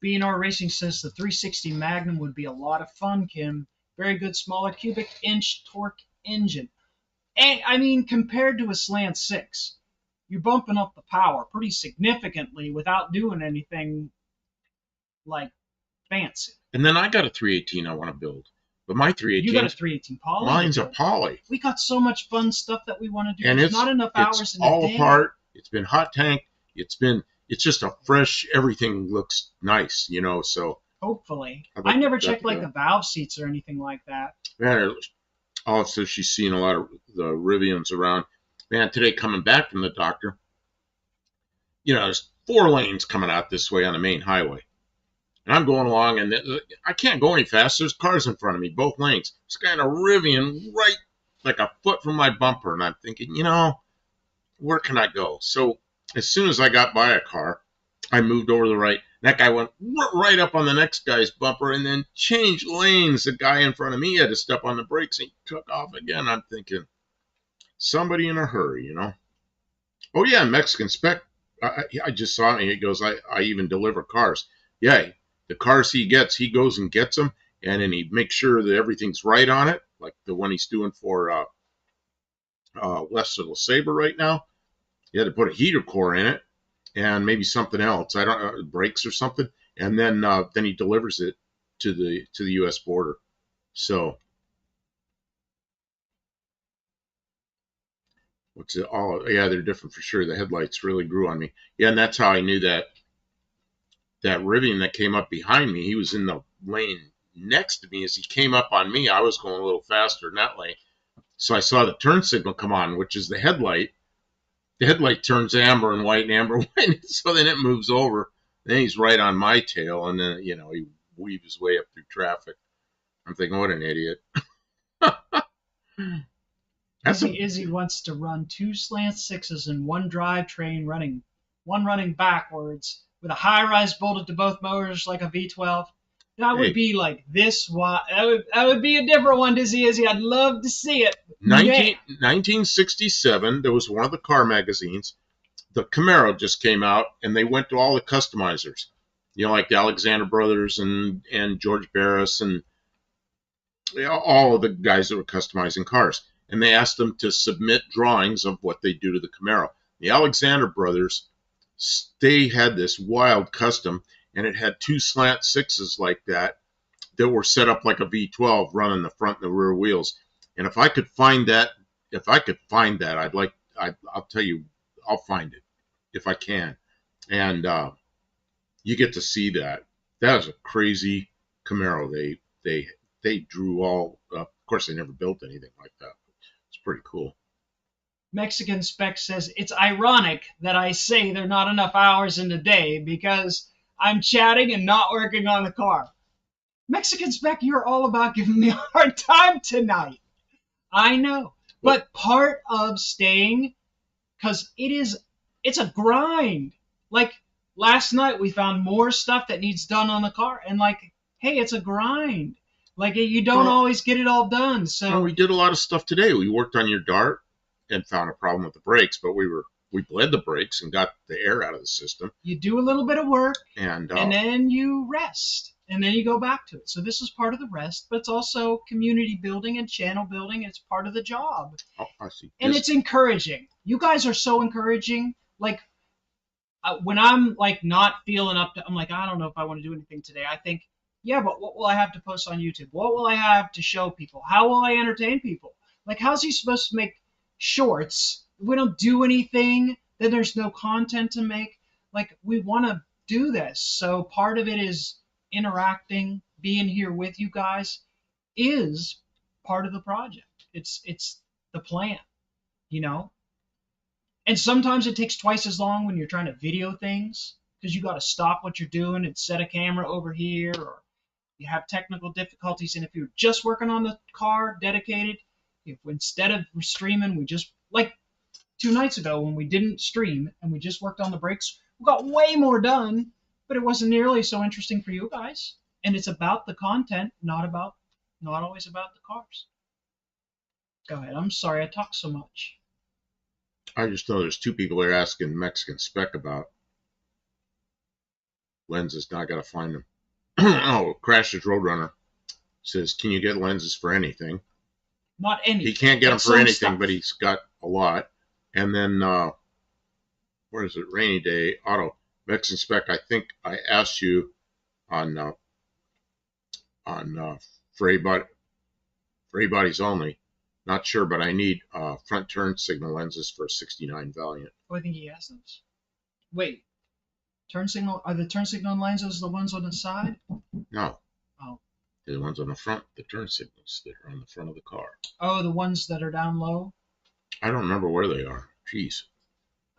B&R Racing says the 360 Magnum would be a lot of fun, Kim. Very good smaller cubic inch torque engine. And, I mean, compared to a Slant 6, you're bumping up the power pretty significantly without doing anything, like, fancy. And then I got a 318 I want to build. But my 318... You got a 318 Poly? Mine's a Poly. We got so much fun stuff that we want to do. And There's not enough hours in the day. It's all apart. It's been hot tank. It's just a fresh... Everything looks nice, so... Hopefully. I never checked, like, the valve seats or anything like that. Man, also, she's seen a lot of the Rivians around. Man, today coming back from the doctor, there's 4 lanes coming out this way on the main highway. And I'm going along, and I can't go any faster. There's cars in front of me, both lanes. It's kind of riveting right like a foot from my bumper. And I'm thinking, where can I go? So as soon as I got by a car, I moved over to the right. That guy went right up on the next guy's bumper and then changed lanes. The guy in front of me had to step on the brakes and he took off again. I'm thinking, somebody in a hurry, Oh, yeah, Mexican Spec. I just saw him. He goes, I even deliver cars. Yeah, the cars he gets, he goes and gets them, and then he makes sure that everything's right on it, like the one he's doing for West of the Sabre right now. He had to put a heater core in it and maybe something else. I don't know, brakes or something, and then he delivers it to the U.S. border. So what's it? Oh, yeah, they're different for sure. The headlights really grew on me. Yeah, and that's how I knew that Rivian that came up behind me, he was in the lane next to me. As he came up on me, I was going a little faster in that lane. So I saw the turn signal come on, which is the headlight. The headlight turns amber and white and amber and white, so then it moves over. Then he's right on my tail, and then, he weaves his way up through traffic. I'm thinking, what an idiot. Izzy wants to run 2 slant 6s and 1 drivetrain running backwards with a high-rise bolted to both motors like a V12. That would be like this. That would be a different one, Izzy. I'd love to see it. 1967, there was one of the car magazines. The Camaro just came out, and they went to all the customizers. Like the Alexander Brothers and George Barris and all of the guys that were customizing cars. And they asked them to submit drawings of what they do to the Camaro. The Alexander Brothers, they had this wild custom, and it had 2 slant 6s like that were set up like a V12 running the front and the rear wheels. And if I could find that, I'll tell you, I'll find it if I can. And you get to see that. That was a crazy Camaro. They drew all up. Of course, they never built anything like that. It's pretty cool. Mexican Spec says, it's ironic that I say there are not enough hours in the day because I'm chatting and not working on the car. Mexican Spec, you're all about giving me a hard time tonight. I know. But part of staying, because it's a grind. Like last night we found more stuff that needs done on the car. And hey, it's a grind. You don't always get it all done. So we did a lot of stuff today. We worked on your Dart and found a problem with the brakes, but we bled the brakes and got the air out of the system. You do a little bit of work, and then you rest, and then you go back to it. So this is part of the rest, but it's also community building and channel building. It's part of the job. Oh, I see. And it's encouraging. You guys are so encouraging. When I'm not feeling up to, I'm I don't know if I want to do anything today. I think, yeah, but what will I have to post on YouTube? What will I have to show people? How will I entertain people? How's he supposed to make shorts? If we don't do anything, then there's no content to make. We want to do this. So part of it is interacting, being here with you guys is part of the project. It's the plan, And sometimes it takes twice as long when you're trying to video things because you got to stop what you're doing and set a camera over here, or you have technical difficulties. And if you're just working on the car dedicated, if instead of streaming, we just 2 nights ago when we didn't stream and we just worked on the brakes, we got way more done, but it wasn't nearly so interesting for you guys. And it's about the content, not always about the cars. Go ahead. I'm sorry I talk so much. I just know there's 2 people there asking Mexican Spec about lenses. Now I got to find them. Oh, Crash's Roadrunner says, can you get lenses for anything? Not anything. He can't get them for anything, stuff. But he's got a lot. And then, where is it? Rainy Day Auto. Mexican Spec, I think I asked you on for everybody's only. Not sure, but I need front turn signal lenses for a 69 Valiant. Oh, I think he has those. Wait. Turn signal? Are the turn signal lenses the ones on the side? No. Oh. They're the ones on the front, the turn signals that are on the front of the car. Oh, the ones that are down low? I don't remember where they are. Jeez.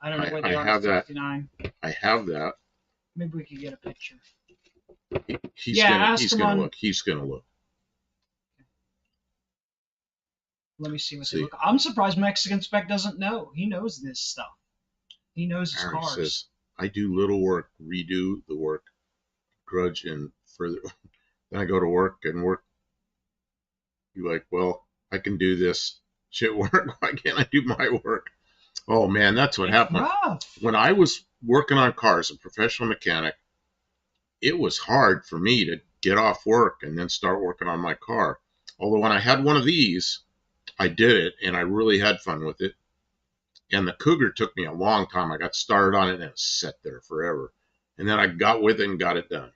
I don't know where they are. 69. I have that. Maybe we could get a picture. He's gonna look. He's gonna look. Let me see what they look. I'm surprised Mexican Spec doesn't know. He knows this stuff. He knows his cars. Says, I do little work, redo the work, grudge, and further. Then I go to work and work. You're like, well, I can do this shit work. Why can't I do my work? Oh man, that's what happened. When I was working on cars, a professional mechanic, it was hard for me to get off work and then start working on my car. Although when I had one of these, I did it, and I really had fun with it. And the Cougar took me a long time. I got started on it, and it sat there forever. And then I got with it and got it done.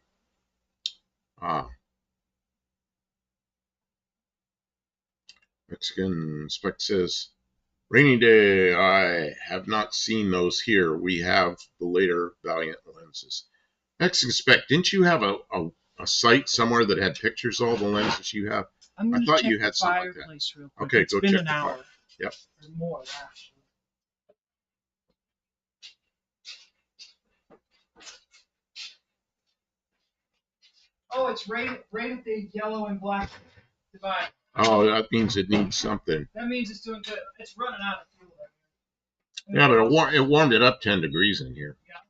Mexican Spec says, rainy day. I have not seen those here. We have the later Valiant lenses. Mexican Spec, didn't you have a site somewhere that had pictures of all the lenses you have? I thought you had something like that. Real quick. Okay, it's go been check an the hour. fire. Yep. Or more, actually. Oh, it's right at the yellow and black divide. Oh, that means it needs something. That means it's doing good. It's running out of fuel. Yeah, but it warmed it up 10 degrees in here. Yeah.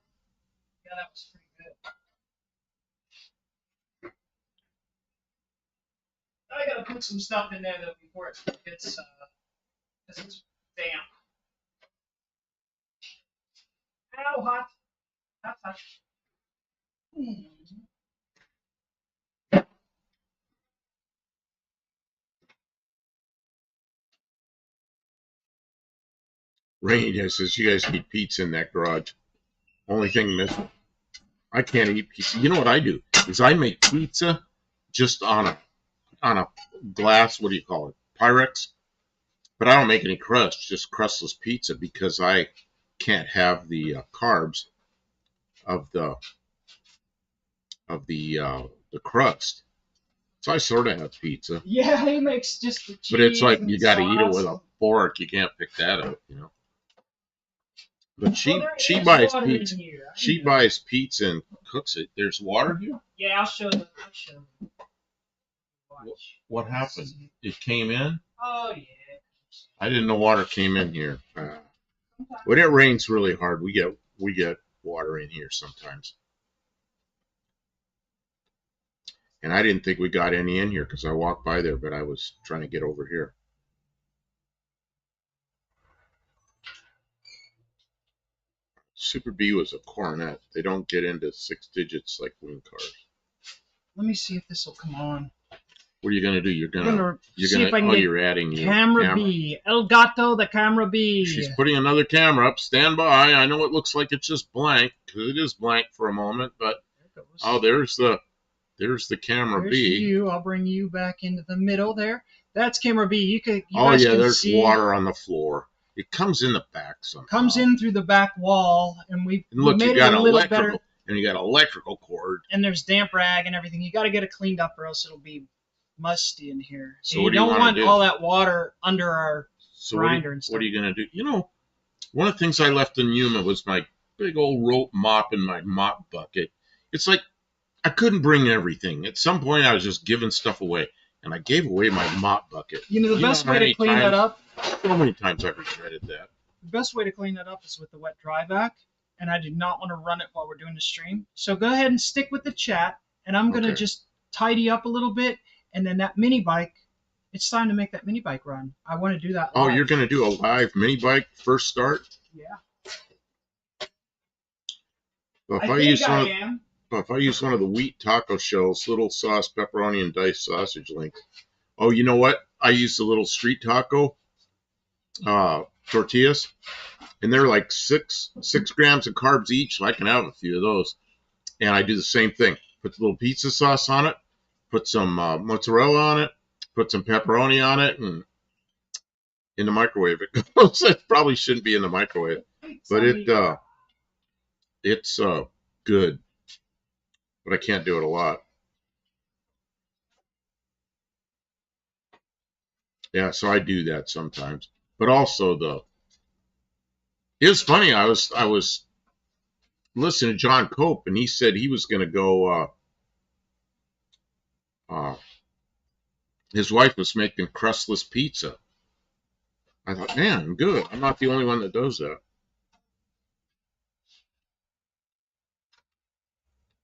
Yeah, that was pretty good. I gotta put some stuff in there though before it gets because it's damp. Ow, hot. That's hot. Rainy Day says you guys eat pizza in that garage. Only thing missing. I can't eat pizza. You know what I do is I make pizza just on a glass. What do you call it? Pyrex. But I don't make any crust. Just crustless pizza because I can't have the carbs of the crust. So I sort of have pizza. Yeah, he makes just the cheese. But it's like you got to eat it with a fork. You can't pick that up, you know. But she buys pizza. She buys pizza and cooks it. There's water here? Yeah, I'll show you. What happened? It came in? Oh yeah. I didn't know water came in here. When it rains really hard, we get water in here sometimes. And I didn't think we got any in here because I walked by there, but I was trying to get over here. Super B was a coronet. They don't get into 6 digits like wing cars. Let me see if this will come on. What are you gonna do? You're adding camera B. El Gato, the camera B. She's putting another camera up. Stand by. I know it looks like it's just blank because it is blank for a moment, but there's the camera B. I'll bring you back into the middle there. That's camera B. There's water on the floor. It comes in the back somehow. Comes in through the back wall, and we made it a little better. And you got an electrical cord. And there's damp rag and everything. You got to get it cleaned up, or else it'll be musty in here. So you don't want all that water under our grinder and stuff. What are you gonna do? You know, one of the things I left in Yuma was my big old rope mop in my mop bucket. It's like I couldn't bring everything. At some point, I was just giving stuff away, and I gave away my mop bucket. You know, the best way to clean that up. So many times I've regretted that. The best way to clean that up is with the wet dry vac, and I do not want to run it while we're doing the stream. So go ahead and stick with the chat, and I'm gonna just tidy up a little bit, and then that mini bike. It's time to make that mini bike run. I want to do that live. Oh, you're gonna do a live mini bike first start? Yeah. Well, if I use one of the wheat taco shells, little sauce, pepperoni, and diced sausage links. Oh, you know what? I use the little street taco tortillas, and they're like six grams of carbs each, so I can have a few of those. And I do the same thing. Put the little pizza sauce on it, put some mozzarella on it, put some pepperoni on it, and in the microwave it goes. It probably shouldn't be in the microwave, but it's good. But I can't do it a lot. Yeah, so I do that sometimes. But also it was funny. I was listening to John Cope, and he said he was going to go his wife was making crustless pizza. I thought, man, good. I'm not the only one that does that.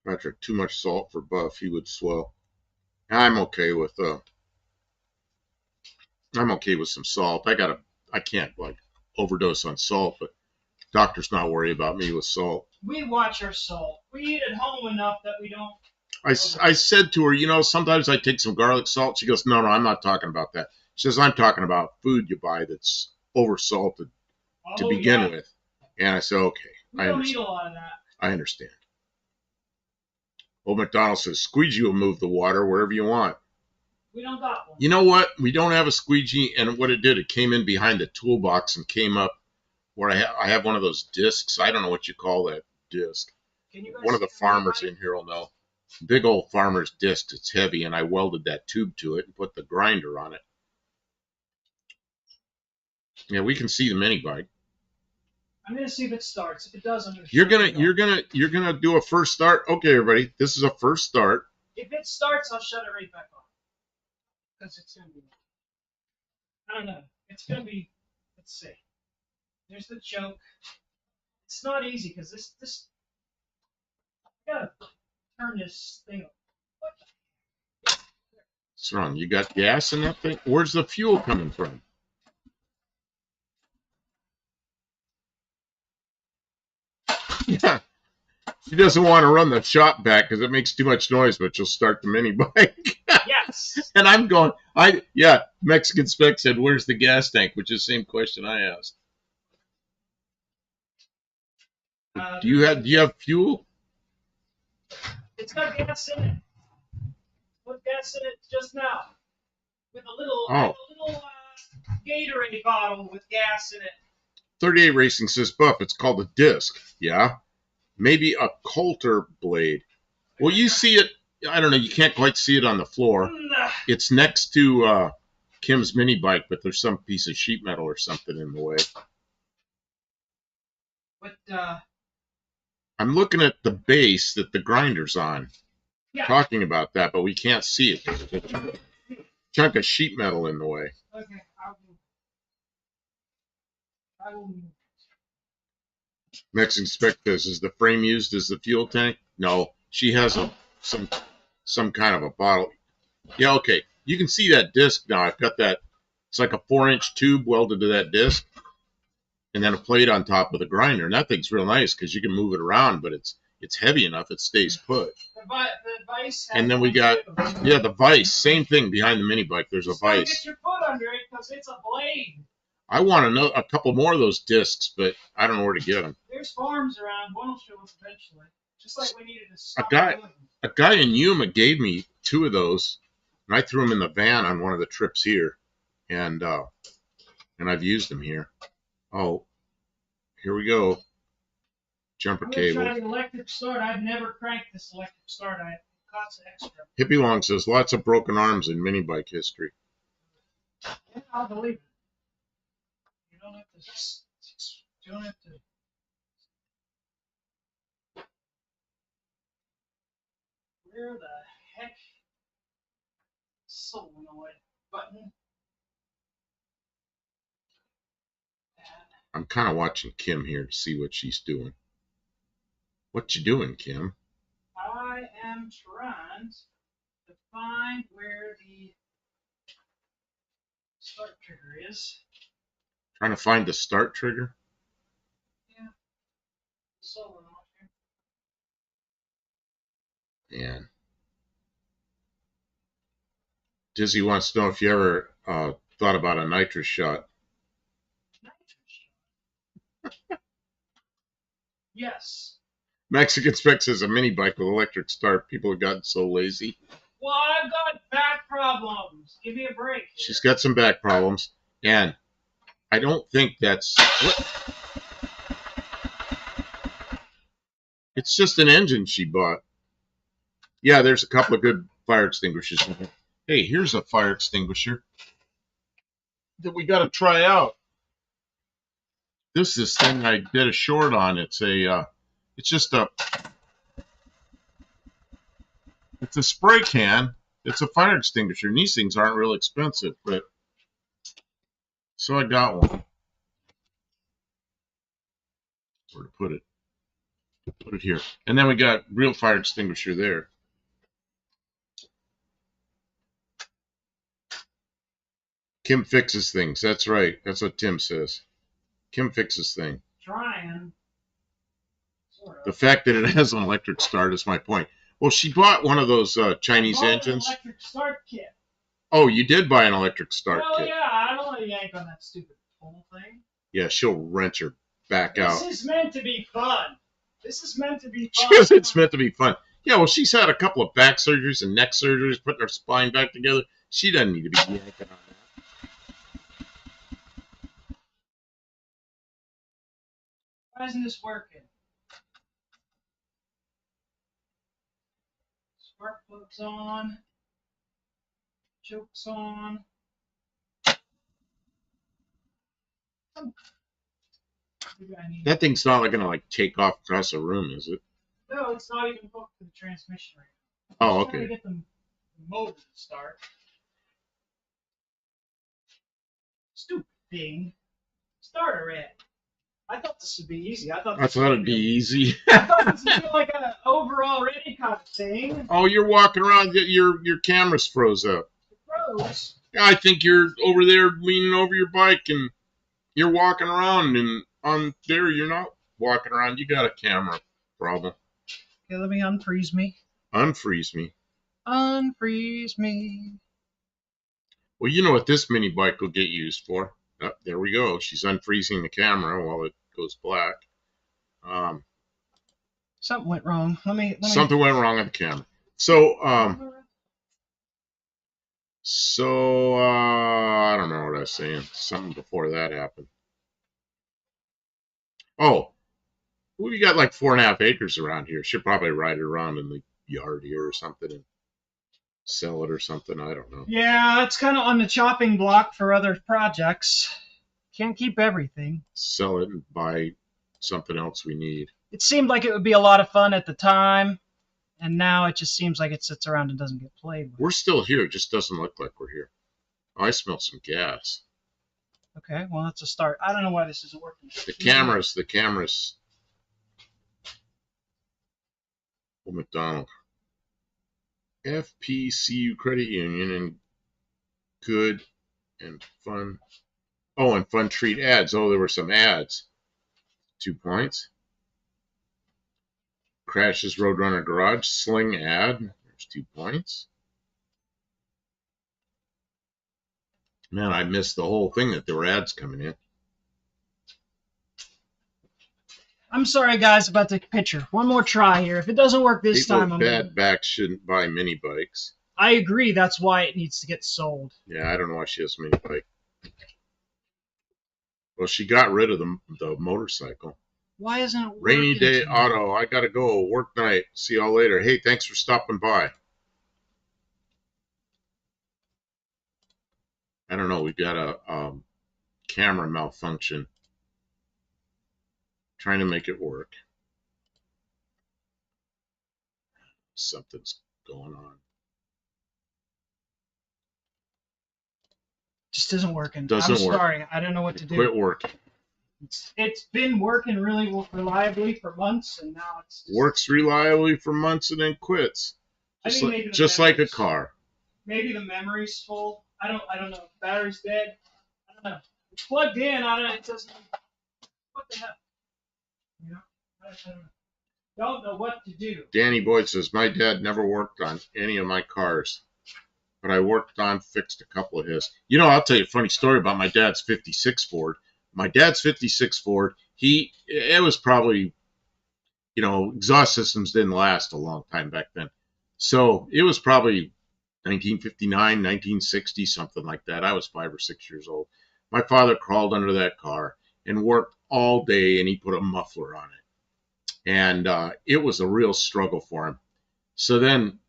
Patrick, too much salt for Buff. He would swell. I'm okay with some salt. I can't like overdose on salt, but doctor's not worried about me with salt. We watch our salt. We eat at home enough that we don't. I said to her, sometimes I take some garlic salt. She goes, no, I'm not talking about that. She says, I'm talking about food you buy that's over-salted to begin with. And I said, okay. We don't eat a lot of that. I understand. Old McDonald says, squeegee will move the water wherever you want. We don't got one. You know what? We don't have a squeegee, and what it did, it came in behind the toolbox and came up where I have one of those discs. I don't know what you call that disc. One of the farmers in here will know. Big old farmer's disc. It's heavy, and I welded that tube to it and put the grinder on it. Yeah, we can see the mini bike. I'm gonna see if it starts. If it doesn't, you're gonna do a first start. Okay, everybody, this is a first start. If it starts, I'll shut it right back on. Because it's gonna be. I don't know. It's gonna be. Let's see. There's the choke. It's not easy because this. I gotta turn this thing. What's wrong? You got gas in that thing? Where's the fuel coming from? Yeah. She doesn't want to run the shop back because it makes too much noise, but she'll start the mini bike. Yes. And I'm going, Mexican Spec said, where's the gas tank? Which is the same question I asked. Do you have fuel? It's got gas in it. Put gas in it just now. With a little Gatorade bottle with gas in it. 38 Racing says, Buff, it's called a disc. Yeah. Maybe a Coulter blade. Well, you see it. I don't know. You can't quite see it on the floor. It's next to Kim's mini bike, but there's some piece of sheet metal or something in the way. But I'm looking at the base that the grinder's on. Yeah. Talking about that, but we can't see it. There's a chunk of sheet metal in the way. Okay, I will move. Mexican Spec says, is the frame used as the fuel tank? No, she has some kind of a bottle. Yeah, okay. You can see that disc now. I've got that. It's like a 4-inch tube welded to that disc, and then a plate on top of the grinder. And that thing's real nice because you can move it around, but it's heavy enough it stays put. The vise. And then we got the vise. Same thing behind the mini bike. There's a vise. Get your foot under it because it's a blade. I want to know a couple more of those discs, but I don't know where to get them. There's farms around. One will show up eventually. Just like we needed to stop. A guy in Yuma gave me 2 of those, and I threw them in the van on one of the trips here, and I've used them here. Oh, here we go. Jumper cable. I'm gonna try the electric start. I've never cranked this electric start. It costs extra. Hippie Long says lots of broken arms in mini bike history. Yeah, I'll believe it. You don't have to. Where the heck? Solenoid button. I'm kind of watching Kim here to see what she's doing. What you doing, Kim? I am trying to find where the start trigger is. Trying to find the start trigger? Yeah. Solenoid. And Dizzy wants to know if you ever thought about a nitrous shot. Yes. Mexican Spec says a mini bike with electric start. People have gotten so lazy. Well, I've got back problems. Give me a break. She's got some back problems, and I don't think that's. It's just an engine she bought. Yeah, there's a couple of good fire extinguishers in here. Hey, here's a fire extinguisher that we got to try out. This thing I did a short on. It's a spray can, It's a fire extinguisher, and these things aren't real expensive, but so I got one. Where to put it? Put it here. And then we got real fire extinguisher there. Kim fixes things. That's right. That's what Tim says. Kim fixes things. Trying. Sort of. The fact that it has an electric start is my point. Well, she bought one of those Chinese engines. An electric start kit. Oh, you did buy an electric start kit. Yeah, I don't want to yank on that stupid whole thing. Yeah, she'll wrench her back out. This is meant to be fun. This is meant to be fun. Yes, it's meant to be fun. Yeah, well, she's had a couple of back surgeries and neck surgeries, putting her spine back together. She doesn't need to be yanking on that. Why isn't this working? Spark plug's on. Choke's on. That thing's not gonna like take off across the room, is it? No, it's not even hooked to the transmission right now. Oh, I'm okay. trying to get the motor to start. Stupid thing. Start already. I thought this would be easy. I thought it'd be easy. I thought this would be like an overall ready kind of thing. Oh, you're walking around. Your camera's froze up. It froze. Yeah, I think you're over there leaning over your bike and you're walking around, and on there you're not walking around. You got a camera problem. Okay, let me unfreeze me. Unfreeze me. Unfreeze me. Well, you know what this mini bike will get used for. Oh, there we go. She's unfreezing the camera while it goes black. Something went wrong. Something went wrong on the camera. So, I don't know what I was saying. Something before that happened. Oh, we got like 4.5 acres around here. Should probably ride it around in the yard here or something and sell it or something. I don't know. Yeah, it's kind of on the chopping block for other projects. Can't keep everything. Sell it and buy something else we need. It seemed like it would be a lot of fun at the time, and now it just seems like it sits around and doesn't get played with. We're still here. It just doesn't look like we're here. Oh, I smell some gas. Okay, well, that's a start. I don't know why this isn't working. The cameras. Oh, McDonald. FPCU Credit Union and good and fun. Oh, and fun treat ads. Oh, there were some ads. 2 points. Crashes Roadrunner Garage Sling ad. There's 2 points. Man, I missed the whole thing that there were ads coming in. I'm sorry, guys, about the picture. One more try here. If it doesn't work this time, People with bad backs shouldn't buy mini bikes. I agree. That's why it needs to get sold. Yeah, I don't know why she has a mini bike. Well, she got rid of the motorcycle. Why isn't it working? Rainy day auto. I gotta go. Work night. See y'all later. Hey, thanks for stopping by. I don't know. We got a camera malfunction. Trying to make it work. Something's going on. Just isn't working. I'm sorry. I don't know what to do. Quit working. It's been working really reliably for months, and now it's just... Works reliably for months and then quits. Just like a car. Maybe the memory's full. I don't know. The battery's dead. I don't know. It's plugged in. I don't know. It doesn't. What the hell? You know? I don't know what to do. Danny Boyd says, my dad never worked on any of my cars, but I fixed a couple of his. You know, I'll tell you a funny story about my dad's 56 Ford. My dad's 56 Ford, it was probably, exhaust systems didn't last a long time back then. So it was probably 1959, 1960, something like that. I was 5 or 6 years old. My father crawled under that car and worked all day, and he put a muffler on it. And it was a real struggle for him. So then,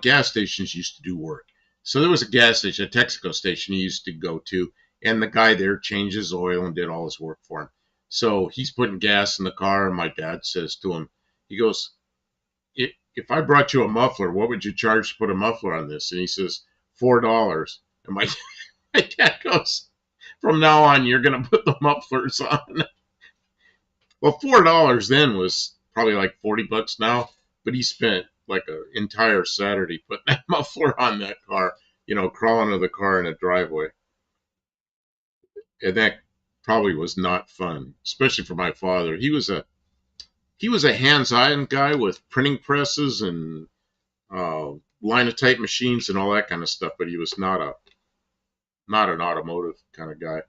gas stations used to do work. So there was a gas station, a Texaco station he used to go to, and the guy there changed his oil and did all his work for him. So he's putting gas in the car, and my dad says to him, he goes, if I brought you a muffler, what would you charge to put a muffler on this? And he says, $4. And my dad goes, from now on, you're going to put the mufflers on. Well, $4 then was probably like $40 now, but he spent like an entire Saturday putting that muffler on that car, crawling to the car in a driveway. And that probably was not fun, especially for my father. He was a hands-on guy with printing presses and linotype machines and all that kind of stuff, but he was not an automotive kind of guy.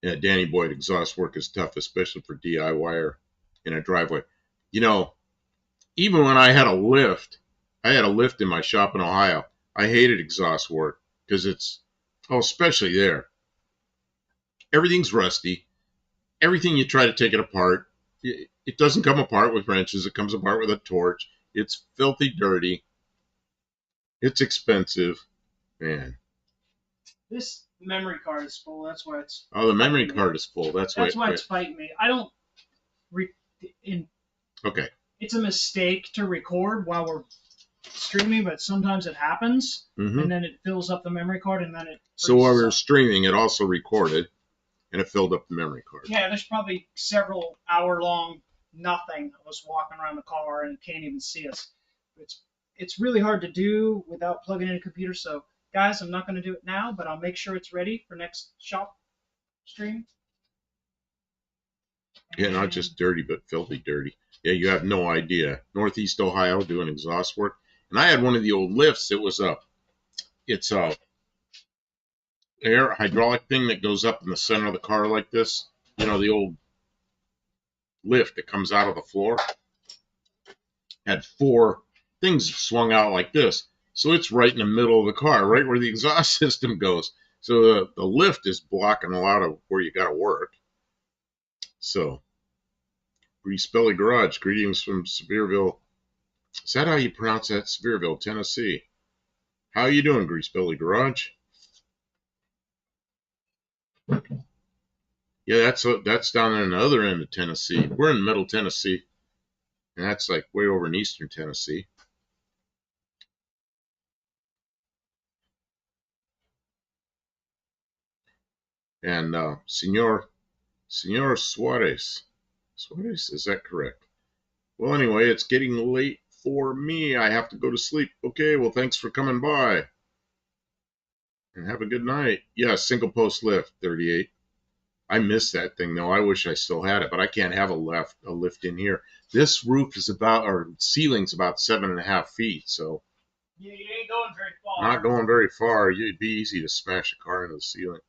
Yeah, Danny Boyd, exhaust work is tough, especially for DIYer in a driveway. Even when I had a lift in my shop in Ohio, I hated exhaust work because especially there. Everything's rusty. Everything you try to take it apart, it doesn't come apart with wrenches. It comes apart with a torch. It's filthy dirty. It's expensive. Man. This memory card is full. That's why it's. Oh, the memory card is full. That's why it's fighting me. I don't. Okay. It's a mistake to record while we're streaming, but sometimes it happens, and then it fills up the memory card, and then it. So while we were streaming, it also recorded, and it filled up the memory card. Yeah, there's probably several hour-long nothing of us walking around the car and can't even see us. It's really hard to do without plugging in a computer. So, guys, I'm not going to do it now, but I'll make sure it's ready for next shop stream. Yeah, not just dirty, but filthy dirty. Yeah, you have no idea. Northeast Ohio doing exhaust work. And I had one of the old lifts. It's a air hydraulic thing that goes up in the center of the car like this. The old lift that comes out of the floor. Had 4 things swung out like this. So it's right in the middle of the car, right where the exhaust system goes. So the lift is blocking a lot of where you got to work. So, Grease Belly Garage, greetings from Sevierville. Is that how you pronounce that? Sevierville, Tennessee. How you doing, Grease Belly Garage? Yeah, that's down in the other end of Tennessee. We're in Middle Tennessee, and that's like way over in Eastern Tennessee. And Senor Suarez, is that correct? Well, anyway, it's getting late for me. I have to go to sleep. Okay, well, thanks for coming by. And have a good night. Yeah, single post lift, 38. I miss that thing, though. I wish I still had it, but I can't have a lift in here. This roof is ceiling's about 7.5 feet, so. Yeah, you ain't going very far. Not going very far. It'd be easy to smash a car into the ceiling.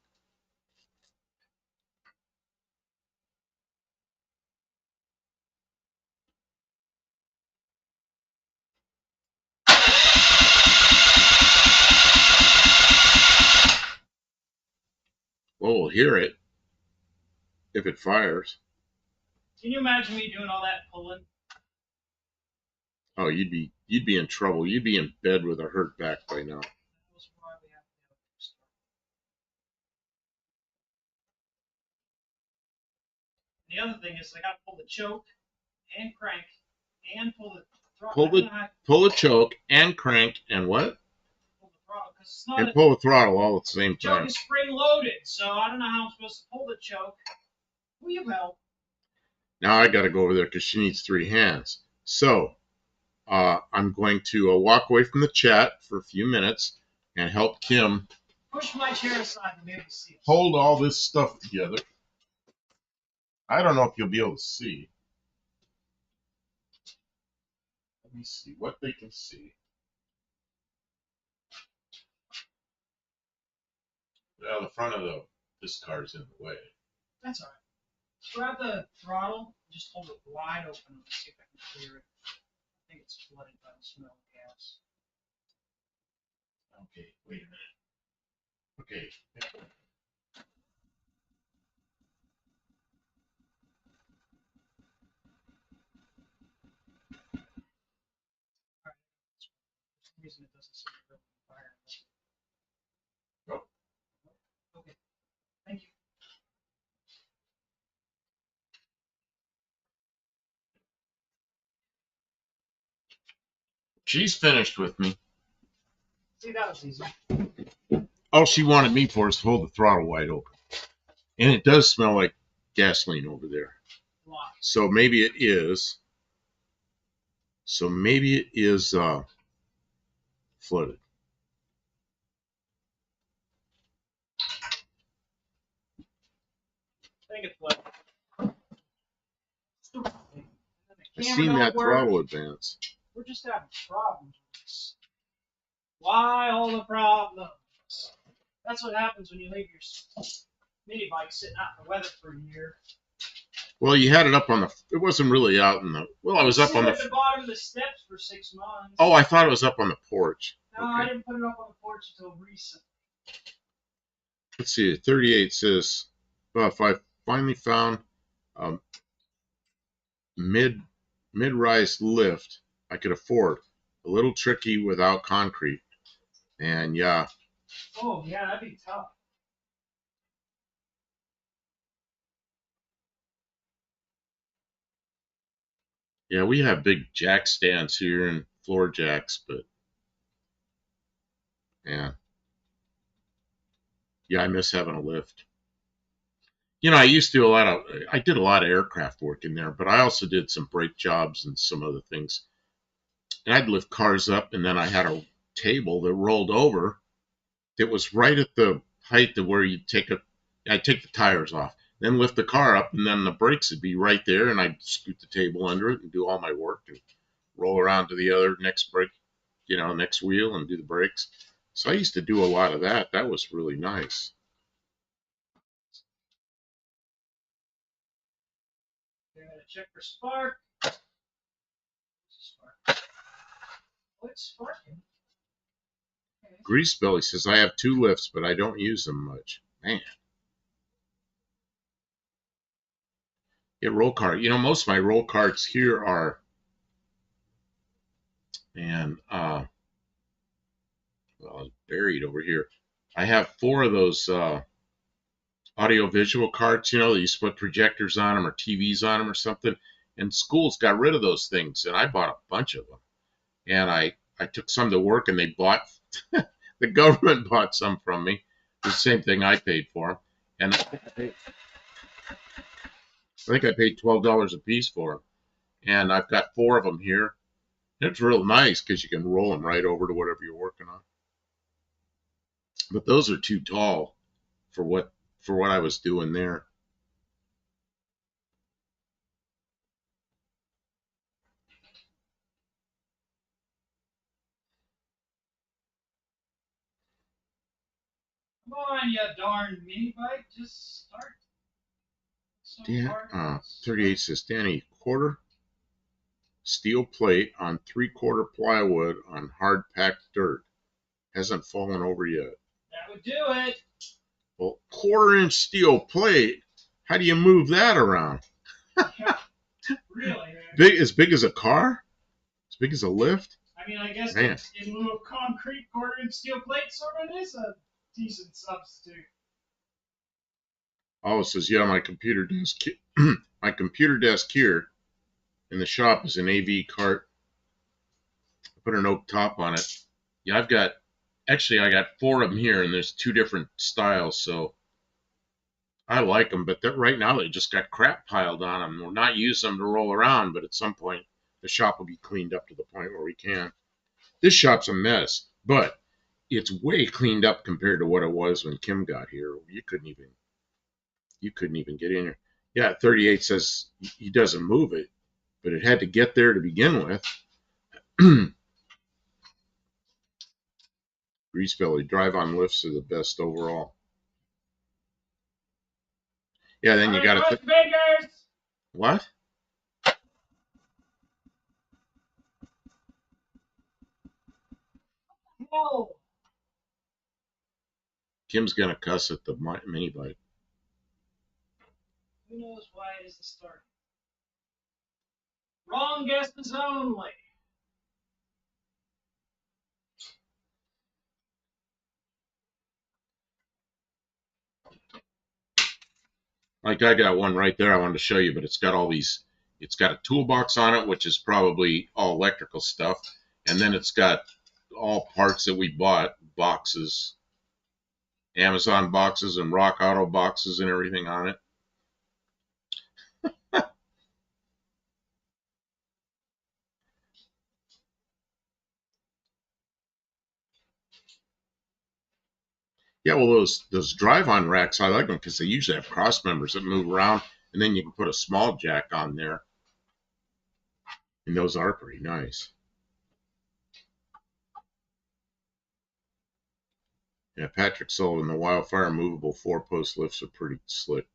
Well, we'll hear it if it fires. Can you imagine me doing all that pulling? Oh, you'd be in trouble. You'd be in bed with a hurt back by now. The other thing is I got to pull the choke and crank and pull the throttle. Pull the choke and crank and what? Pull the throttle because it's not. And pull the throttle all at the same time. The choke is spring loaded, so I don't know how I'm supposed to pull the choke. Will you help? Now I got to go over there because she needs 3 hands. So I'm going to walk away from the chat for a few minutes and help Kim push my chair aside and maybe see. Hold all this stuff together. I don't know if you'll be able to see. Let me see what they can see. Well, the front of this car's in the way. That's all right. Grab the throttle, just hold it wide open and see if I can clear it. I think it's flooded by the smell of gas. Okay, wait a minute. Okay. For some reason it doesn't seem to fire. Nope. Okay. Thank you. She's finished with me. See, that was easy. All she wanted me for is to hold the throttle wide open. And it does smell like gasoline over there. Wow. So maybe it is. Flooded. I think it's flooded. I've seen that throttle advance. We're just having problems. Why all the problems? That's what happens when you leave your mini bike sitting out in the weather for a year. Well, you had it up on the. It wasn't really out in the. Well, I was up on the bottom of the steps for 6 months. Oh, I thought it was up on the porch. No, okay. I didn't put it up on the porch until recently. Let's see. 38 says, well, if I finally found mid-rise lift I could afford. A little tricky without concrete. And yeah. Oh, yeah, that'd be tough. Yeah, we have big jack stands here and floor jacks, but yeah. Yeah, I miss having a lift. You know, I did a lot of aircraft work in there, but I also did some brake jobs and some other things. And I'd lift cars up, and then I had a table that rolled over that was right at the height of where I'd take the tires off, then lift the car up, and then the brakes would be right there, and I'd scoot the table under it and do all my work and roll around to the other next brake, next wheel and do the brakes. So I used to do a lot of that. That was really nice. You're going to check for spark. Oh, it's sparking. Okay. Grease Belly says, I have 2 lifts, but I don't use them much. Man. Yeah, roll cart. Most of my roll carts here are, well, it's buried over here. I have 4 of those audio-visual carts, that you put projectors on them or TVs on them or something. And schools got rid of those things, and I bought a bunch of them. And I took some to work, and they bought, the government bought some from me. The same thing I paid for them. And I think I paid $12 a piece for them. And I've got 4 of them here. It's real nice because you can roll them right over to whatever you're working on. But those are too tall for what I was doing there. Come on, you darn mini bike, just start. Dan, 38 says, Danny, quarter steel plate on 3/4 plywood on hard packed dirt. Hasn't fallen over yet. That would do it. Well, 1/4-inch steel plate. How do you move that around? Yeah, really? As big as a car? As big as a lift? I mean, I guess in lieu of concrete, 1/4-inch steel plate sort of is a decent substitute. Oh, it says, yeah, my computer desk here in the shop is an AV cart. I put an oak top on it. Yeah, I got 4 of them here, and there's 2 different styles, so I like them. But right now they just got crap piled on them. We're not using them to roll around, but at some point the shop will be cleaned up to the point where we can. This shop's a mess, but it's way cleaned up compared to what it was when Kim got here. You couldn't even get in here. Yeah, 38 says he doesn't move it, but it had to get there to begin with. Grease Belly, drive-on lifts are the best overall. Yeah, then you got to. What? No. Kim's gonna cuss at the mini bike. Who knows why it isn't starting? Wrong guesses only. Like I got one right there I wanted to show you, but it's got all these. It's got a toolbox on it, which is probably all electrical stuff, And then it's got all parts that we bought, boxes, Amazon boxes and Rock Auto boxes and everything on it. Yeah, well, those drive-on racks, I like them because they usually have cross members that move around, and then you can put a small jack on there. And those are pretty nice. Yeah, Patrick Sullivan, the Wildfire movable 4-post lifts are pretty slick.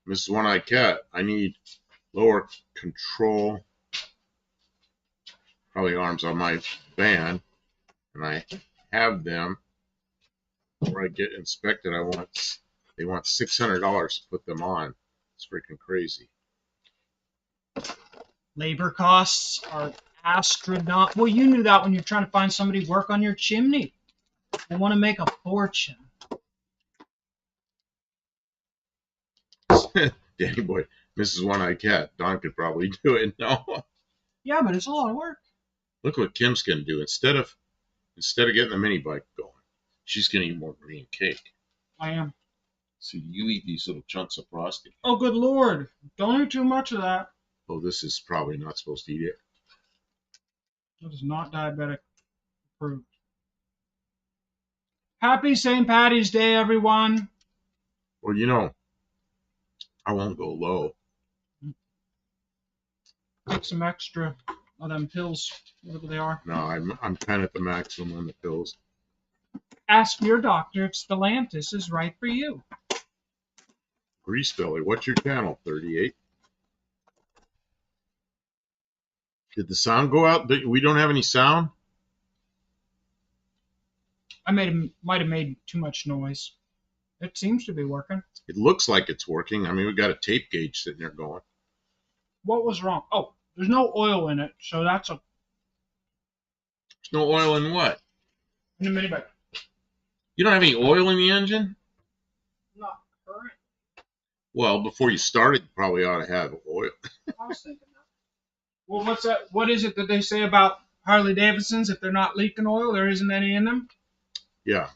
Mrs. One-Eyed Cat, I need lower control, probably arms on my van, and I have them. Before I get inspected, they want $600 to put them on. It's freaking crazy. Labor costs are astronomical. Well, you knew that when you're trying to find somebody to work on your chimney. They want to make a fortune. Danny boy, Mrs. One-Eyed Cat, Don could probably do it. No. Yeah, but it's a lot of work. Look what Kim's gonna do. Instead of getting the mini bike going, she's gonna eat more green cake. I am. So you eat these little chunks of frosting. Oh, good Lord! Don't eat too much of that. Oh, this is probably not supposed to eat it. That is not diabetic approved. Happy St. Patty's Day, everyone. Well, you know, I won't go low. Take some extra of them pills, whatever they are. No, I'm kind of at the maximum on the pills. Ask your doctor if Stellantis is right for you. Grease Belly, what's your channel? 38. Did the sound go out? We don't have any sound? I might have made too much noise. It seems to be working. It looks like it's working. I mean, we got a tape gauge sitting there going. What was wrong? Oh, there's no oil in it, so that's a... There's no oil in what? In the minibike. You don't have any oil in the engine? Not current. Well, before you started, you probably ought to have oil. I was thinking that. Well, what's that? What is it that they say about Harley Davidsons? If they're not leaking oil, there isn't any in them? Yeah.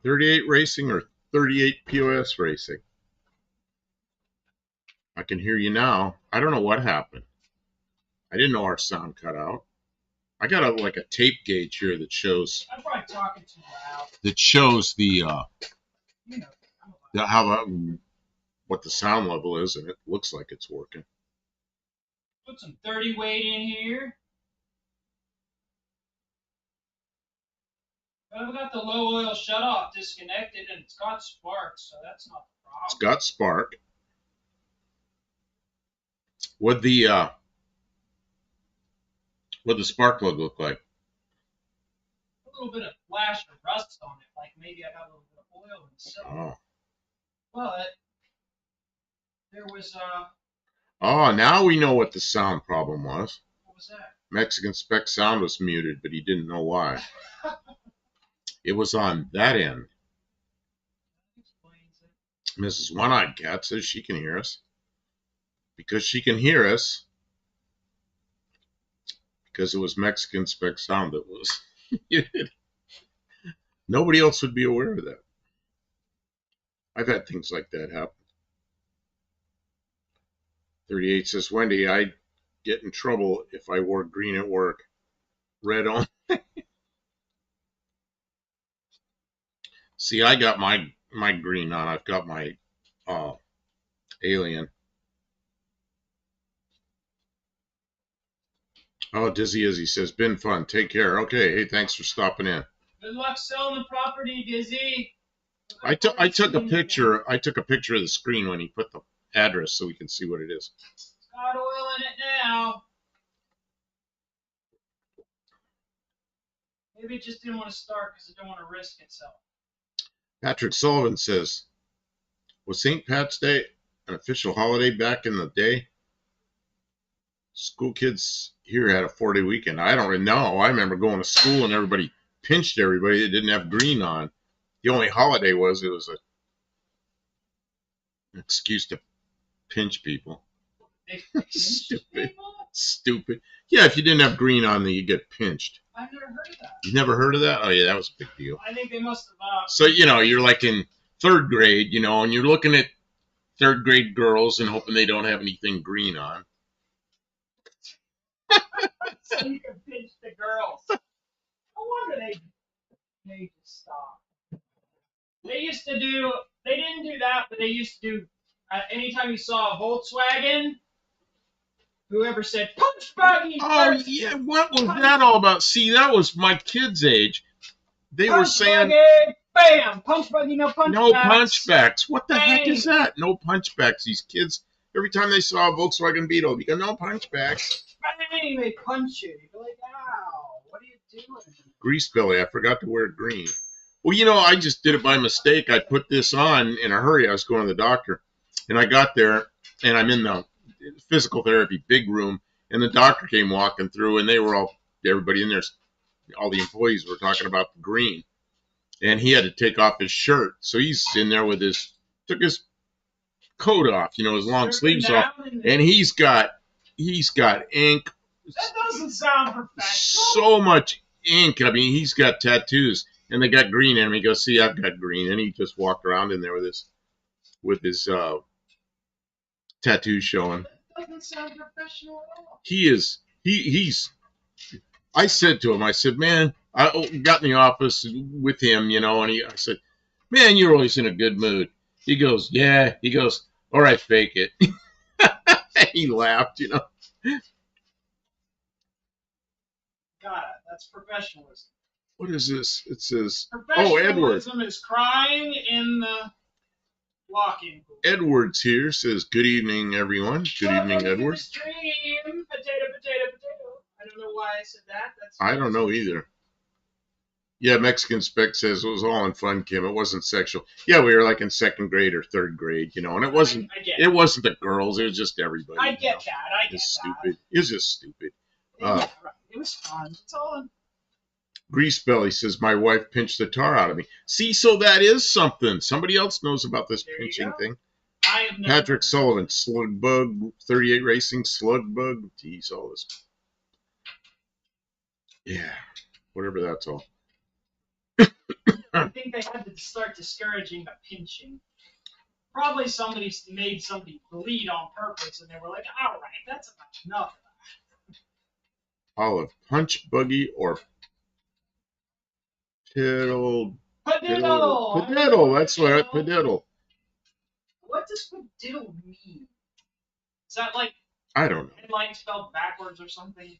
.38 racing or 38 POS racing? I can hear you now. I don't know what happened. I didn't know our sound cut out. I got like a tape gauge here that shows. I'm probably talking too loud. That shows the what the sound level is, and it looks like it's working. Put some 30 weight in here. But I've got the low oil shutoff disconnected, and it's got spark, so that's not the problem. It's got spark. What'd the spark plug look like? A little bit of flash of rust on it, like maybe I got a little bit of oil inside. Oh. But there was Oh, now we know what the sound problem was. What was that? Mexican Spec sound was muted, but he didn't know why. It was on that end. Mrs. One-Eyed Cat says she can hear us. Because she can hear us. Because it was Mexican Spec sound that was muted. Nobody else would be aware of that. I've had things like that happen. 38 says, Wendy, I'd get in trouble if I wore green at work. Red on. See, I got my green on. I've got my Alien. Oh, Dizzy Izzy says, been fun. Take care. Okay. Hey, thanks for stopping in. Good luck selling the property, Dizzy. I took a picture. I took a picture of the screen when he put the address so we can see what it is. It's got oil in it now. Maybe it just didn't want to start because it don't want to risk itself. Patrick Sullivan says, was St. Pat's Day an official holiday back in the day? School kids here had a 4-day weekend. I don't know. I remember going to school and everybody pinched everybody that didn't have green on. The only holiday was it was an excuse to pinch people. They pinch Stupid. people? Stupid. Yeah, if you didn't have green on, then you get pinched. I've never heard of that. You never heard of that? Oh yeah, that was a big deal. I think they must have. So you're like in 3rd grade, and you're looking at 3rd grade girls and hoping they don't have anything green on. So you can pinch the girls. No wonder they just stopped. They used to do. They didn't do that, but they used to do. Anytime you saw a Volkswagen, whoever said punch buggy. Oh yeah, what was that all about? See, that was my kids' age. They were saying, buggy, bam, punch buggy, no punchbacks. No punchbacks. What the heck is that? No punchbacks. These kids, every time they saw a Volkswagen Beetle, you go, no punchbacks. Bang, they punch you. You're like, ow, what are you doing? Grease belly. I forgot to wear green. Well, I just did it by mistake. I put this on in a hurry. I was going to the doctor, and I got there, and I'm in the physical therapy big room, and the doctor came walking through, and everybody in there, all the employees were talking about the green, and he had to take off his shirt. So he's in there took his coat off, his long sleeves off, and he's got ink. That doesn't sound professional. So much ink. I mean, he's got tattoos, and they got green in him. He goes, see, I've got green, and he just walked around in there with his tattoo showing. That doesn't sound professional at all. He's. I said to him, I said, man, I got in the office with him, and I said, man, you're always in a good mood. He goes, yeah. He goes, all right, fake it. He laughed, Got it. That's professionalism. What is this? It says, professionalism is crying in the walking pool. Edward's here, says, good evening, everyone. Good evening, Edward. Stream. Potato. I don't know why I said that. I don't know either. Yeah, Mexican Spec says it was all in fun, Kim. It wasn't sexual. Yeah, we were like in 2nd grade or 3rd grade, and it wasn't. It wasn't the girls. It was just everybody. I get that. It's stupid. It was just stupid. Yeah, right. It was fun. It's all in. Grease Belly says my wife pinched the tar out of me. See, so that is something. Somebody else knows about this pinching thing. Patrick Sullivan, Slug Bug, 38 Racing, Slug Bug. Geez, all this. Yeah, whatever that's all. I think they had to start discouraging the pinching. Probably somebody made somebody bleed on purpose, and they were like, all right, that's enough. Olive, punch buggy or pediddle. That's what pediddle. What does pediddle mean? Is that like I don't know. Headlight spelled backwards or something?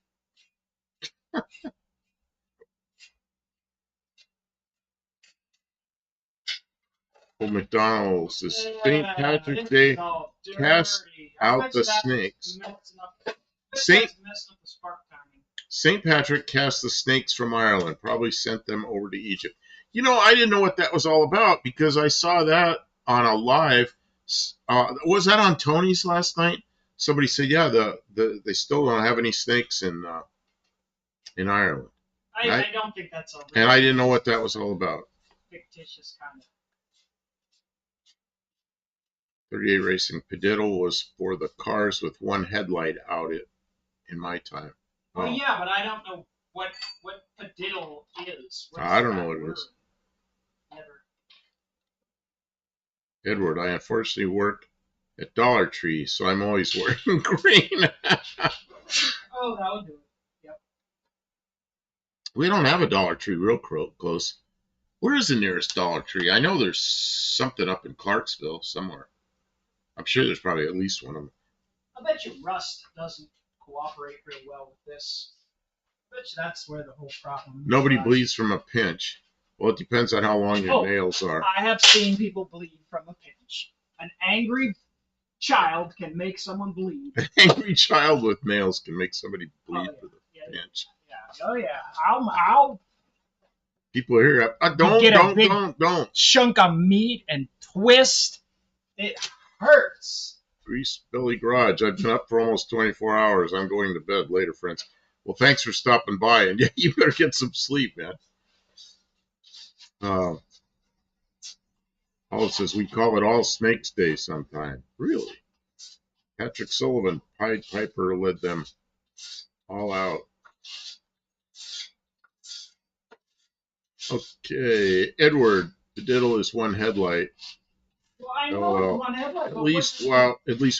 Old McDonald's is St. Patrick's Day. Cast out the snakes. St. Patrick cast the snakes from Ireland. Probably sent them over to Egypt. I didn't know what that was all about because I saw that on a live. Was that on Tony's last night? Somebody said, yeah, they still don't have any snakes in Ireland. I don't think that's all. And I didn't know what that was all about. Fictitious kind of. 38 Racing Pediddle was for the cars with one headlight out in my time. Oh, yeah, but I don't know what pediddle is. I don't know what it is. Never. Edward, I unfortunately work at Dollar Tree, so I'm always wearing green. Oh, that would do it. Yep. We don't have a Dollar Tree real close. Where is the nearest Dollar Tree? I know there's something up in Clarksville somewhere. I'm sure there's probably at least one of them. I bet you Rust doesn't cooperate real well with this. I bet you that's where the whole problem is. Nobody bleeds from a pinch. Well, it depends on how long your nails are. I have seen people bleed from a pinch. An angry child can make someone bleed. An angry child with nails can make somebody bleed with a pinch. Yeah. Oh, yeah. I'll people here, don't. Chunk of meat and twist. It hurts. Grease Billy Garage. I've been up for almost 24 hours. I'm going to bed later, friends. Well, thanks for stopping by, and yeah, you better get some sleep, man. Paul says we call it All Snakes Day sometime. Really? Patrick Sullivan, Pied Piper led them all out. Okay, Edward, the diddle is one headlight. Well, I know one headlight. At least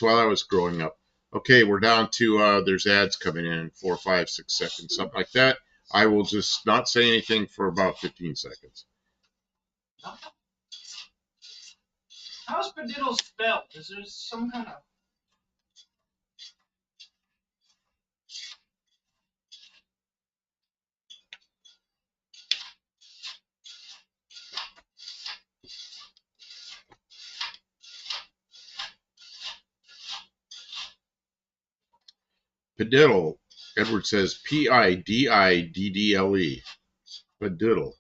while I was growing up. Okay, we're down to there's ads coming in 4, 5, 6 seconds, something like that. I will just not say anything for about 15 seconds. How's Padiddle spelled? Is there some kind of... Padiddle. Edward says Pididdle. Padiddle.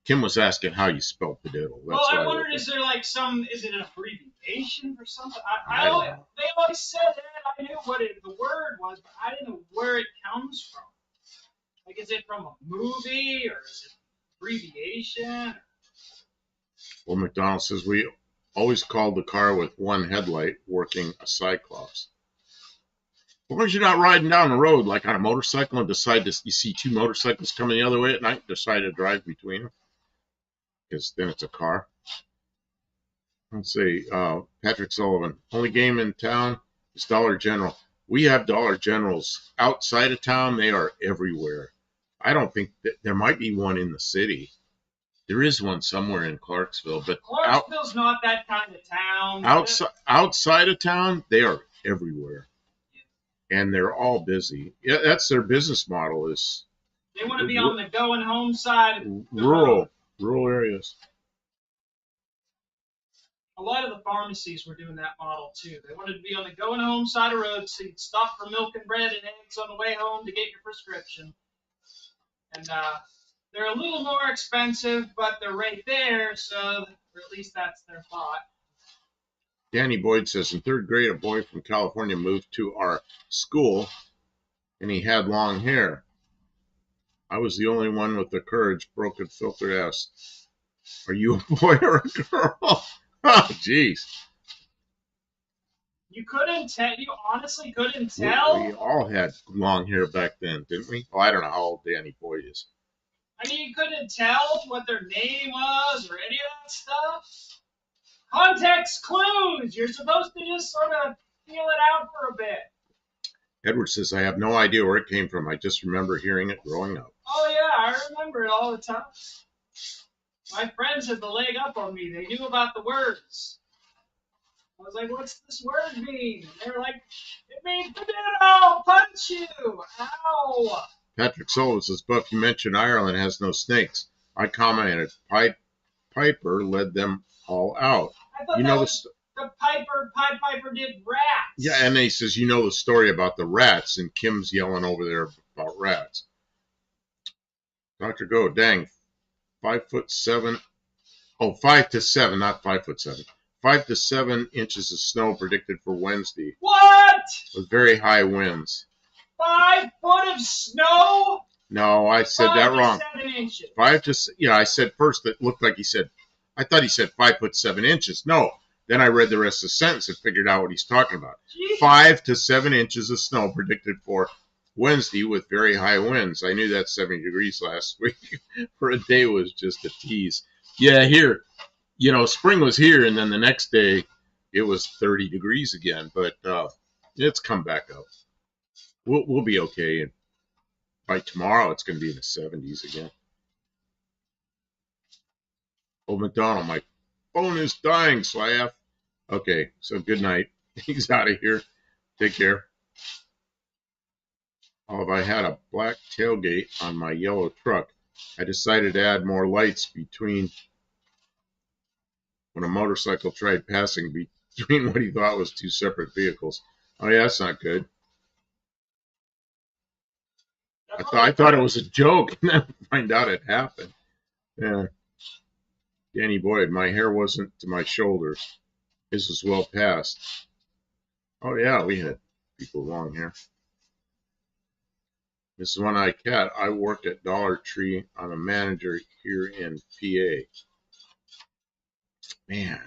Kim was asking how you spell Padiddle. Well, I wondered, is there like is it an abbreviation for something? They always said that. I knew what the word was, but I didn't know where it comes from. Like, is it from a movie, or is it an abbreviation? Well, McDonald says we always called the car with one headlight working a Cyclops. As long as you're not riding down the road like on a motorcycle and you see two motorcycles coming the other way at night, decide to drive between them, because then it's a car. Let's see, Patrick Sullivan, only game in town is Dollar General. We have Dollar Generals outside of town. They are everywhere. I don't think that there might be one in the city. There is one somewhere in Clarksville, but Clarksville's not that kind of town. Outside of town, they are everywhere. And they're all busy. Yeah, that's their business model. Is they want to be on the going home side of rural areas. A lot of the pharmacies were doing that model too. They wanted to be on the going home side of the road, so you'd stop for milk and bread and eggs on the way home to get your prescription. And they're a little more expensive, but they're right there, so or at least that's their thought. Danny Boyd says, in 3rd grade, a boy from California moved to our school, and he had long hair. I was the only one with the courage, broken filtered asked, are you a boy or a girl? Oh, jeez. You couldn't tell? You honestly couldn't tell? We all had long hair back then, didn't we? Oh, I don't know how old Danny Boyd is. I mean, you couldn't tell what their name was or any of that stuff? Context clues. You're supposed to just sort of feel it out for a bit. Edward says, I have no idea where it came from. I just remember hearing it growing up. Oh, yeah, I remember it all the time. My friends had the leg up on me. They knew about the words. I was like, what's this word mean? And they were like, it means potato, punch you. Ow. Patrick Sullivan says, Buff, you mentioned Ireland has no snakes. I commented, Piper led them all out. I thought the Pied Piper did rats. Yeah, and he says, you know the story about the rats, and Kim's yelling over there about rats. Dr. Go, dang, 5'7". Oh, 5 to 7, not 5'7". 5 to 7 inches of snow predicted for Wednesday. What? With very high winds. 5 foot of snow? No, I said that wrong. 5 to 7 inches. I said first it looked like he said, I thought he said 5'7" inches. No. Then I read the rest of the sentence and figured out what he's talking about. Jeez. 5 to 7 inches of snow predicted for Wednesday with very high winds. I knew that 70 degrees last week for a day was just a tease. Yeah, here, spring was here, and then the next day it was 30 degrees again. But it's come back up. We'll be okay. And by tomorrow, it's going to be in the 70s again. Oh, McDonald, my phone is dying, Slav. Okay, so good night. He's out of here. Take care. Oh, if I had a black tailgate on my yellow truck, I decided to add more lights between when a motorcycle tried passing between what he thought was two separate vehicles. Oh, yeah, that's not good. I thought it was a joke, and then find out it happened. Yeah. Danny Boyd, my hair wasn't to my shoulders. His was well past. Oh, yeah, we had people with long hair. This is One-Eyed Cat. I worked at Dollar Tree. I'm a manager here in PA. Man.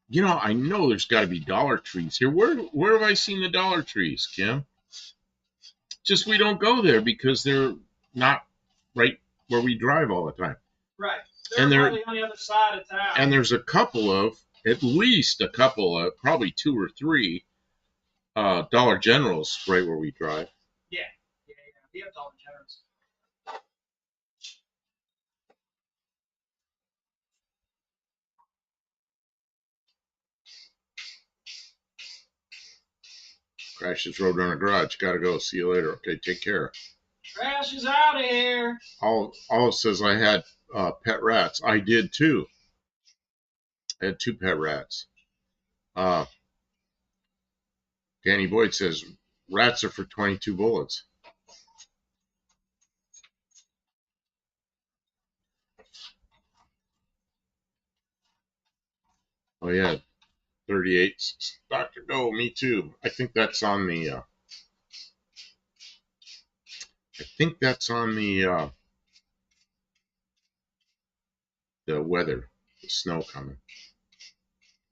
You know, I know there's got to be Dollar Trees here. Where have I seen the Dollar Trees, Kim? Just we don't go there because they're not right where we drive all the time. Right. They're probably on the other side of town. And there's at least a couple of, probably 2 or 3 Dollar Generals right where we drive. Yeah. We have Dollar Generals. Crash this road on a garage. Gotta go. See you later. Okay, take care. Crash is out of here. All it says I had pet rats. I did too. I had 2 pet rats. Danny Boyd says rats are for 22 bullets. Oh yeah, 38. Dr. Go, me too. I think that's on the the weather, the snow coming.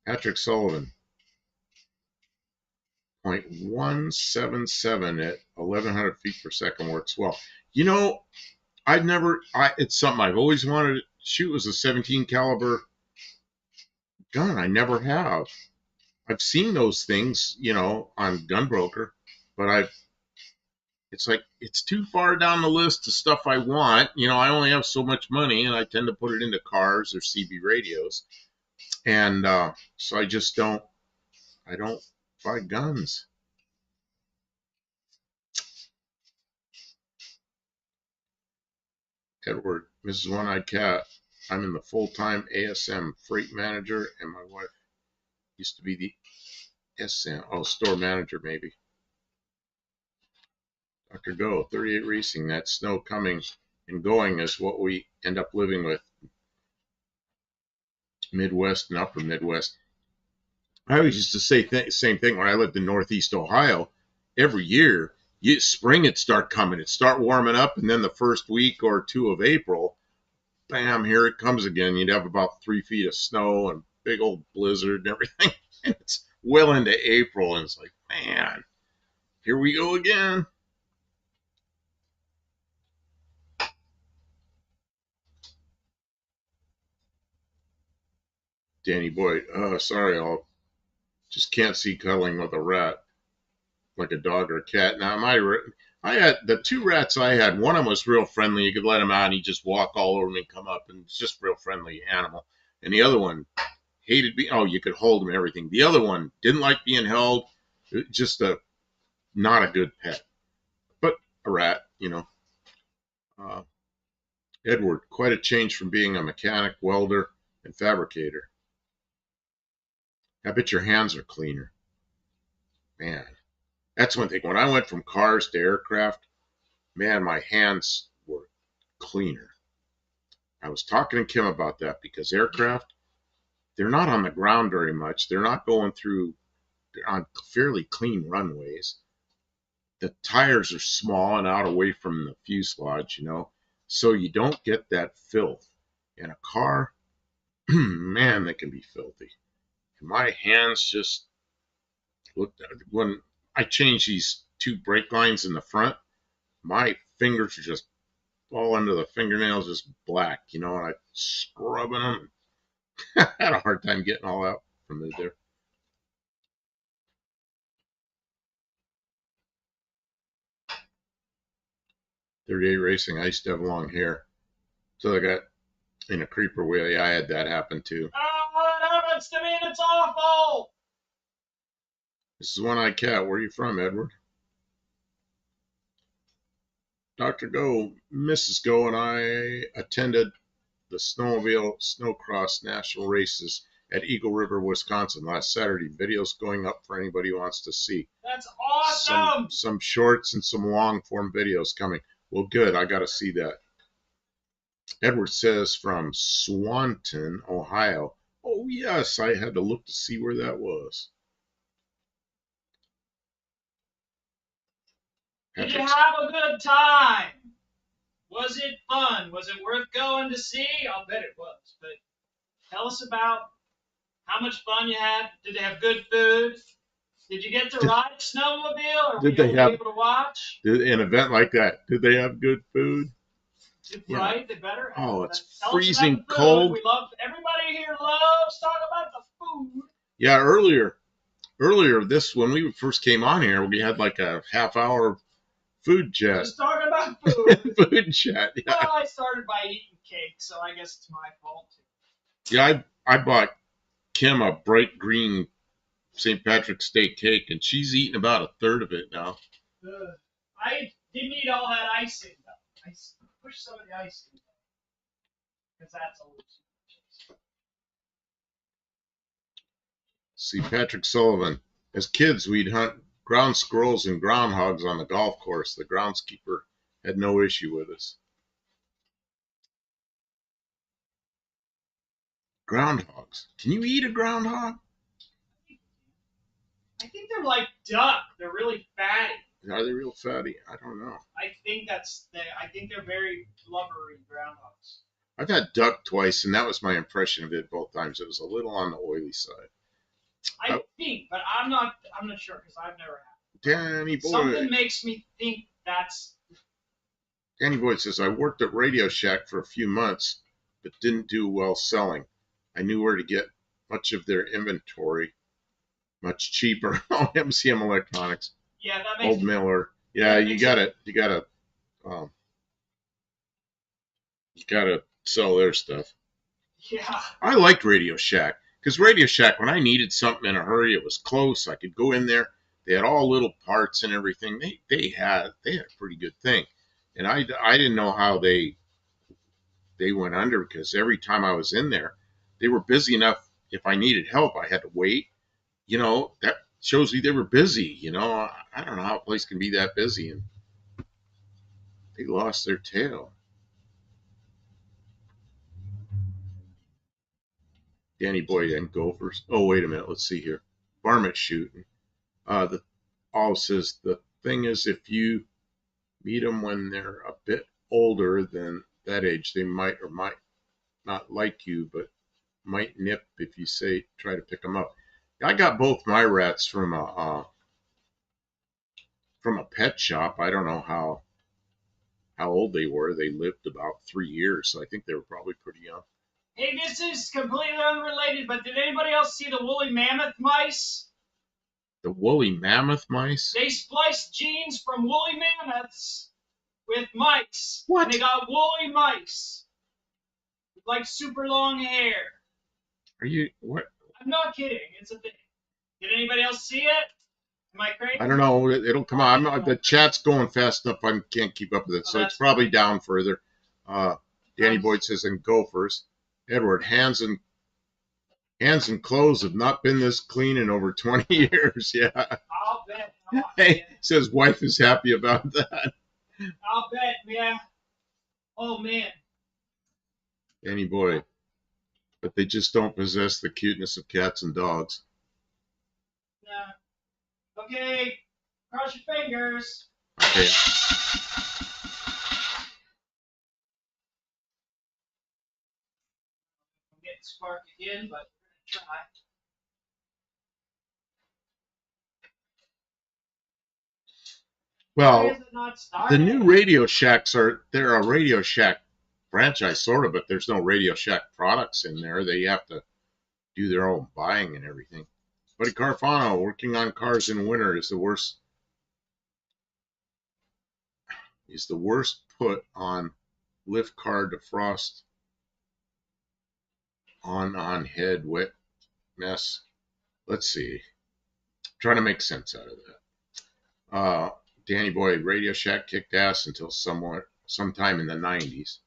Patrick Sullivan, 0.177 at 1,100 feet per second works well. You know, it's something I've always wanted to shoot was a 17 caliber gun. I never have. I've seen those things, you know, on Gunbroker, but it's like it's too far down the list of stuff I want. You know, I only have so much money, and I tend to put it into cars or CB radios, and so I just don't buy guns. Edward, Mrs. One-Eyed Cat. I'm in the full-time ASM freight manager, and my wife used to be the SM, store manager maybe. Dr. Go, 38 Racing. That snow coming and going is what we end up living with. Midwest and upper Midwest. I always used to say same thing when I lived in Northeast Ohio. Every year, spring it'd start coming. It'd start warming up, and then the first week or 2 of April, bam, here it comes again. You'd have about 3 feet of snow and big old blizzard and everything. And it's well into April, and it's like, man, here we go again. Danny Boyd, sorry, I just can't see cuddling with a rat like a dog or a cat. Now, I had the 2 rats I had. One of them was real friendly. You could let him out, and he'd just walk all over me and come up, and it's just real friendly animal. And the other one hated being. Oh, you could hold him and everything. The other one didn't like being held. Just not a good pet, but a rat, you know. Edward, quite a change from being a mechanic, welder, and fabricator. I bet your hands are cleaner. Man, that's one thing. When I went from cars to aircraft, man, my hands were cleaner. I was talking to Kim about that because aircraft, they're not on the ground very much. They're not going through, they're on fairly clean runways. The tires are small and out away from the fuselage, you know, so you don't get that filth. In a car, man, they can be filthy. My hands just looked, when I changed these 2 brake lines in the front, my fingers are just all under the fingernails, just black, you know, and I scrubbing them. I had a hard time getting all out from there. .38 Racing, I used to have long hair. So I got in a creeper wheelie. I had that happen too. Oh, what happens to me? It's awful. This is One-Eyed Cat. Where are you from, Edward? Dr. Go, Mrs. Go, and I attended the Snowcross National Races at Eagle River, Wisconsin last Saturday. Videos going up for anybody who wants to see. That's awesome. Some shorts and some long form videos coming. Well, good. I got to see that. Edward says from Swanton, Ohio. Oh, yes. I had to look to see where that was. Did you have a good time? Was it fun? Was it worth going to see? I'll bet it was. But tell us about how much fun you had? Did they have good food? Did you get to ride a snowmobile, or did were you they have able to watch? an event like that? Did they have good food? Right, yeah. They better have. Oh, it's freezing cold. We love, everybody here loves talking about the food. Yeah, earlier this when we first came on here, we had like a half-hour food chat. Just talking about food. Food chat. Yeah. Well, I started by eating cake, so I guess it's my fault too. Yeah, I bought Kim a bright green St. Patrick's Day cake, and she's eaten about a third of it now. I didn't eat all that icing, though. I pushed some of the icing, because that's a little too much. See, Patrick Sullivan. As kids, we'd hunt ground squirrels and groundhogs on the golf course. The groundskeeper had no issue with us. Groundhogs. Can you eat a groundhog? I think they're like duck. They're really fatty. Are they real fatty? I don't know. I think they're very blubbery groundhogs. I've had duck twice, and that was my impression of it both times. It was a little on the oily side. I think, but I'm not sure because I've never had it. Danny Boy. Something makes me think that's. Danny Boyd says, I worked at Radio Shack for a few months, but didn't do well selling. I knew where to get much of their inventory much cheaper. Oh, MCM Electronics. Yeah, that makes Old Miller. Yeah, you gotta sell their stuff. Yeah. I liked Radio Shack because Radio Shack, when I needed something in a hurry, it was close. I could go in there. They had all little parts and everything. They had a pretty good thing, and I didn't know how they went under because every time I was in there, they were busy enough. If I needed help, I had to wait. You know, that shows me they were busy. You know, I don't know how a place can be that busy, and they lost their tail. Danny Boyd and Gophers. Oh, wait a minute. Let's see here. Varmint shooting. Says the thing is, if you meet them when they're a bit older than that age, they might or might not like you, but might nip if you try to pick them up. I got both my rats from a pet shop. I don't know how old they were. They lived about 3 years, so I think they were probably pretty young. Hey, this is completely unrelated, but did anybody else see the woolly mammoth mice? The woolly mammoth mice? They spliced genes from woolly mammoths with mice. What? And they got woolly mice. With like super long hair. Are you, what? I'm not kidding. It's a thing. Did anybody else see it? Am I crazy? I don't know. It'll come on. The chat's going fast enough. I can't keep up with it. So it's probably down further. Danny Boyd says, and Gophers. Edward, hands and clothes have not been this clean in over 20 years. Yeah. I'll bet. Hey, says wife is happy about that. I'll bet, yeah. Oh, man. Danny Boyd. But they just don't possess the cuteness of cats and dogs. Nah. Okay. Cross your fingers. Okay. Get spark again, but we're gonna try. Well, the new Radio Shacks they're a Radio Shack franchise sort of, but there's no Radio Shack products in there. They have to do their own buying and everything. Buddy Carfano, working on cars in winter is the worst. Is the worst put on lift car defrost on head wet mess. Let's see. Trying to make sense out of that. Danny Boyd, Radio Shack kicked ass until sometime in the 90s.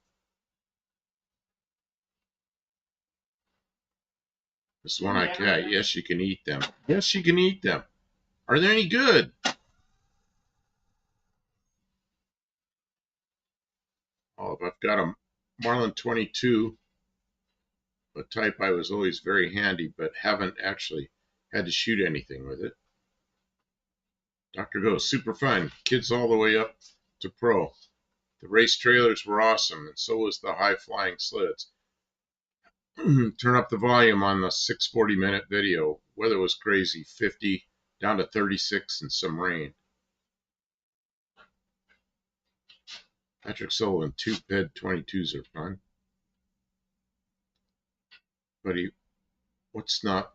This one I got. Yes, you can eat them. Yes, you can eat them. Are they any good? Oh, I've got a Marlin 22. A type I was always very handy, but haven't actually had to shoot anything with it. Dr. Go, super fun. Kids all the way up to pro. The race trailers were awesome, and so was the high-flying sleds. Turn up the volume on the 640-minute video. Weather was crazy, 50 down to 36 and some rain. Patrick Sullivan, 2-ped 22s are fun. But what's not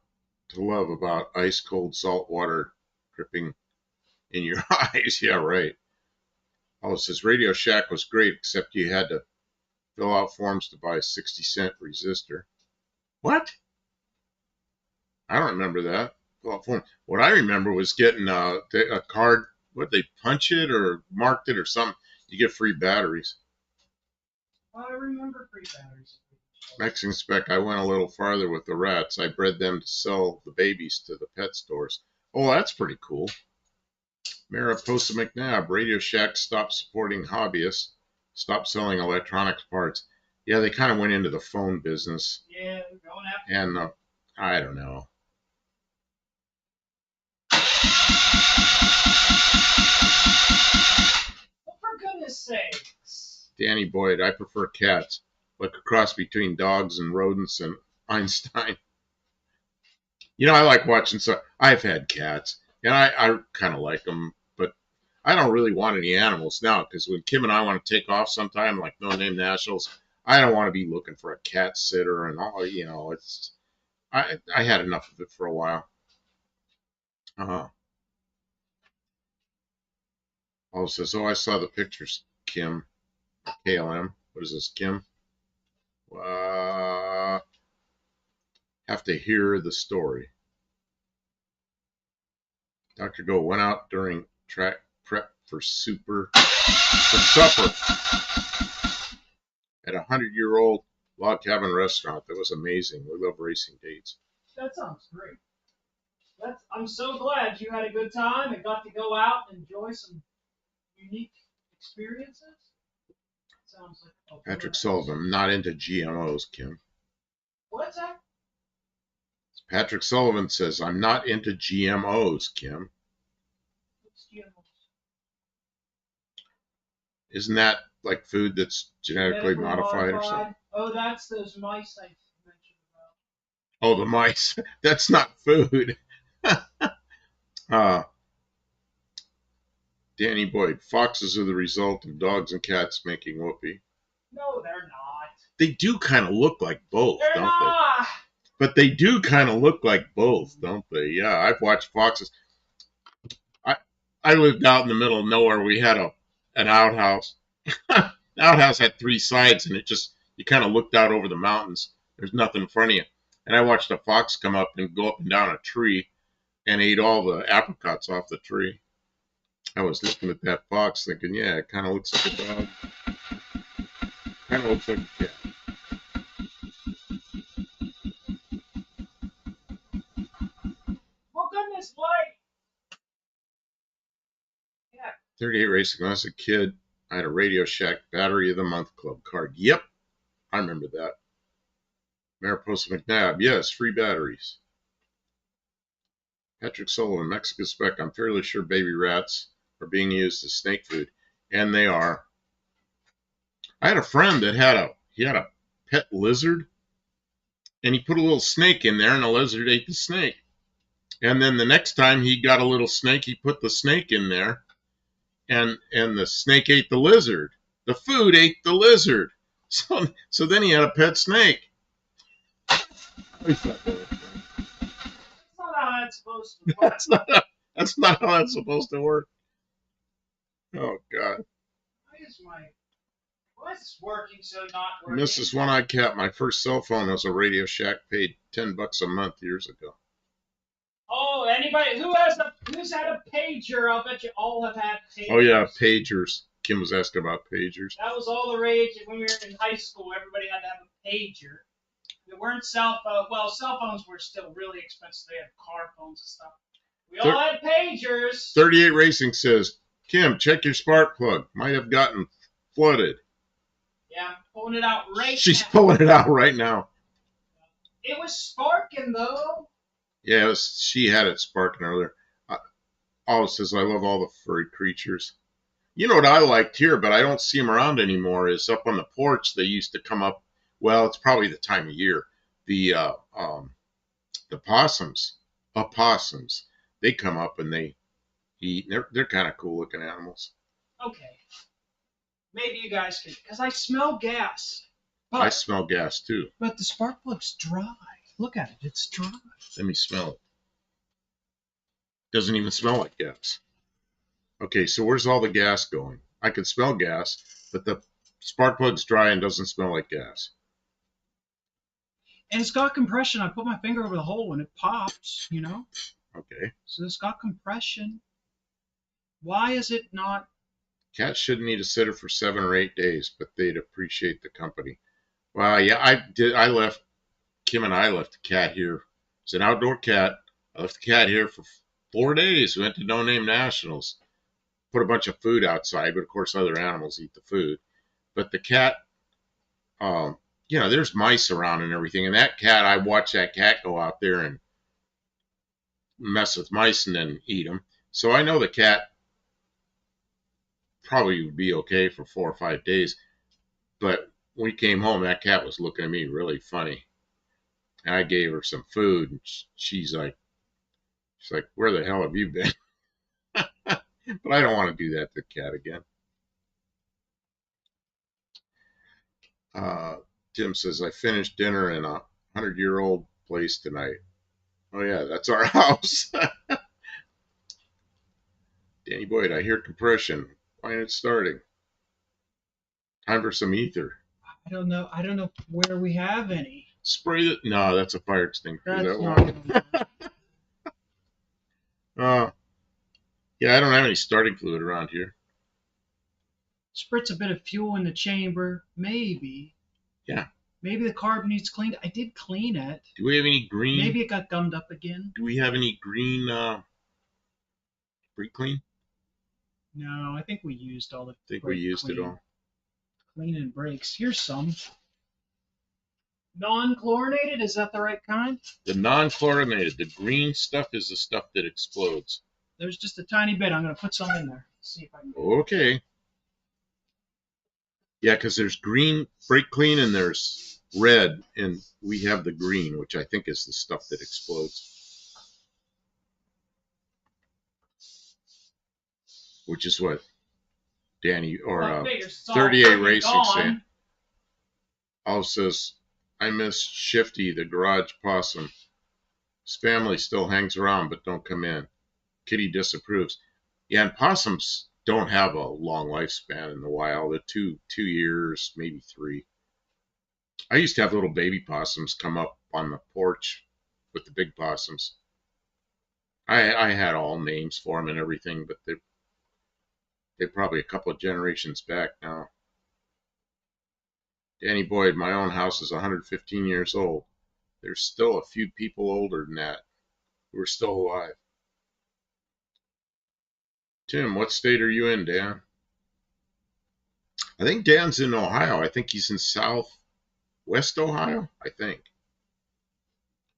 to love about ice cold salt water dripping in your eyes? Yeah, right. Oh, it says Radio Shack was great, except you had to fill out forms to buy a 60-cent resistor. What? I don't remember that. Fill out form. What I remember was getting a card. What, they punch it or marked it or something? You get free batteries. I remember free batteries. Mexican spec, I went a little farther with the rats. I bred them to sell the babies to the pet stores. Oh, that's pretty cool. Mariposa McNabb, Radio Shack stopped supporting hobbyists, stopped selling electronics parts. Yeah, they kind of went into the phone business. Yeah, they're going after. And I don't know. Well, for goodness sakes. Danny Boyd, I prefer cats. Like a cross between dogs and rodents and Einstein. You know, I like watching I've had cats, and I kind of like them, but I don't really want any animals now, because when Kim and I want to take off sometime, like No Name Nationals, I don't want to be looking for a cat sitter and all, you know, I had enough of it for a while. Oh, says, I saw the pictures, Kim. KLM. What is this, Kim? Have to hear the story. Dr. Go went out during track prep for supper at a 100-year-old log cabin restaurant. That was amazing. We love racing dates. That sounds great. I'm so glad you had a good time and got to go out and enjoy some unique experiences. Sounds like Patrick Sullivan, I'm not into GMOs, Kim. What's that? Patrick Sullivan says, I'm not into GMOs, Kim. What's GMOs? Isn't that like food that's genetically modified or something? Oh, that's those mice I mentioned about. Oh, the mice. That's not food. Danny Boyd, foxes are the result of dogs and cats making whoopee. No, they're not. They do kind of look like both, they're don't not. They? But they do kind of look like both, don't they? Yeah, I've watched foxes. I lived out in the middle of nowhere. We had an outhouse. The outhouse had 3 sides, and you kind of looked out over the mountains. There's nothing in front of you. And I watched a fox come up and go up and down a tree and ate all the apricots off the tree. I was looking at that fox thinking, yeah, it kind of looks like a dog. Kind of looks like a cat. For goodness, light. Yeah. 38 Racing. When I was a kid, I had a Radio Shack Battery of the Month Club card. Yep, I remember that. Mariposa McNabb. Yes, free batteries. Patrick Sullivan, Mexican spec. I'm fairly sure baby rats are being used as snake food, and they are. I had a friend that had a pet lizard, and he put a little snake in there, and the lizard ate the snake. And then the next time he got a little snake, he put the snake in there, and the snake ate the lizard. The food ate the lizard. So then he had a pet snake. That's not how that's supposed to work. That's not how that's supposed to work. Oh, God. Why is this working so not working? Mrs. One-Eyed Cat, my first cell phone was a Radio Shack, paid $10 a month years ago. Oh, anybody who's had a pager? I'll bet you all have had pagers. Oh yeah, pagers. Kim was asking about pagers. That was all the rage when we were in high school. Everybody had to have a pager. There weren't cell phones. Well, cell phones were still really expensive. They had car phones and stuff. We all had pagers. 38 Racing says, Kim, check your spark plug. Might have gotten flooded. Yeah, I'm pulling it out right now. She's pulling it out right now. It was sparking, though. Yeah, she had it sparking earlier. Oh, it says, I love all the furry creatures. You know what I liked here, but I don't see them around anymore, is up on the porch. They used to come up. Well, it's probably the time of year. the opossums, they come up and they eat. They're kind of cool looking animals. Okay. Maybe you guys can, because I smell gas. I smell gas too. But the spark plug's dry. Look at it, it's dry. Let me smell it. Doesn't even smell like gas. Okay, so where's all the gas going? I can smell gas, but the spark plug's dry and doesn't smell like gas. And it's got compression. I put my finger over the hole and it pops, you know? Okay. So it's got compression. Why is it not? Cats shouldn't need a sitter for 7 or 8 days, but they'd appreciate the company. Well, yeah, I did. Kim and I left the cat here. It's an outdoor cat. I left the cat here for 4 days. We went to No Name Nationals. Put a bunch of food outside, but of course other animals eat the food. But the cat, you know, there's mice around and everything. And that cat, I watched that cat go out there and mess with mice and then eat them. So I know the cat probably would be okay for 4 or 5 days. But when we came home, that cat was looking at me really funny. And I gave her some food, and she's like, where the hell have you been? But I don't want to do that to the cat again. Tim says, I finished dinner in a 100-year-old place tonight. Oh, yeah, that's our house. Danny Boyd, I hear compression. Why ain't it starting? Time for some ether. I don't know where we have any. Spray it. No, that's a fire extinguisher. That's not. Yeah, I don't have any starting fluid around here. Spritz a bit of fuel in the chamber, maybe. Yeah. Maybe the carb needs cleaned. I did clean it. Do we have any green? Maybe it got gummed up again. Do we have any green brake clean? No, I think we used all the. I think we used it all. Clean and brakes. Here's some. Non-chlorinated, is that the right kind? The non-chlorinated, the green stuff is the stuff that explodes. There's just a tiny bit. I'm going to put some in there. See if I can. Okay. Yeah, because there's green brake clean and there's red, and we have the green, which I think is the stuff that explodes. Which is what Danny or 38 Racing saying. Also says, I miss Shifty, the garage possum. His family still hangs around, but don't come in. Kitty disapproves. Yeah, and possums don't have a long lifespan in the wild. They're 2 years, maybe 3. I used to have little baby possums come up on the porch with the big possums. I had all names for them and everything, but they're probably a couple of generations back now. Danny Boyd, my own house is 115 years old. There's still a few people older than that who are still alive. Tim, what state are you in, Dan? I think Dan's in Ohio. I think he's in southwest Ohio, I think.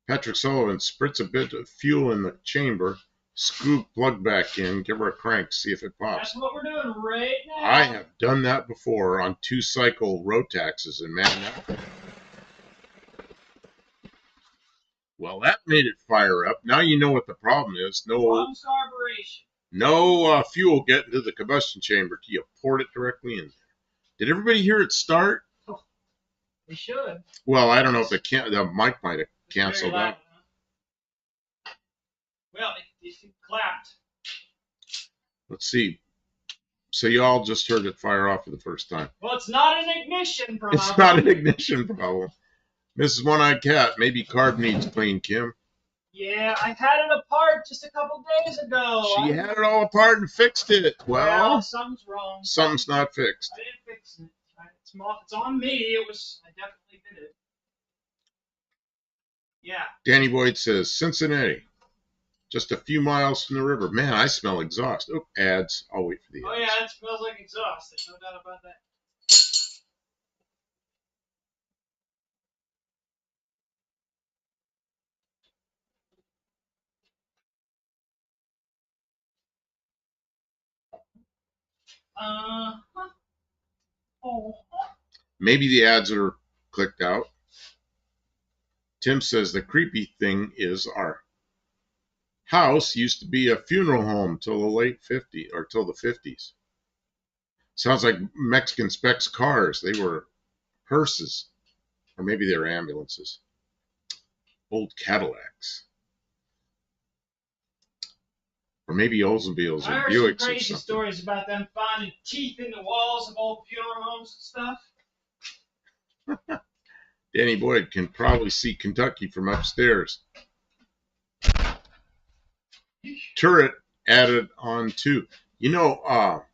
Patrick Sullivan, spritz a bit of fuel in the chamber, scoop plug back in, give her a crank, see if it pops. That's what we're doing right now. I have done that before on 2-cycle Rotaxes, and man, well, that made it fire up. Now you know what the problem is. No fuel getting to the combustion chamber till you poured it directly in there. Did everybody hear it start? Oh, they should. Well, I don't know if the mic might have canceled out. Huh? Well, it clapped. Let's see. So you all just heard it fire off for the first time. Well, it's not an ignition problem. It's not an ignition problem. Mrs. One-Eyed Cat, maybe carb needs clean, Kim. Yeah, I had it apart just a couple days ago. She had it all apart and fixed it. Well, something's wrong. Something's not fixed. I didn't fix it. It's on me. I definitely did it. Yeah. Danny Boyd says, Cincinnati, just a few miles from the river. Man, I smell exhaust. Oh, ads. I'll wait for the ads. Oh, yeah, it smells like exhaust. There's no doubt about that. Maybe the ads are clicked out. Tim says the creepy thing is our house used to be a funeral home till the late 50s or till the 50s. Sounds like Mexican specs cars. They were hearses, or maybe they were ambulances. Old Cadillacs. Or maybe Oldsmobiles or Buicks or something. I heard some crazy stories about them finding teeth in the walls of old funeral homes and stuff. Danny Boyd can probably see Kentucky from upstairs. Turret added on too. You know,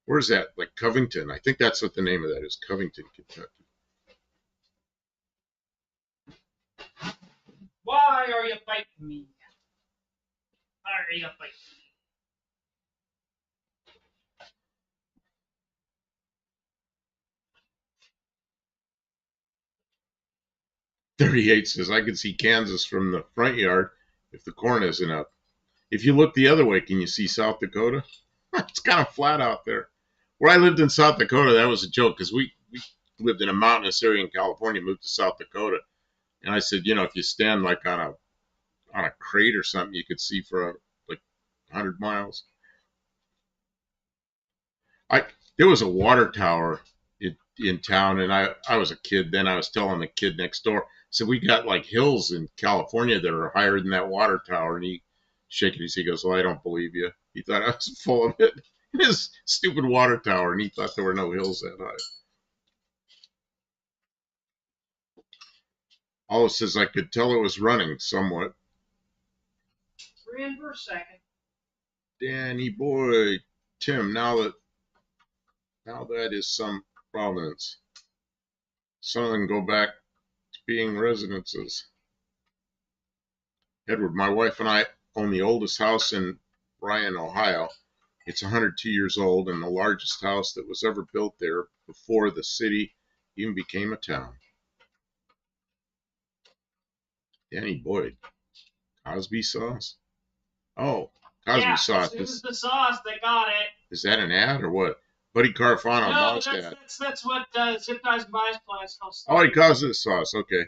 where's that? Like Covington. I think that's what the name of that is. Covington, Kentucky. Why are you fighting me? Why are you fighting me? 38 says, I can see Kansas from the front yard if the corn isn't up. If you look the other way, can you see South Dakota? It's kind of flat out there. Where I lived in South Dakota, that was a joke because we lived in a mountainous area in California, moved to South Dakota. And I said, you know, if you stand like on a crate or something, you could see for like 100 miles. There was a water tower in town, and I was a kid then. I was telling the kid next door, so we got like hills in California that are higher than that water tower, and he shaking his head, he goes, well, I don't believe you. He thought I was full of it. His stupid water tower, and he thought there were no hills that high. Olive says I could tell it was running somewhat. Ran for a second. Danny boy, Tim, now that is some providence. Some of them go back to being residences. Edward, my wife and I own the oldest house in Bryan, Ohio. It's 102 years old and the largest house that was ever built there before the city even became a town. Danny Boyd. Cosby sauce? Oh, Cosby sauce. It was the sauce that got it. Is that an ad or what? Buddy Carfano, no, that's what Zip Ties and Buys Plans calls. Oh, he calls it sauce. Okay.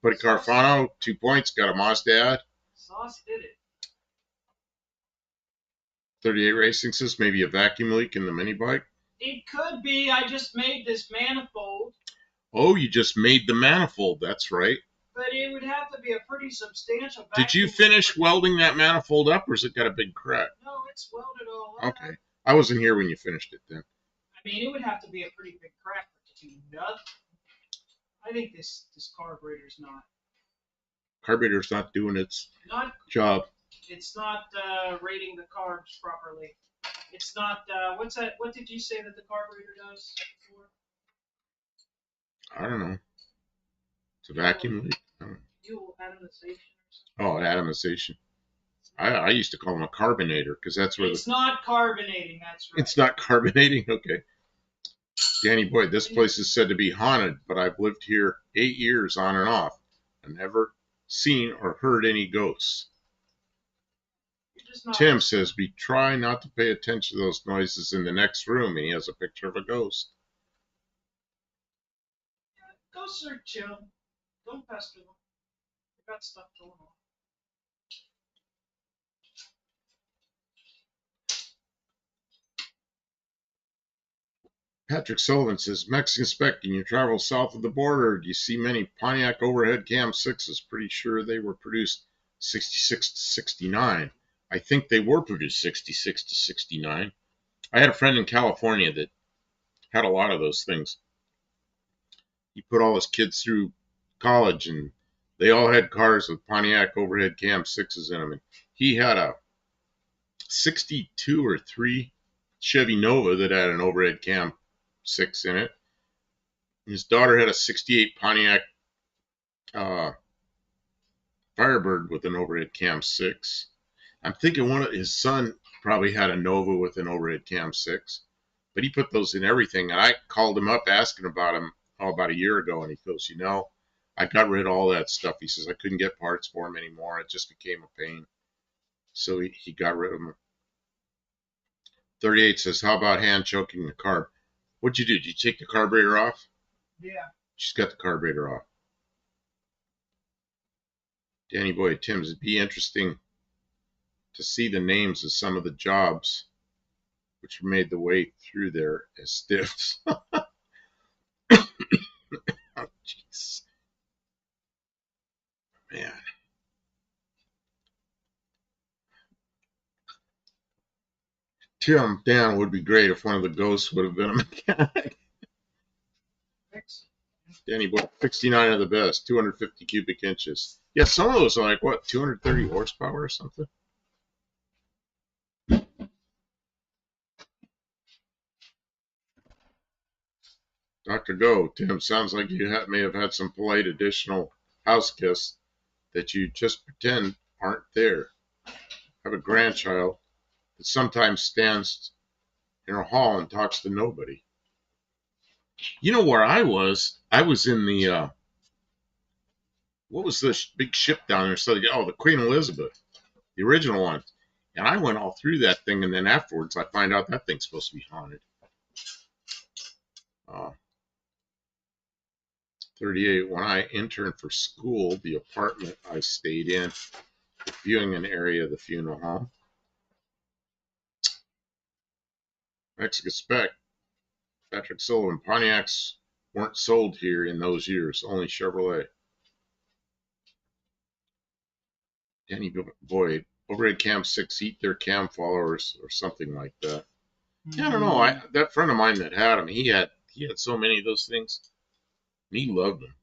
Buddy Carfano, 2 points, got a Mazda ad. Sauce did it. 38 Racing says maybe a vacuum leak in the mini bike. It could be. I just made this manifold. Oh, you just made the manifold. That's right. But it would have to be a pretty substantial vacuum. Did you finish welding that manifold up, or has it got a big crack? No, it's welded all up. Okay. I wasn't here when you finished it then. I mean, it would have to be a pretty big crack to do nothing. I think this carburetor's not. Carburetor's not doing its job. It's not rating the carbs properly. It's not. What's that? What did you say that the carburetor does before? I don't know. It's a vacuum leak. Fuel atomization or something. Oh, atomization. I used to call them a carbonator because that's where it's not carbonating. That's right. It's not carbonating. Okay. Danny Boyd, this place is said to be haunted, but I've lived here 8 years on and off and never seen or heard any ghosts. Tim says we try not to pay attention to those noises in the next room, and he has a picture of a ghost. Ghosts are chill. Don't pester them. They got stuff going on. Patrick Sullivan says, Mexican spec, can you travel south of the border? Do you see many Pontiac overhead cam 6s? Pretty sure they were produced 66 to 69. I think they were produced 66 to 69. I had a friend in California that had a lot of those things. He put all his kids through college, and they all had cars with Pontiac overhead cam 6s in them. And he had a 62 or 3 Chevy Nova that had an overhead cam 6 in it. His daughter had a 68 Pontiac Firebird with an overhead cam 6. I'm thinking his son probably had a Nova with an overhead cam 6, but he put those in everything. And I called him up asking about him about a year ago, and he goes, I got rid of all that stuff. He says I couldn't get parts for him anymore. It just became a pain. So he got rid of them. 38 says, how about hand choking the carb? What'd you do? Did you take the carburetor off? Yeah. She's got the carburetor off. Danny Boy, Tim's, it'd be interesting to see the names of some of the jobs which made the way through there as stiffs. Oh, jeez. Man. Tim, Dan would be great if one of the ghosts would have been a mechanic. Danny Boy, 69 of the best, 250 cubic inches. Yeah, some of those are like, what, 230 horsepower or something? Dr. Go, Tim, sounds like you may have had some polite additional house guests that you just pretend aren't there. I have a grandchild that sometimes stands in her hall and talks to nobody. You know where I was? I was in the, what was this big ship down there? So, oh, the Queen Elizabeth, the original one. And I went all through that thing, and then afterwards I find out that thing's supposed to be haunted. 38, when I interned for school, the apartment I stayed in, viewing an area of the funeral home. Mexican spec, Patrick Sullivan, Pontiacs weren't sold here in those years, only Chevrolet. Danny Boyd, overhead cam 6, eat their cam followers or something like that. Mm-hmm. I don't know. That friend of mine that had them, he had so many of those things. And he loved them.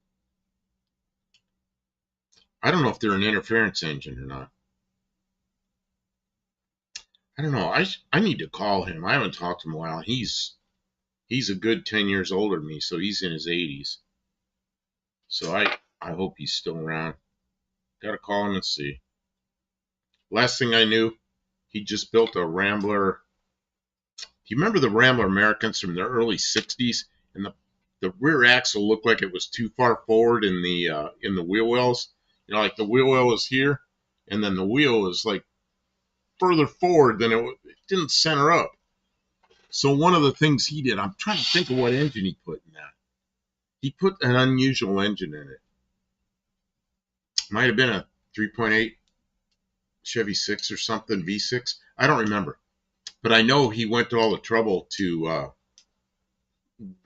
I don't know if they're an interference engine or not. I don't know. I need to call him. I haven't talked to him in a while. He's a good 10 years older than me, so he's in his 80s. So I hope he's still around. Got to call him and see. Last thing I knew, he just built a Rambler. Do you remember the Rambler Americans from the early 60s? And the rear axle looked like it was too far forward in the wheel wells. You know, like the wheel well was here, and then the wheel was like further forward than it didn't center up. So one of the things he did, I'm trying to think of what engine he put in that. He put an unusual engine in it. Might have been a 3.8 Chevy 6 or something, V6. I don't remember. But I know he went to all the trouble to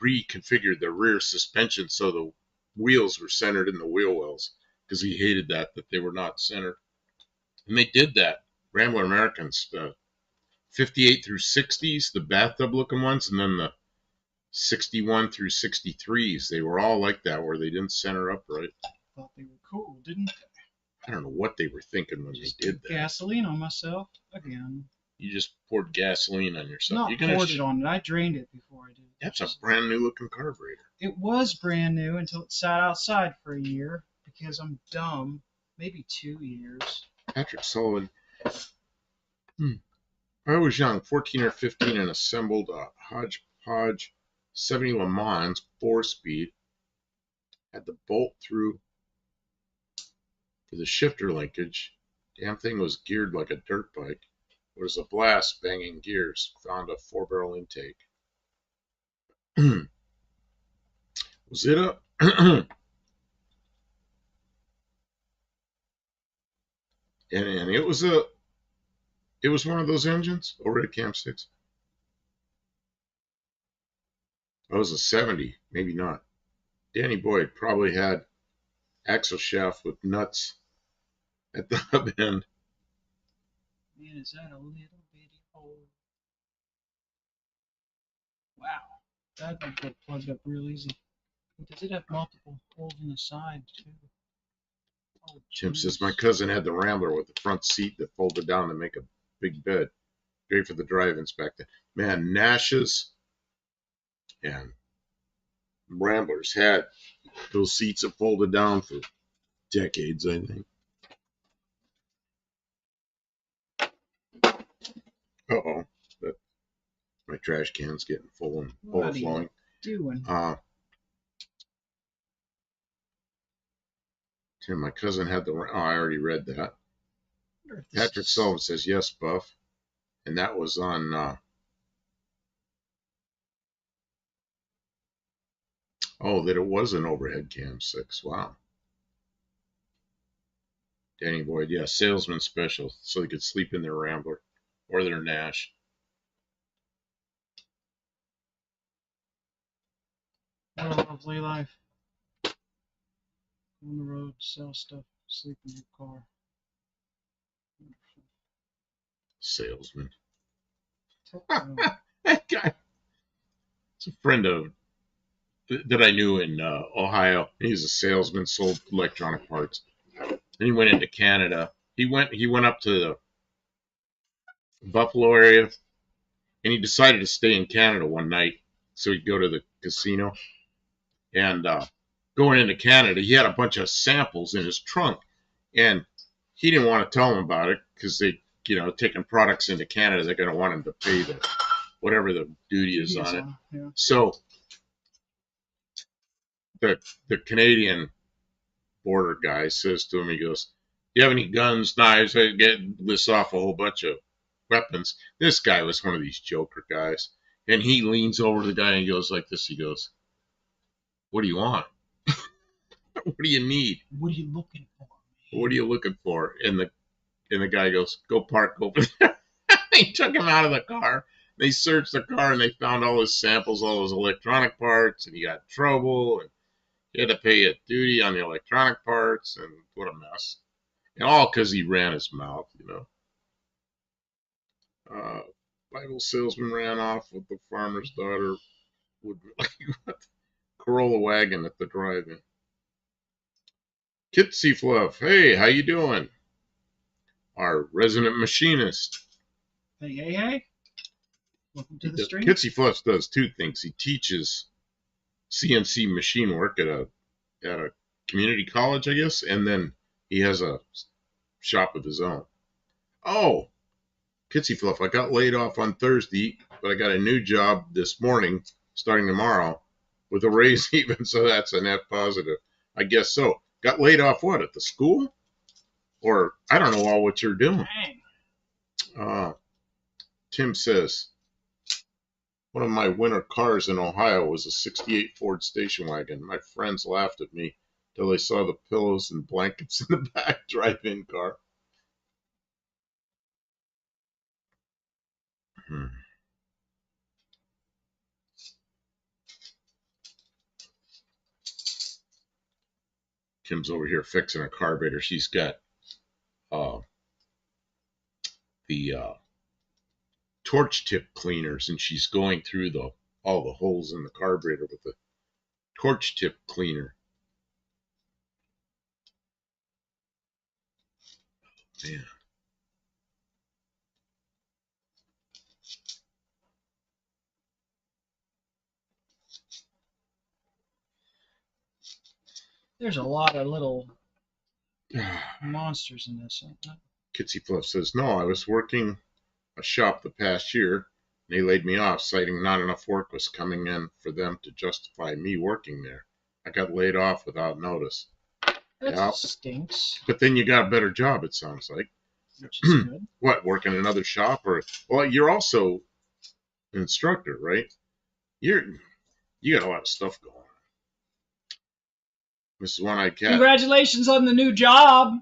reconfigure the rear suspension so the wheels were centered in the wheel wells, because he hated that they were not centered. And they did that. Rambler Americans, 58 through 60s, the bathtub looking ones, and then the 61 through 63s, they were all like that, where they didn't center up right. Thought they were cool, didn't they? I don't know what they were thinking when they did that. Gasoline on myself again. You just poured gasoline on yourself. Not poured it on it. I drained it before I did it. That's a brand new looking carburetor. It was brand new until it sat outside for a year because I'm dumb. Maybe 2 years. Patrick Sullivan. I was young, 14 or 15, and assembled a hodgepodge 70 Le Mans 4-speed. Had the bolt through for the shifter linkage. Damn thing was geared like a dirt bike. It was a blast banging gears. Found a 4-barrel intake. Was it a and it was one of those engines over at Camp 6. It was a 70, maybe not. Danny Boyd probably had axle shaft with nuts at the hub end. Man, is that a little bitty hole? Wow, that would get plugged up real easy. Does it have multiple holes in the side too? Oh, Jim says my cousin had the Rambler with the front seat that folded down to make a big bed. Great for the drive-ins back then. Man, Nash's and Ramblers had those seats that folded down for decades, I think. Uh-oh. My trash can's getting full and overflowing. Doing? Tim, my cousin had the... Oh, I already read that. Patrick Sullivan says, yes, Buff. And that was on... Oh, that it was an overhead cam 6. Wow. Danny Boyd, yeah, salesman special, so they could sleep in their Rambler or their Nash. What a lovely life. On the road, sell stuff, sleep in your car. Salesman. That guy. It's a friend of that I knew in Ohio. He's a salesman, sold electronic parts. And he went into Canada. He went up to the Buffalo area, and he decided to stay in Canada one night. So he'd go to the casino, and going into Canada, he had a bunch of samples in his trunk, and he didn't want to tell them about it because they, taking products into Canada, they're going to want him to pay the whatever the duty is on it. Yeah. So the Canadian border guy says to him, he goes, "Do you have any guns, knives?" I lists off a whole bunch of weapons. This guy was one of these joker guys, and he leans over to the guy and he goes like this. He goes, "What do you want? What do you need? What are you looking for? What are you looking for?" And the guy goes, "Go park over there." They took him out of the car. They searched the car and they found all his samples, all his electronic parts, and he got in trouble, and he had to pay a duty on the electronic parts, and what a mess. And all because he ran his mouth, Bible salesman ran off with the farmer's daughter with Corolla wagon at the drive-in. Kitsy Fluff, hey, how you doing? Our resident machinist. Hey. Welcome to the stream. Kitsy Fluff does two things. He teaches CNC machine work at a community college, I guess, and then he has a shop of his own. Oh, Kitsy Fluff, I got laid off on Thursday, but I got a new job this morning, starting tomorrow, with a raise even, so that's a net positive. I guess so. Got laid off what, at the school? Or, I don't know all what you're doing. Tim says, one of my winter cars in Ohio was a 68 Ford station wagon. My friends laughed at me till they saw the pillows and blankets in the back drive-in car. Kim's over here fixing a carburetor. She's got the torch tip cleaners, and she's going through all the holes in the carburetor with the torch tip cleaner. Man. There's a lot of little monsters in this. Kitsy Fluff says, no, I was working a shop the past year, and they laid me off, citing not enough work was coming in for them to justify me working there. I got laid off without notice. That stinks. But then you got a better job, it sounds like. Which is good. What, working in another shop? Well, you're also an instructor, right? You got a lot of stuff going on. Mrs. One-Eyed Cat. Congratulations on the new job.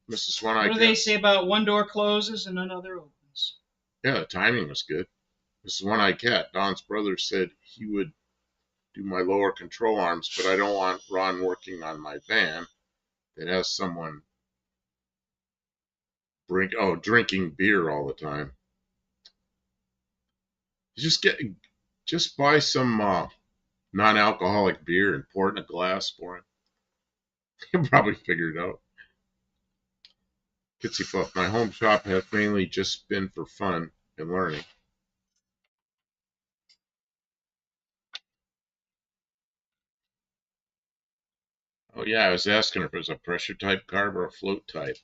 Mrs. One-Eyed Cat. What do they say about one door closes and another opens? Yeah, the timing was good. Mrs. One-Eyed Cat. Don's brother said he would do my lower control arms, but I don't want Ron working on my van that has someone drinking beer all the time. Just buy some non-alcoholic beer and pour it in a glass for him. He'll probably figure it out. Kitsy Fluff, my home shop has mainly just been for fun and learning. Oh yeah, I was asking her if it was a pressure type carb or a float type.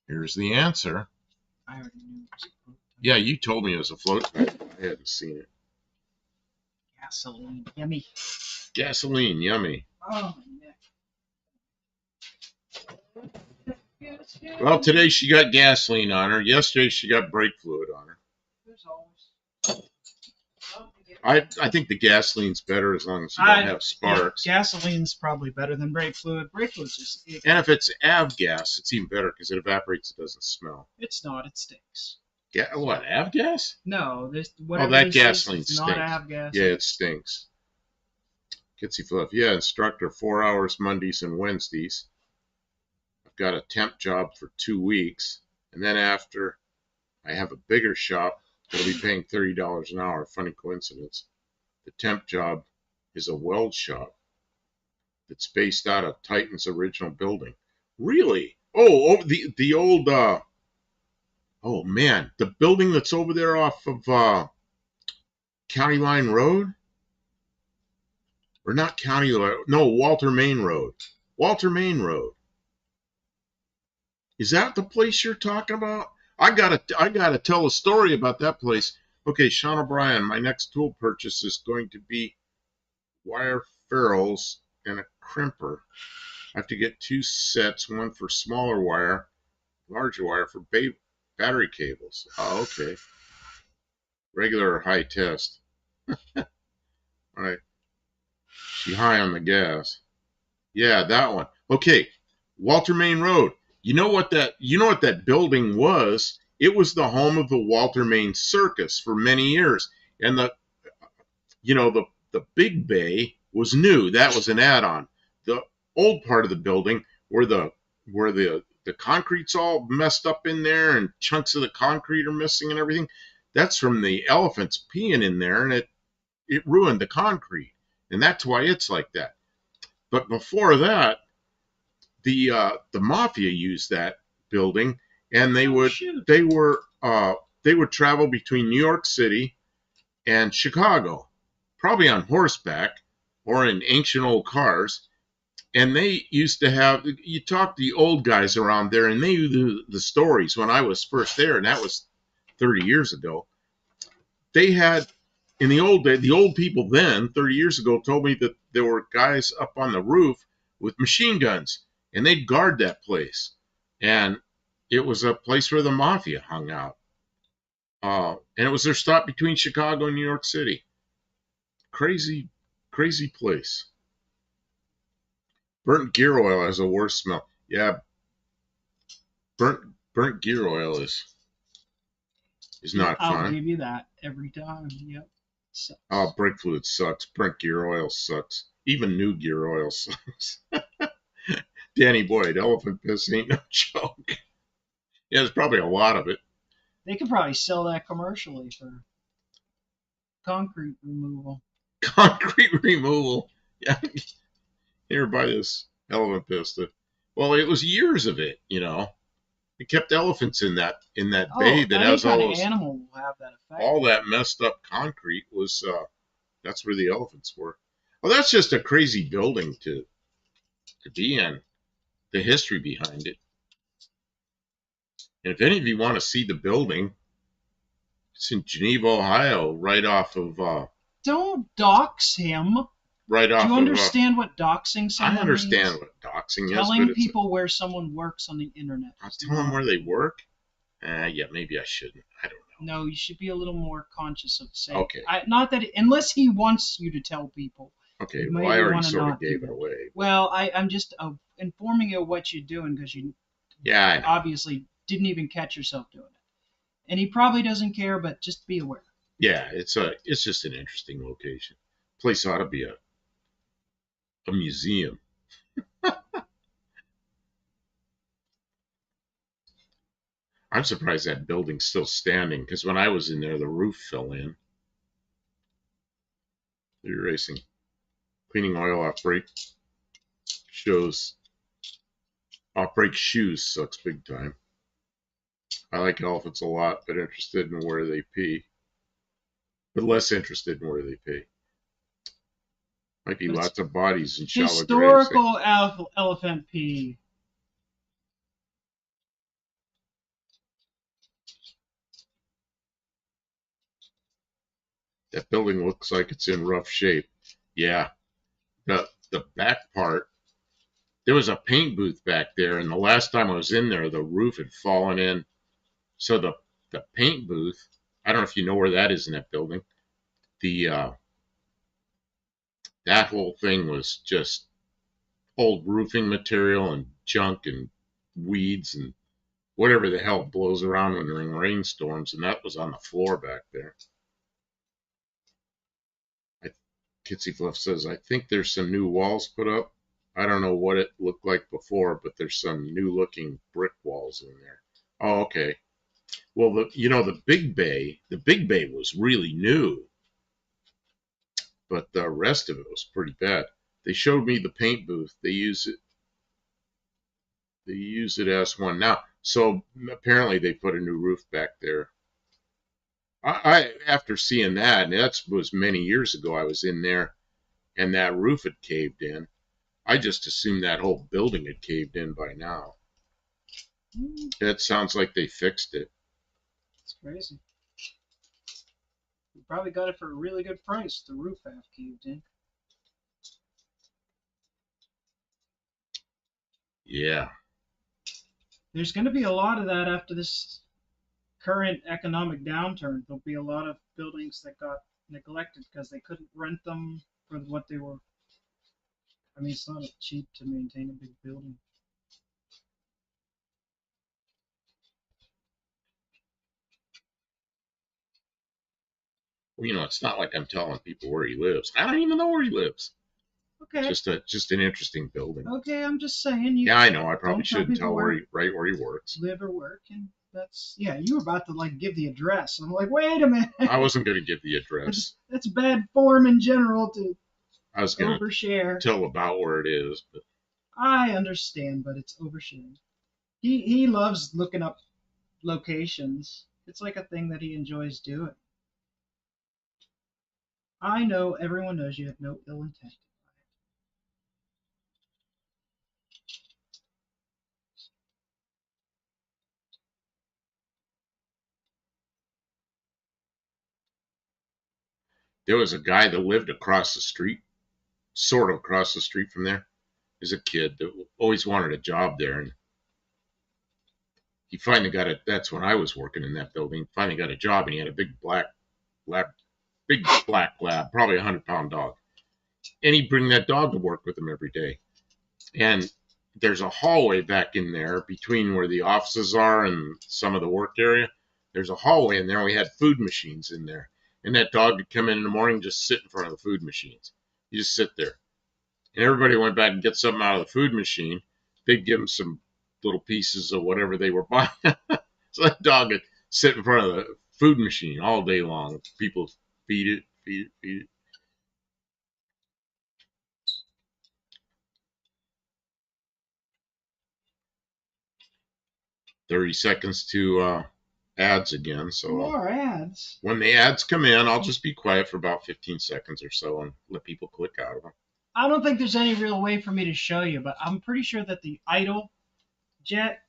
Here's the answer. I already knew it was a float type. Yeah, you told me it was a float type. I hadn't seen it. Gasoline, yummy. Gasoline, yummy. Oh, my neck. Well, today she got gasoline on her. Yesterday she got brake fluid on her. There's always something to get I think the gasoline's better as long as you don't have sparks. Yeah, gasoline's probably better than brake fluid. Brake fluid's just... And if it's avgas, it's even better because it evaporates. It doesn't smell. It's not. It stinks. Yeah, what, avgas? No, that gasoline stinks. Not avgas. Yeah, it stinks. Gets you fluff. Yeah, instructor, 4 hours Mondays and Wednesdays. I've got a temp job for 2 weeks. And then after, I have a bigger shop that'll be paying $30 an hour. Funny coincidence. The temp job is a weld shop that's based out of Titan's original building. Really? Oh, the old, oh man, the building that's over there off of County Line Road? Or not County Line, no, Walter Main Road. Walter Main Road. Is that the place you're talking about? I gotta tell a story about that place. Okay, Sean O'Brien, my next tool purchase is going to be wire ferrules and a crimper. I have to get 2 sets, one for smaller wire, larger wire for battery cables. Oh, okay. Regular or high test. All right. She high on the gas. Yeah, that one. Okay, Walter Main Road. You know what that building was? It was the home of the Walter Main Circus for many years. And the big bay was new. That was an add-on. The old part of the building where the concrete's all messed up in there and chunks of the concrete are missing and everything, that's from the elephants peeing in there, and it ruined the concrete. And that's why it's like that. But before that, the mafia used that building, and they would travel between New York City and Chicago, probably on horseback or in ancient old cars. And they used to have, you talk to the old guys around there, and they knew the stories when I was first there, and that was 30 years ago. They had, in the old day, the old people then, 30 years ago, told me that there were guys up on the roof with machine guns, and they'd guard that place. And it was a place where the mafia hung out. And it was their stop between Chicago and New York City. Crazy, crazy place. Burnt gear oil has a worse smell. Yeah, burnt gear oil is not fun. I'll give you that every time. Yep. Sucks. Oh, brake fluid sucks. Burnt gear oil sucks. Even new gear oil sucks. Danny Boyd, elephant piss ain't no joke. Yeah, there's probably a lot of it. They could probably sell that commercially for concrete removal. Concrete removal. Yeah. Here, buy this elephant piss. Well, it was years of it, you know. It kept elephants in that bay that has all those. Animal will have that effect. All that messed up concrete was. That's where the elephants were. Well, that's just a crazy building to be in. The history behind it. And if any of you want to see the building, it's in Geneva, Ohio, right off of. Don't dox him. Right off. Do you understand what doxing someone I understand means? what doxing is. Telling people where someone works on the internet. I'll tell them where they work? Yeah, maybe I shouldn't. I don't know. No, you should be a little more conscious of saying. Okay. Not that unless he wants you to tell people. Okay, well, I already sort of gave it away. Well, I'm just informing you of what you're doing because you obviously didn't even catch yourself doing it. And he probably doesn't care, but just be aware. Yeah, it's just an interesting location. Place ought to be a museum. I'm surprised that building's still standing because when I was in there, the roof fell in. You're racing. Cleaning oil off brake shows. Off brake shoes sucks big time. I like elephants a lot, but interested in where they pee. But less interested in where they pee. Might be lots of bodies in shallow historical elephant pee. That building looks like it's in rough shape. Yeah. The back part, there was a paint booth back there, and the last time I was in there, the roof had fallen in. So the paint booth, I don't know if you know where that is in that building. that whole thing was just old roofing material and junk and weeds and whatever the hell blows around when during rainstorms, and that was on the floor back there. Kitsy Fluff says, I think there's some new walls put up. I don't know what it looked like before, but there's some new looking brick walls in there. Oh, okay. Well, the big bay was really new, but the rest of it was pretty bad. They showed me the paint booth. They use it as one now. So apparently they put a new roof back there. I after seeing that, and that was many years ago, I was in there, and that roof had caved in. I just assumed that whole building had caved in by now. It sounds like they fixed it. It's crazy. You probably got it for a really good price. The roof half caved in. Yeah. There's going to be a lot of that after this current economic downturn. There'll be a lot of buildings that got neglected because they couldn't rent them for what they were. I mean, it's not cheap to maintain a big building. Well, it's not like I'm telling people where he lives. I don't even know where he lives. Okay. Just an interesting building. Okay, I'm just saying. Yeah, I know. I probably shouldn't tell where he works. Live or work, and that's you were about to give the address. I'm like, wait a minute. I wasn't going to give the address. That's bad form in general to. I was going to tell about where it is, but I understand, but it's oversharing. He loves looking up locations. It's like a thing that he enjoys doing. I know everyone knows you have no ill intent. There was a guy that lived across the street, sort of across the street from there. As a kid that always wanted a job there, and he finally got it. That's when I was working in that building. Finally got a job, and he had a big black lab, probably 100-pound dog, and he'd bring that dog to work with him every day. And there's a hallway back in there between where the offices are and some of the work area. There's a hallway in there. We had food machines in there, and that dog would come in the morning, and just sit in front of the food machines. You just sit there. And everybody went back and get something out of the food machine. They'd give them some little pieces of whatever they were buying. So that dog would sit in front of the food machine all day long. People feed it. 30 seconds to ads again. So more ads. When the ads come in, I'll just be quiet for about 15 seconds or so and let people click out of them. I don't think there's any real way for me to show you, but I'm pretty sure that the idle jet,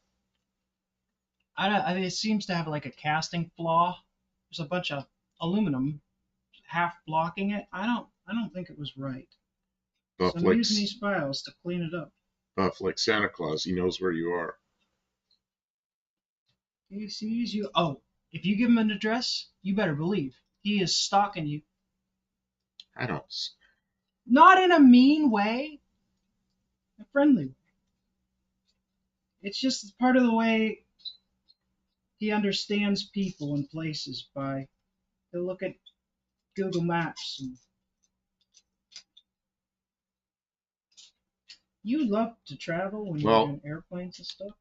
I mean, it seems to have like a casting flaw. There's a bunch of aluminum half blocking it. I don't think it was right. So I'm using these files to clean it up. Buff like Santa Claus, he knows where you are. He sees you. Oh, if you give him an address, you better believe he is stalking you. I don't. Not in a mean way, a friendly way. It's just part of the way he understands people and places by he'll look at Google Maps. And you love to travel when you're in airplanes and stuff.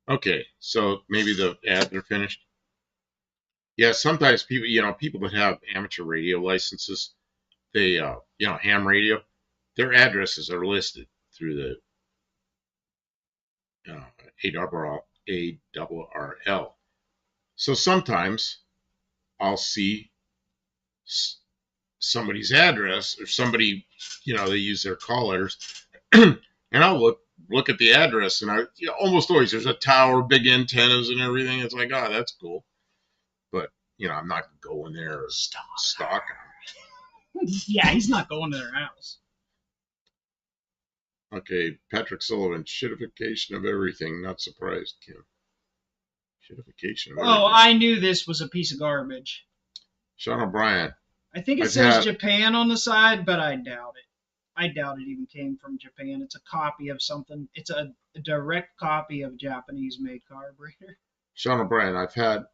Okay, so maybe the ads are finished. Yeah, sometimes people that have amateur radio licenses, they ham radio, their addresses are listed through the ARRL. So sometimes I'll see somebody's address or somebody, they use their call letters, and I'll look at the address, and almost always there's a tower, big antennas and everything. It's like, oh, that's cool. But, I'm not going there or stalking them. Yeah, he's not going to their house. Okay, Patrick Sullivan, shitification of everything. Not surprised, Kim. Shitification of everything. Oh, I knew this was a piece of garbage. Sean O'Brien, I think it says Japan on the side, but I doubt it. I doubt it even came from Japan. It's a copy of something. It's a direct copy of a Japanese-made carburetor. Sean O'Brien, I've had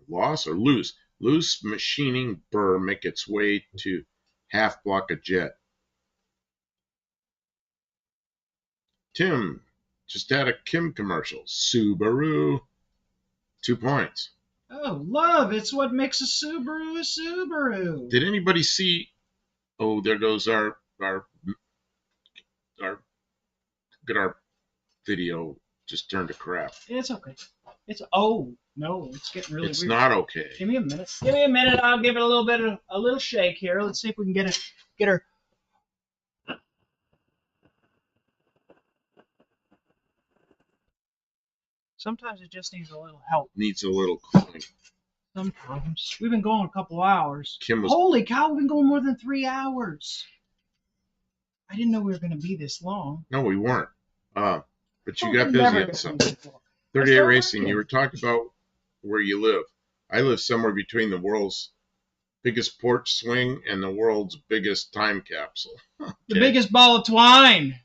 loss or loose machining burr make its way to half block a jet. Tim, just had a Kim commercial. Subaru, 2 points. Oh, love! It's what makes a Subaru a Subaru. Did anybody see? Oh, there goes our video just turned to crap. It's okay. It's no, it's getting really. It's weird. Not okay. Give me a minute. Give me a minute. I'll give it a little shake here. Let's see if we can get her. Sometimes it just needs a little help. Needs a little cooling. Sometimes. We've been going a couple hours. Kim was... Holy cow, we've been going more than 3 hours. I didn't know we were going to be this long. No, we weren't. But you got busy at something. 38 Racing, you were talking about where you live. I live somewhere between the world's biggest porch swing and the world's biggest time capsule. Okay. The biggest ball of twine.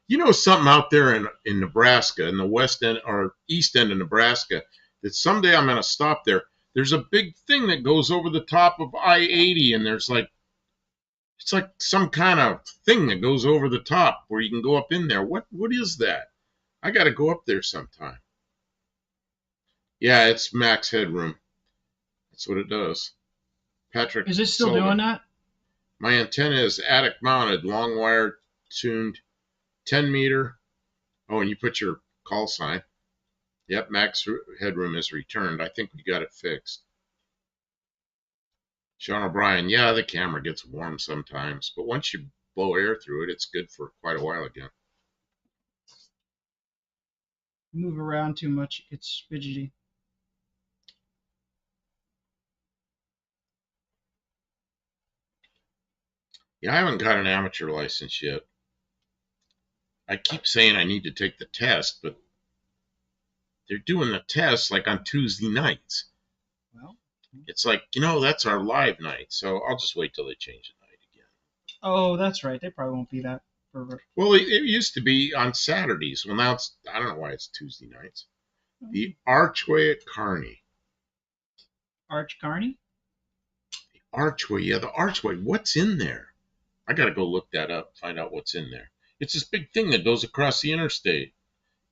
You know something out there in Nebraska, in the west end or east end of Nebraska, that someday I'm going to stop there. There's a big thing that goes over the top of I-80, and it's like some kind of thing that goes over the top where you can go up in there. What is that? I got to go up there sometime. Yeah, it's max headroom. That's what it does. Patrick, is it still doing that? My antenna is attic mounted, long wire tuned, 10 meter. Oh, and you put your call sign. Yep, max headroom is returned. I think we got it fixed. Sean O'Brien, yeah, the camera gets warm sometimes, but once you blow air through it, it's good for quite a while again. Move around too much, it gets fidgety. Yeah, I haven't got an amateur license yet. I keep saying I need to take the test, but they're doing the test like on Tuesday nights. Well, it's like, that's our live night, so I'll just wait till they change the night again. Oh, that's right. They probably won't be that forever. Well, it used to be on Saturdays. Well, now I don't know why it's Tuesday nights. The Archway at Kearney. Arch Kearney? The Archway, yeah, the Archway. What's in there? I got to go look that up, find out what's in there. It's this big thing that goes across the interstate.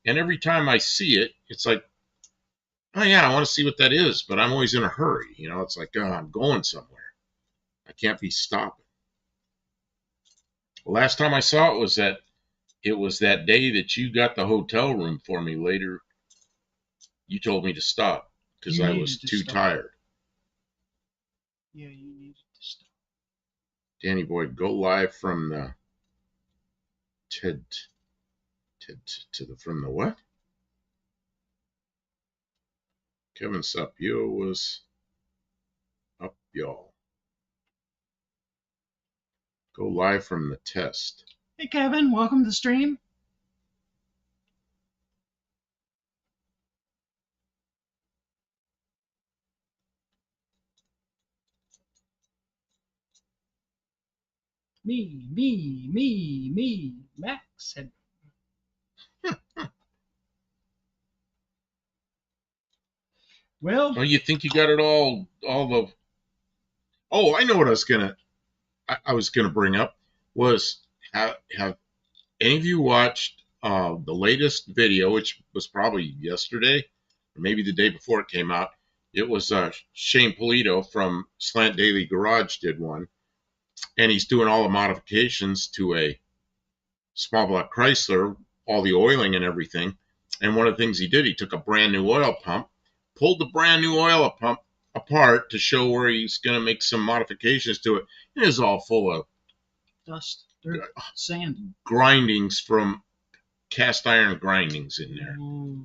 And every time I see it, it's like, oh, yeah, I want to see what that is, but I'm always in a hurry. It's like, oh, I'm going somewhere. I can't be stopping. The last time I saw it was that day that you got the hotel room for me later. You told me to stop because I was too tired. Yeah, you needed to stop. Danny Boyd, go live from the from the what? Kevin Sapio was up, y'all. Go live from the test. Hey, Kevin, welcome to the stream. Me, Max said. Well, you think you got it all the... Oh, I know what I was gonna bring up was have any of you watched the latest video, which was probably yesterday or maybe the day before it came out. It was Shane Polito from Slant Daily Garage did one, and he's doing all the modifications to a small block Chrysler, all the oiling and everything. And one of the things he did, he took a brand new oil pump, pulled the brand new oil pump apart to show where he's going to make some modifications to it. It is all full of dust, dirt, sand, grindings from cast iron grindings in there.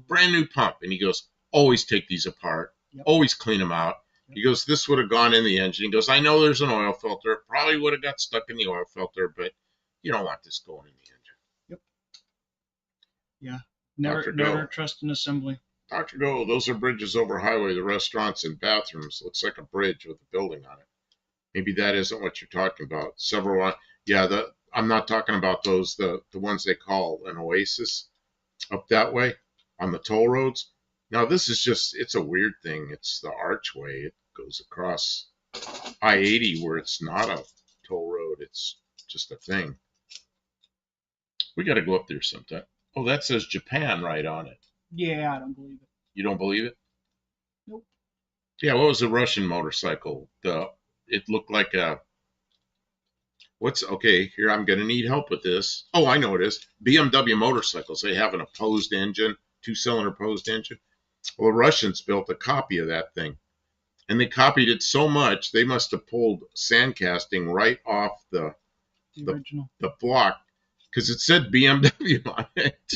Brand new pump. And he goes, always take these apart, always clean them out. He goes, this would have gone in the engine. He goes, I know there's an oil filter. It probably would have got stuck in the oil filter, but you don't want this going in the engine. Yep. Yeah. Never trust an assembly. Dr. Go, those are bridges over highway, the restaurants and bathrooms. Looks like a bridge with a building on it. Maybe that isn't what you're talking about. Several, yeah, I'm not talking about those, the ones they call an oasis up that way on the toll roads. Now, this is just, it's a weird thing. It's the archway. It goes across I-80 where it's not a toll road. It's just a thing. We got to go up there sometime. Oh, that says Japan right on it. Yeah, I don't believe it. You don't believe it? Nope. Yeah, what was the Russian motorcycle? It looked like a, okay, here I'm going to need help with this. Oh, I know what it is. BMW motorcycles, they have an opposed engine, two-cylinder opposed engine. Well, the Russians built a copy of that thing. And they copied it so much, they must have pulled sandcasting right off the original. The block, because it said BMW on it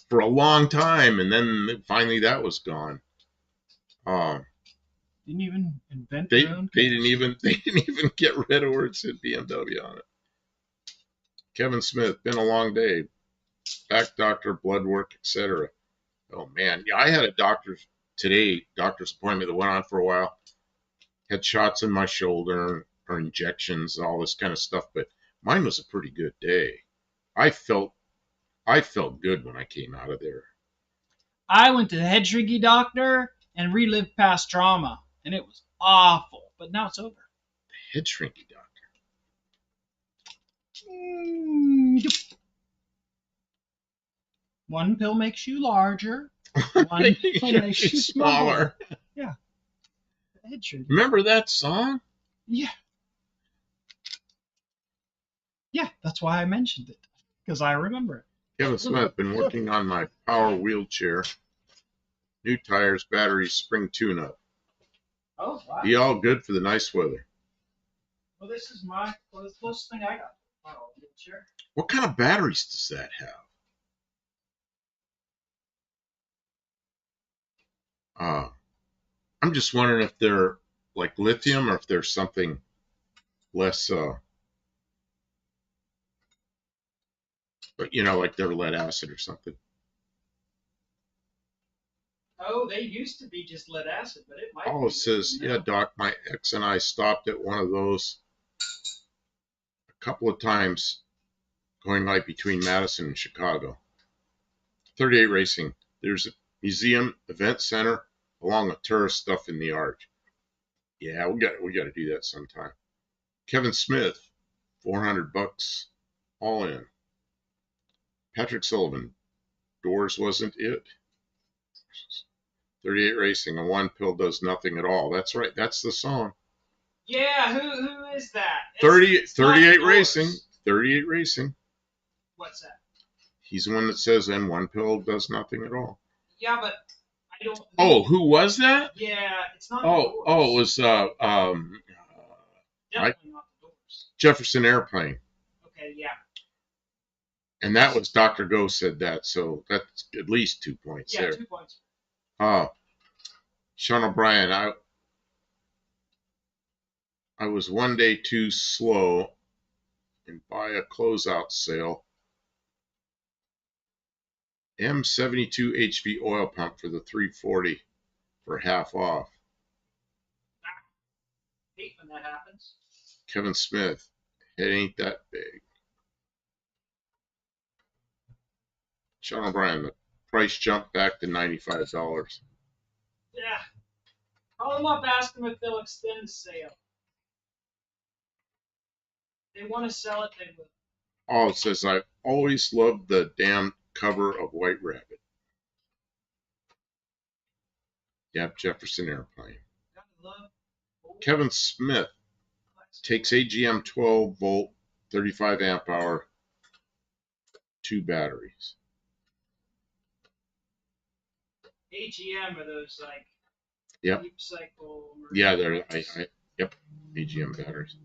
for a long time, and then finally that was gone. Didn't even invent they their own they didn't even get rid of where it said BMW on it. Kevin Smith, been a long day. Back doctor, blood work, etc. Oh man, yeah, I had a doctor's appointment that went on for a while. Had shots in my shoulder or injections, all this kind of stuff, but mine was a pretty good day. I felt good when I came out of there. I went to the head shrinky doctor and relived past trauma, and it was awful, but now it's over. The head shrinky doctor. One pill makes you larger. One pill makes you smaller. Yeah. Head shrinky. Remember that song? Yeah. Yeah, that's why I mentioned it, because I remember it. Kevin Smith, been working on my power wheelchair. New tires, batteries, spring tune-up. Oh, wow. Be all good for the nice weather. Well, this is the closest thing I got to a power wheelchair. What kind of batteries does that have? I'm just wondering if they're like lithium or if there's something less, but like they're lead acid or something. Oh, they used to be just lead acid, but it might. Oh, it says, yeah, Doc, my ex and I stopped at one of those a couple of times going like between Madison and Chicago. 38 Racing. There's a museum, event center, along with tourist stuff in the arch. Yeah, we got to do that sometime. Kevin Smith, $400 all in. Patrick Sullivan, Doors wasn't it. 38 Racing, a one pill does nothing at all. That's right. That's the song. Yeah, who is that? 38 Racing. 38 Racing. What's that? He's the one that says, and one pill does nothing at all. Yeah, but I don't. Oh, who was that? Yeah, it's not. Oh, it was Definitely not the Doors. Jefferson Airplane. Okay, yeah. And that was Dr. Go said that, so that's at least 2 points there. Yeah, 2 points. Sean O'Brien, I was one day too slow and buy a closeout sale. M72 HV oil pump for the 340 for half off. I hate when that happens. Kevin Smith, it ain't that big. Sean O'Brien, the price jumped back to $95. Yeah. Call them up, ask them if they'll extend the sale. They want to sell it, they will. Oh, it says, I've always loved the damn cover of White Rabbit. Yep, Jefferson Airplane. Kevin Smith takes AGM 12 volt, 35 amp hour, 2 batteries. AGM are those like deep cycle. Yeah, they're yep, AGM batteries.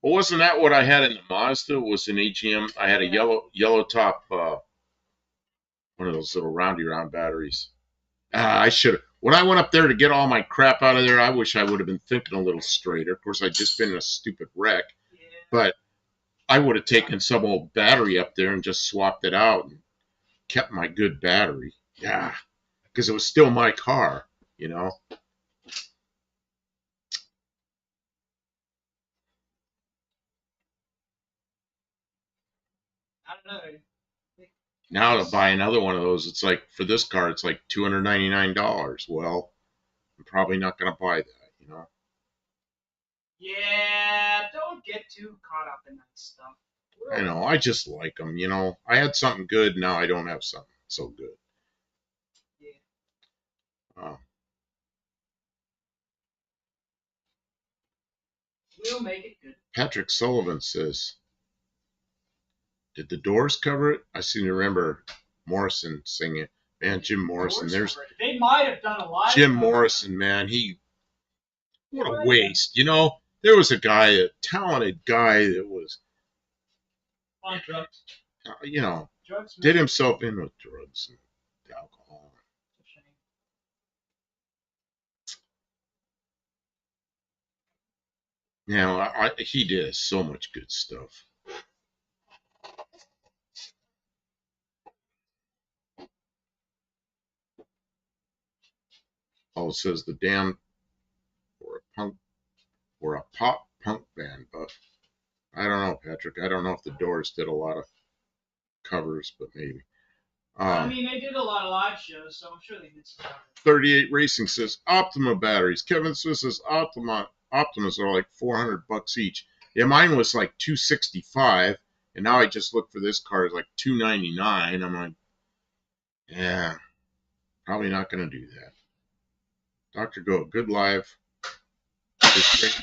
Well, wasn't that what I had in the Mazda? Was an AGM? I had a yellow top, one of those little roundy round batteries. I should have. When I went up there to get all my crap out of there, I wish I would have been thinking a little straighter. Of course, I'd just been in a stupid wreck, but I would have taken some old battery up there and just swapped it out. kept my good battery. Yeah, because it was still my car, you know. I don't know. Now to buy another one of those, it's like, for this car, it's like $299. Well, I'm probably not going to buy that, you know. Yeah, don't get too caught up in that stuff. I know, I just like them, you know. I had something good, now I don't have something so good. Yeah. We'll make it good. Patrick Sullivan says, did the Doors cover it? I seem to remember Morrison singing. Man, Jim Morrison. They might have done a live Jim Morrison, man. What a waste. You know, there was a guy, a talented guy that was on drugs. You know, did himself in with drugs and alcohol. You know, he did so much good stuff. Oh, it says the Damned were a pop punk band, but I don't know, Patrick. I don't know if the Doors did a lot of covers, but maybe. I mean, they did a lot of live shows, so I'm sure they did some covers. 38 Racing says Optima batteries. Kevin Smith says Optimas are like $400 each. Yeah, mine was like $265, and now I just look for this car is like $299. I'm like, yeah, probably not going to do that. Dr. Go, good live. It's great.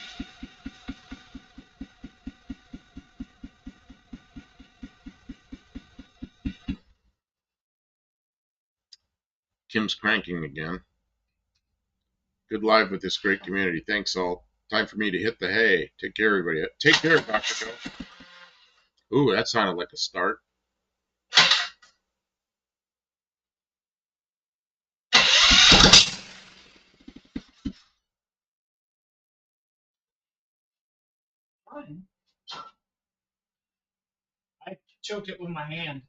Kim's cranking again. Good live with this great community. Thanks all. Time for me to hit the hay. Take care, everybody. Take care, Dr. Go. Ooh, that sounded like a start. I choked it with my hand.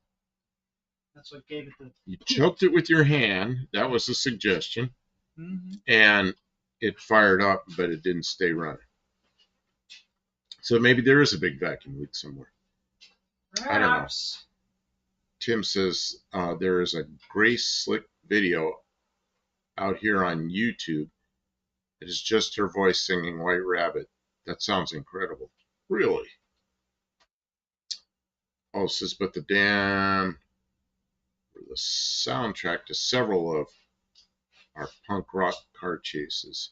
That's what gave it the... You choked it with your hand. That was the suggestion. Mm-hmm. And it fired up, but it didn't stay running. So maybe there is a big vacuum leak somewhere. Perhaps. I don't know. Tim says there is a Grace Slick video out here on YouTube. It is just her voice singing White Rabbit. That sounds incredible. Really? Oh, it says, but the soundtrack to several of our punk rock car chases.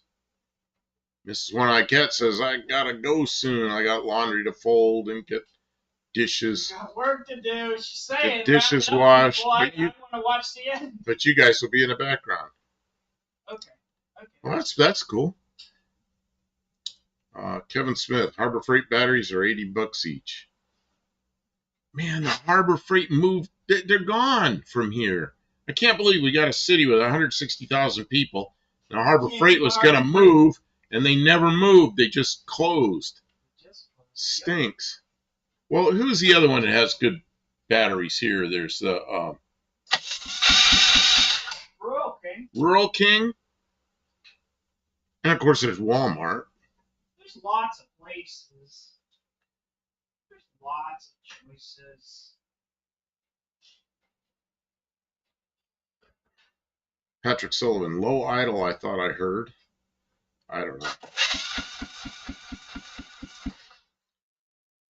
Mrs. One I Get says, I gotta go soon. I got laundry to fold and get dishes. Got work to do. She's saying, get dishes washed. But I want to watch the end. But you guys will be in the background. Okay. Well, that's cool. Kevin Smith, Harbor Freight batteries are $80 each. Man, the Harbor Freight moved. They're gone from here. I can't believe we got a city with 160,000 people. And the Harbor Freight was going to move, and they never moved. They just closed. Stinks. Well, who's the other one that has good batteries here? There's the Rural King. And, of course, there's Walmart. There's lots of places. There's lots of choices. Patrick Sullivan, low idle, I thought I heard. I don't know.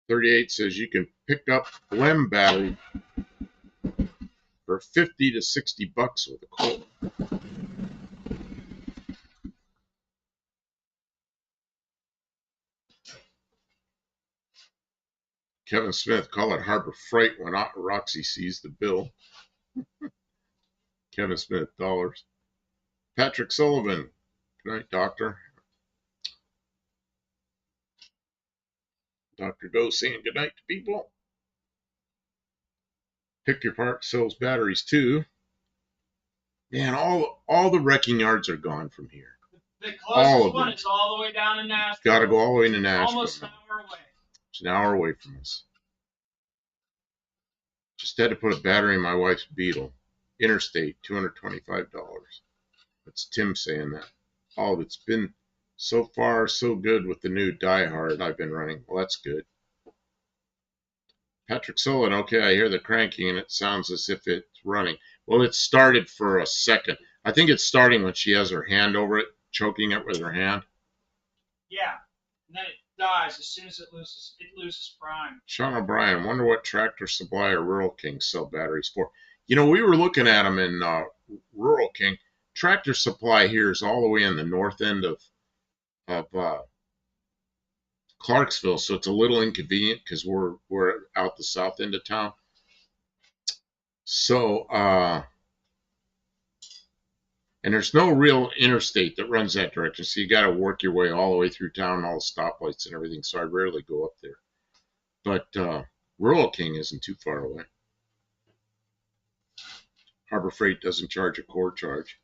38 says you can pick up Lem battery for 50 to 60 bucks with a quote. Kevin Smith, call it Harbor Freight when Roxy sees the bill. Kevin Smith, dollars. Patrick Sullivan, good night, Doctor. Dr. Go saying good night to people. Pick Your Part sells batteries too. Man, all the wrecking yards are gone from here. The closest one is all the way down in Nashville. Got to go all the way to Nashville. Almost an hour away. It's an hour away from us. Just had to put a battery in my wife's Beetle. Interstate, $225. That's Tim saying that. Oh, it's been so far so good with the new Die Hard I've been running. Well, that's good. Patrick Solon, okay, I hear the cranking and it sounds as if it's running. Well, it started for a second. I think it's starting when she has her hand over it, choking it with her hand. Yeah, and then it dies as soon as it loses prime. Sean O'Brien, wonder what Tractor Supply or Rural King sell batteries for. You know, we were looking at them in Rural King. Tractor Supply here is all the way in the north end of Clarksville, so it's a little inconvenient because we're out the south end of town. So, and there's no real interstate that runs that direction, so you got to work your way all the way through town, all the stoplights and everything. So I rarely go up there. But Rural King isn't too far away. Harbor Freight doesn't charge a core charge.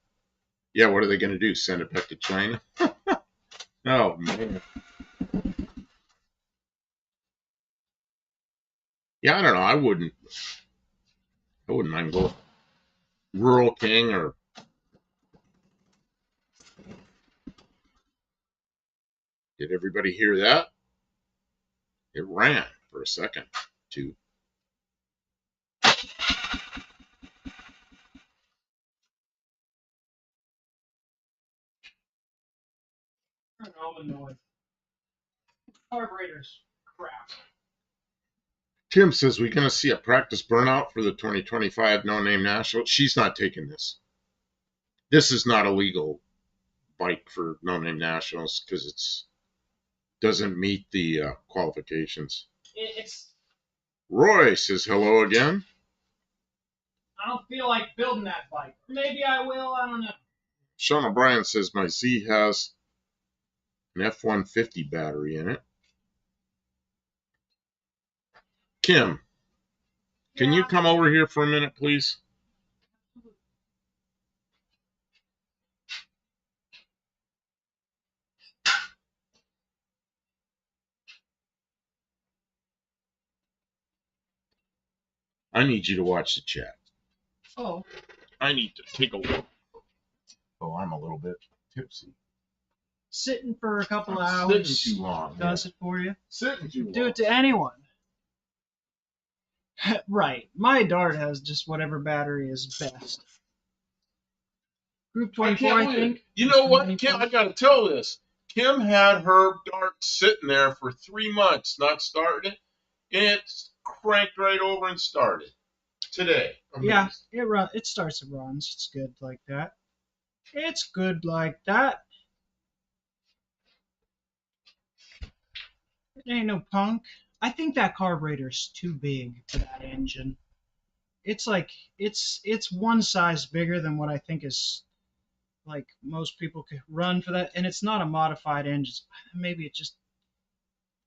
Yeah, what are they going to do? Send it back to China? Oh man. Yeah, I don't know. I wouldn't mind going Rural King or. Did everybody hear that? It ran for a second, too. Carburetors, crap. Tim says we're going to see a practice burnout for the 2025 No Name National. She's not taking this. This is not a legal bike for No Name Nationals because it's doesn't meet the qualifications. Roy says hello again. I don't feel like building that bike. Maybe I will. I don't know. Sean O'Brien says my Z has an F-150 battery in it. Kim, can you come over here for a minute, please? I need you to watch the chat. Oh. I need to take a look. Oh, I'm a little bit tipsy. Sitting for a couple hours sitting too long, does it for you. Sitting too long. Do it to anyone. Right. My Dart has just whatever battery is best. Group 24, I think. You know what, Kim? I got to tell this. Kim had her Dart sitting there for 3 months, not starting it. It cranked right over and started today. Amazing. Yeah, it starts and runs. It's good like that. It's good like that. It ain't no punk. I think that carburetor's too big for that engine. It's like it's one size bigger than what I think is like most people could run for that, and it's not a modified engine. Maybe it just,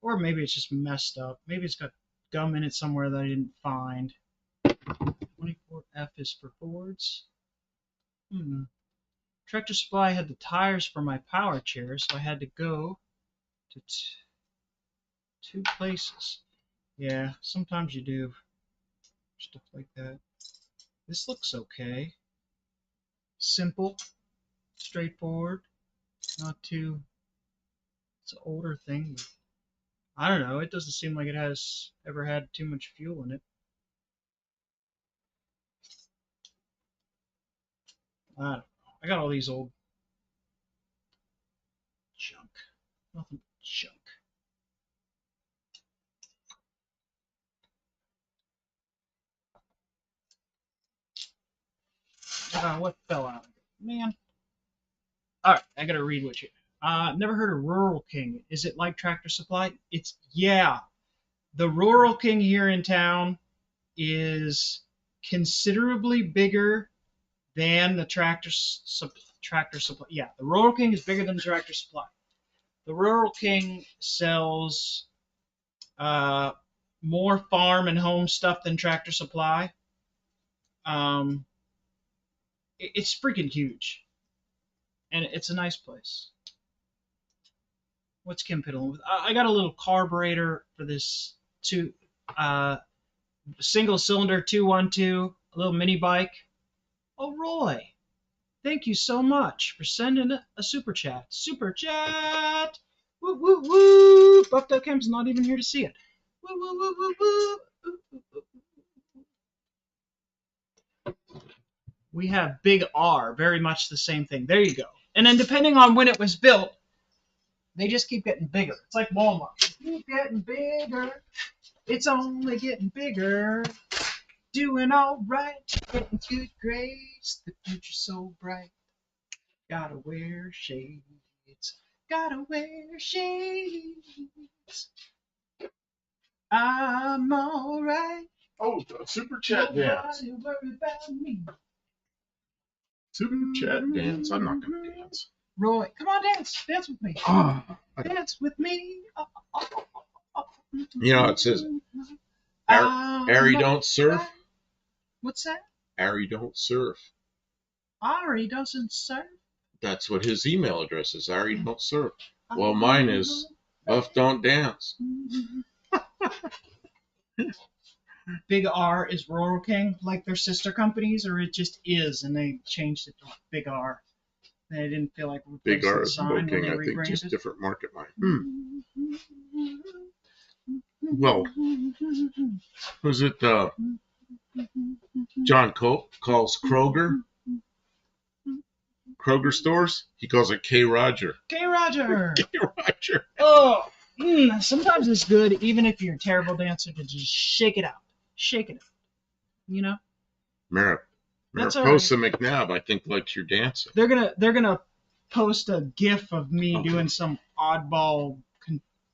or maybe it's just messed up. Maybe it's got gum in it somewhere that I didn't find. 24F is for Fords. Tractor Supply had the tires for my power chair, so I had to go to two places. Yeah, sometimes you do stuff like that. This looks okay. Simple, straightforward, not too. It's an older thing, but I don't know. It doesn't seem like it has ever had too much fuel in it. I don't know. I got all these old junk. Nothing but junk. What fell out? Man. Alright, I gotta read what you. Never heard of Rural King. Is it like Tractor Supply? Yeah. The Rural King here in town is considerably bigger than the Tractor Supply. Yeah, the Rural King is bigger than the Tractor Supply. The Rural King sells more farm and home stuff than Tractor Supply. It's freaking huge. And it's a nice place. What's Kim piddling with? I got a little carburetor for this single cylinder 212, a little mini bike. Oh, Roy, thank you so much for sending a super chat. Super chat! Woo, woo, woo! Bucktail Cam's not even here to see it. Woo, woo, woo, woo, woo. We have Big R, very much the same thing. There you go. And then depending on when it was built, they just keep getting bigger. It's like Walmart. Keep getting bigger. It's only getting bigger. Doing all right. Getting good grades. The future's so bright. Gotta wear shades. Gotta wear shades. I'm alright. Oh, super chat dance. Nobody worry about me. Super chat dance. I'm not gonna dance. Roy, come on, dance. Dance with me. Dance with me. You know, it says, Ari don't surf. What's that? Ari don't surf. Ari doesn't surf. That's what his email address is. Ari don't surf. Well, mine is Buff don't dance. Big R is Rural King, like their sister companies, or it just is, and they changed it to Big R. They didn't feel like Big R is Rural King. I think just different market line. Well, was it John calls Kroger stores? He calls it K. Roger. K. Roger. K. Roger. Oh, sometimes it's good, even if you're a terrible dancer, to just shake it out. Shake it out. You know. Mariposa McNabb, I think, likes your dancing. They're gonna post a GIF of me doing some oddball.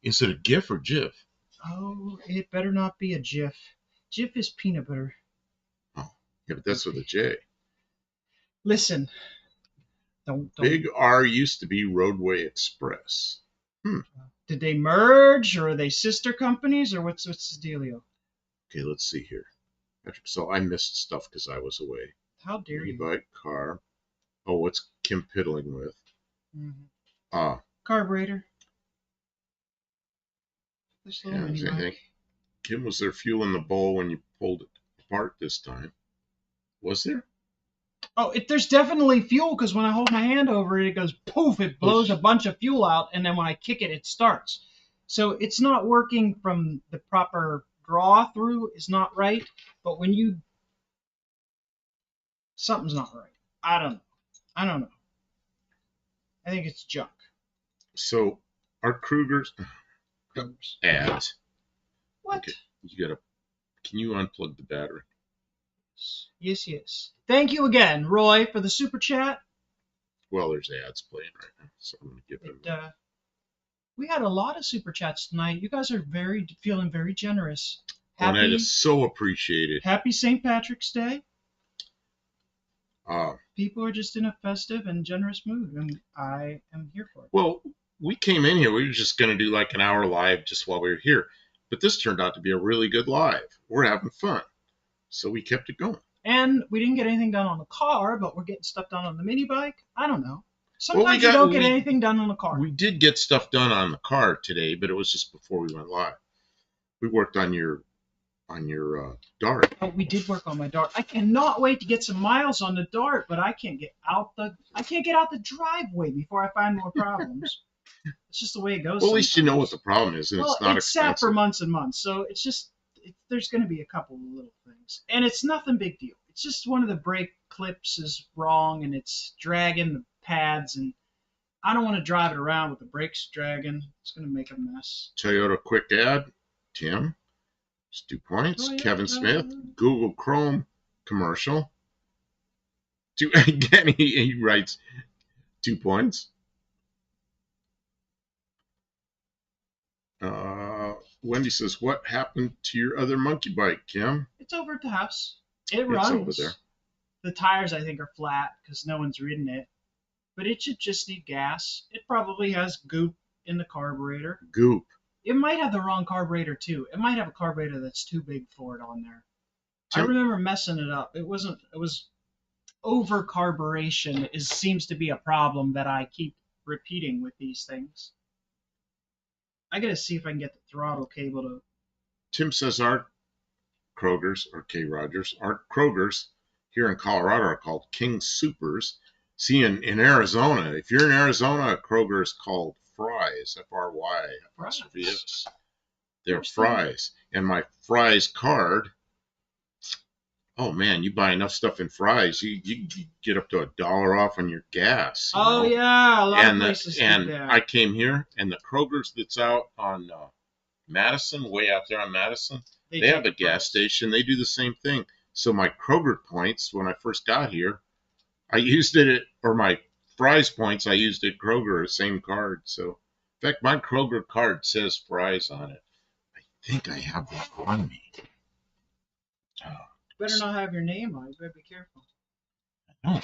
Is it a GIF or GIF? Oh, it better not be a GIF. GIF is peanut butter. Oh, yeah, but that's with a J. Listen. Don't. Big R used to be Roadway Express. Did they merge, or are they sister companies, or what's the dealio? Okay, let's see here. So I missed stuff because I was away. How dare you? E-bike, car. Oh, what's Kim piddling with? Carburetor. Kim, was there fuel in the bowl when you pulled it apart this time? Was there? Oh, there's definitely fuel, because when I hold my hand over it, it goes poof, it blows a bunch of fuel out, and then when I kick it, it starts. So it's not working from the proper draw through, is not right, but when you... Something's not right. I don't know. I think it's junk. So, our Krugers... ads. What? Okay, can you unplug the battery? Yes. Thank you again, Roy, for the super chat. Well, there's ads playing right now, so I'm going to give them. We had a lot of super chats tonight. You guys are feeling very generous. That is so appreciated. Happy St. Patrick's Day. People are just in a festive and generous mood, and I am here for it. Well, we came in here. We were just going to do like an hour live just while we were here. But this turned out to be a really good live. We're having fun. So we kept it going. And we didn't get anything done on the car, but we're getting stuff done on the mini bike. I don't know. Sometimes you don't get anything done on the car. We did get stuff done on the car today, but it was just before we went live. We worked on your Dart. Oh, we did work on my Dart. I cannot wait to get some miles on the Dart, but I can't get out the driveway before I find more problems. It's just the way it goes. Well, at least you know what the problem is, and it's not expensive. Sat for months and months, so it's just there's going to be a couple of little things, and it's nothing big deal. It's just one of the brake clips is wrong, and it's dragging the pads, and I don't want to drive it around with the brakes dragging. It's going to make a mess. Toyota quick ad, Tim. It's 2 points. Toyota. Kevin Smith, Google Chrome commercial. Again, he writes 2 points. Wendy says, "What happened to your other monkey bike, Kim?" It's over at the house. It runs. Over there. The tires, I think, are flat because no one's ridden it. But it should just need gas. It probably has goop in the carburetor. Goop. It might have the wrong carburetor, too. It might have a carburetor that's too big for it on there. I remember messing it up. It was over-carburation seems to be a problem that I keep repeating with these things. I got to see if I can get the throttle cable to... Tim says our Kroger's or K. Rogers. Our Kroger's here in Colorado are called King Supers. See, in Arizona, if you're in Arizona, a Kroger is called Fry's, F-R-Y, apostrophe S. They're Fry's. And my Fry's card, oh man, you buy enough stuff in Fry's, you get up to $1 off on your gas. Oh, know? Yeah, a lot of places and do that. I came here, and the Kroger's that's out on Madison, way out there on Madison, they have a gas station. They do the same thing. So my Kroger points, when I first got here, I used it or my Fry's points, I used at Kroger, the same card. So, in fact, my Kroger card says Fry's on it. I think I have that on me. Better not have your name on it. You better be careful. No,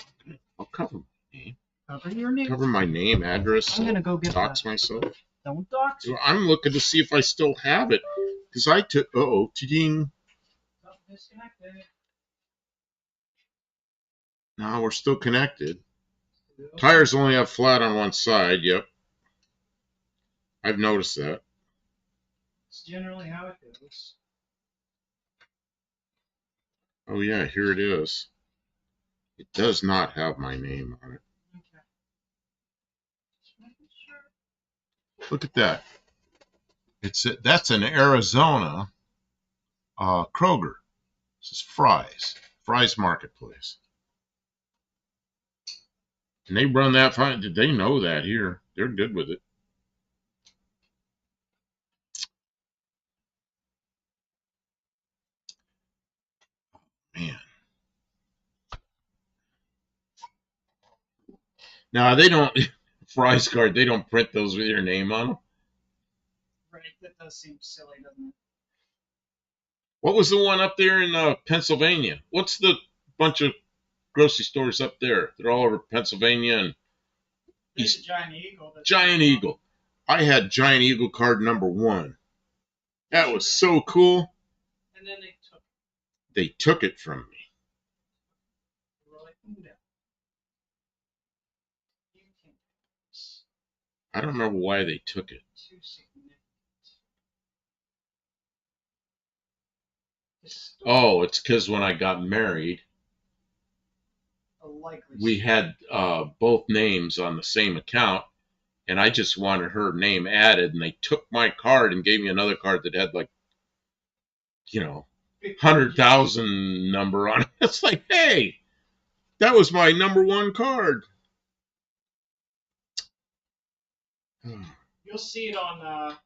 I'll cover my name. Cover your name. Cover my name, address. I'm gonna go get dox myself. Don't dox. I'm looking to see if I still have it because I took. Ding. Disconnected. No, we're still connected. Tires only have flat on one side. Yep. I've noticed that. It's generally how it goes. Oh yeah, here it is. It does not have my name on it. Okay. Just making sure. Look at that. That's an Arizona Kroger. This is Fry's Marketplace. And they run that fine. Did they know that here? They're good with it. Man. Now they don't Fry's card. They don't print those with your name on them. Right, that does seem silly, doesn't it? What was the one up there in Pennsylvania? What's the bunch of grocery stores up there? They're all over Pennsylvania and East. Giant Eagle. Giant Eagle. I had Giant Eagle card number 1. That was so cool. And then they took it from me. I don't remember why they took it. Oh, it's because when I got married, we had both names on the same account, and I just wanted her name added, and they took my card and gave me another card that had 100,000 number on it. It's like, hey, that was my number 1 card. You'll see it on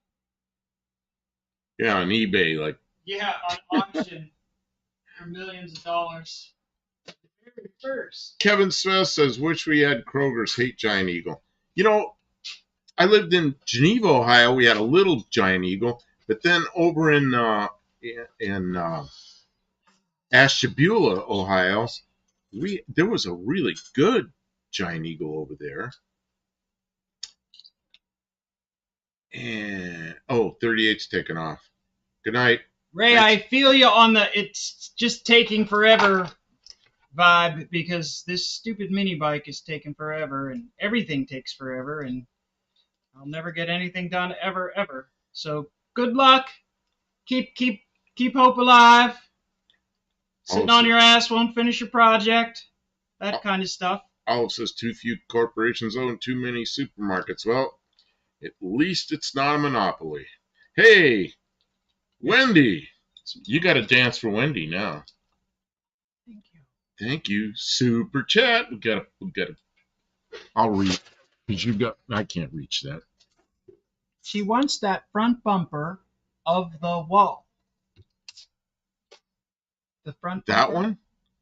on eBay, on auction for millions of dollars. Very first. Kevin Smith says, wish we had Kroger's, hate Giant Eagle. I lived in Geneva, Ohio. We had a little Giant Eagle, but then over in Ashtabula, Ohio, there was a really good Giant Eagle over there. And 38's taken off. Good night. Ray, thanks. I feel you on the it's just taking forever vibe because this stupid mini bike is taking forever and everything takes forever and I'll never get anything done ever. So good luck. Keep hope alive. Sitting on your ass won't finish your project. That kind of stuff. Olive says too few corporations own too many supermarkets. Well, at least it's not a monopoly. Hey, Wendy, you got to dance for Wendy now. Thank you. Thank you. Super chat. We got to. I'll read because I can't reach that. She wants that front bumper of the wall. The front bumper. That one?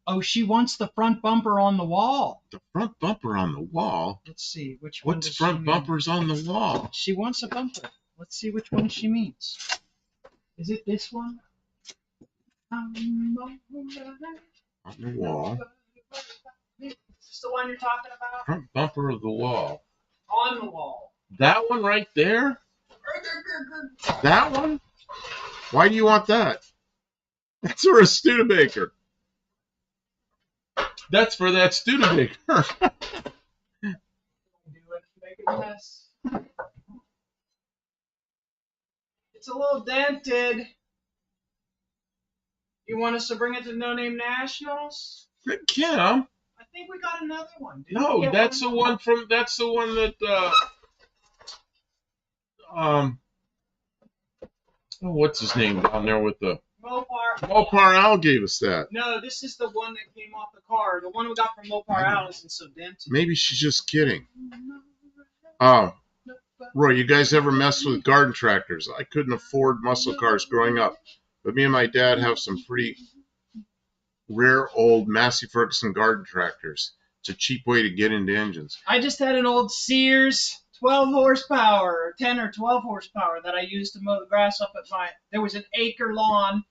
Oh, she wants the front bumper on the wall. The front bumper on the wall? Let's see. Which one What's front bumpers on the wall? She wants a bumper. Let's see which one she means. Is it this one? On the wall. Is this the one you're talking about? Front bumper of the wall. On the wall. That one right there? That one? Why do you want that? That's for a Studebaker. That's for that Studebaker. It's a little dented. You want us to bring it to No Name Nationals? Kim. I think we got another one. No, that's the one from. That's the one that. What's his name down there with the. Mopar. Mopar Al gave us that. No, this is the one that came off the car. The one we got from Mopar Al isn't so dented. Maybe she's just kidding. Roy, you guys ever mess with garden tractors? I couldn't afford muscle cars growing up, but me and my dad have some pretty rare old Massey Ferguson garden tractors. It's a cheap way to get into engines. I just had an old Sears 12 horsepower, 10 or 12 horsepower that I used to mow the grass up at there was an acre lawn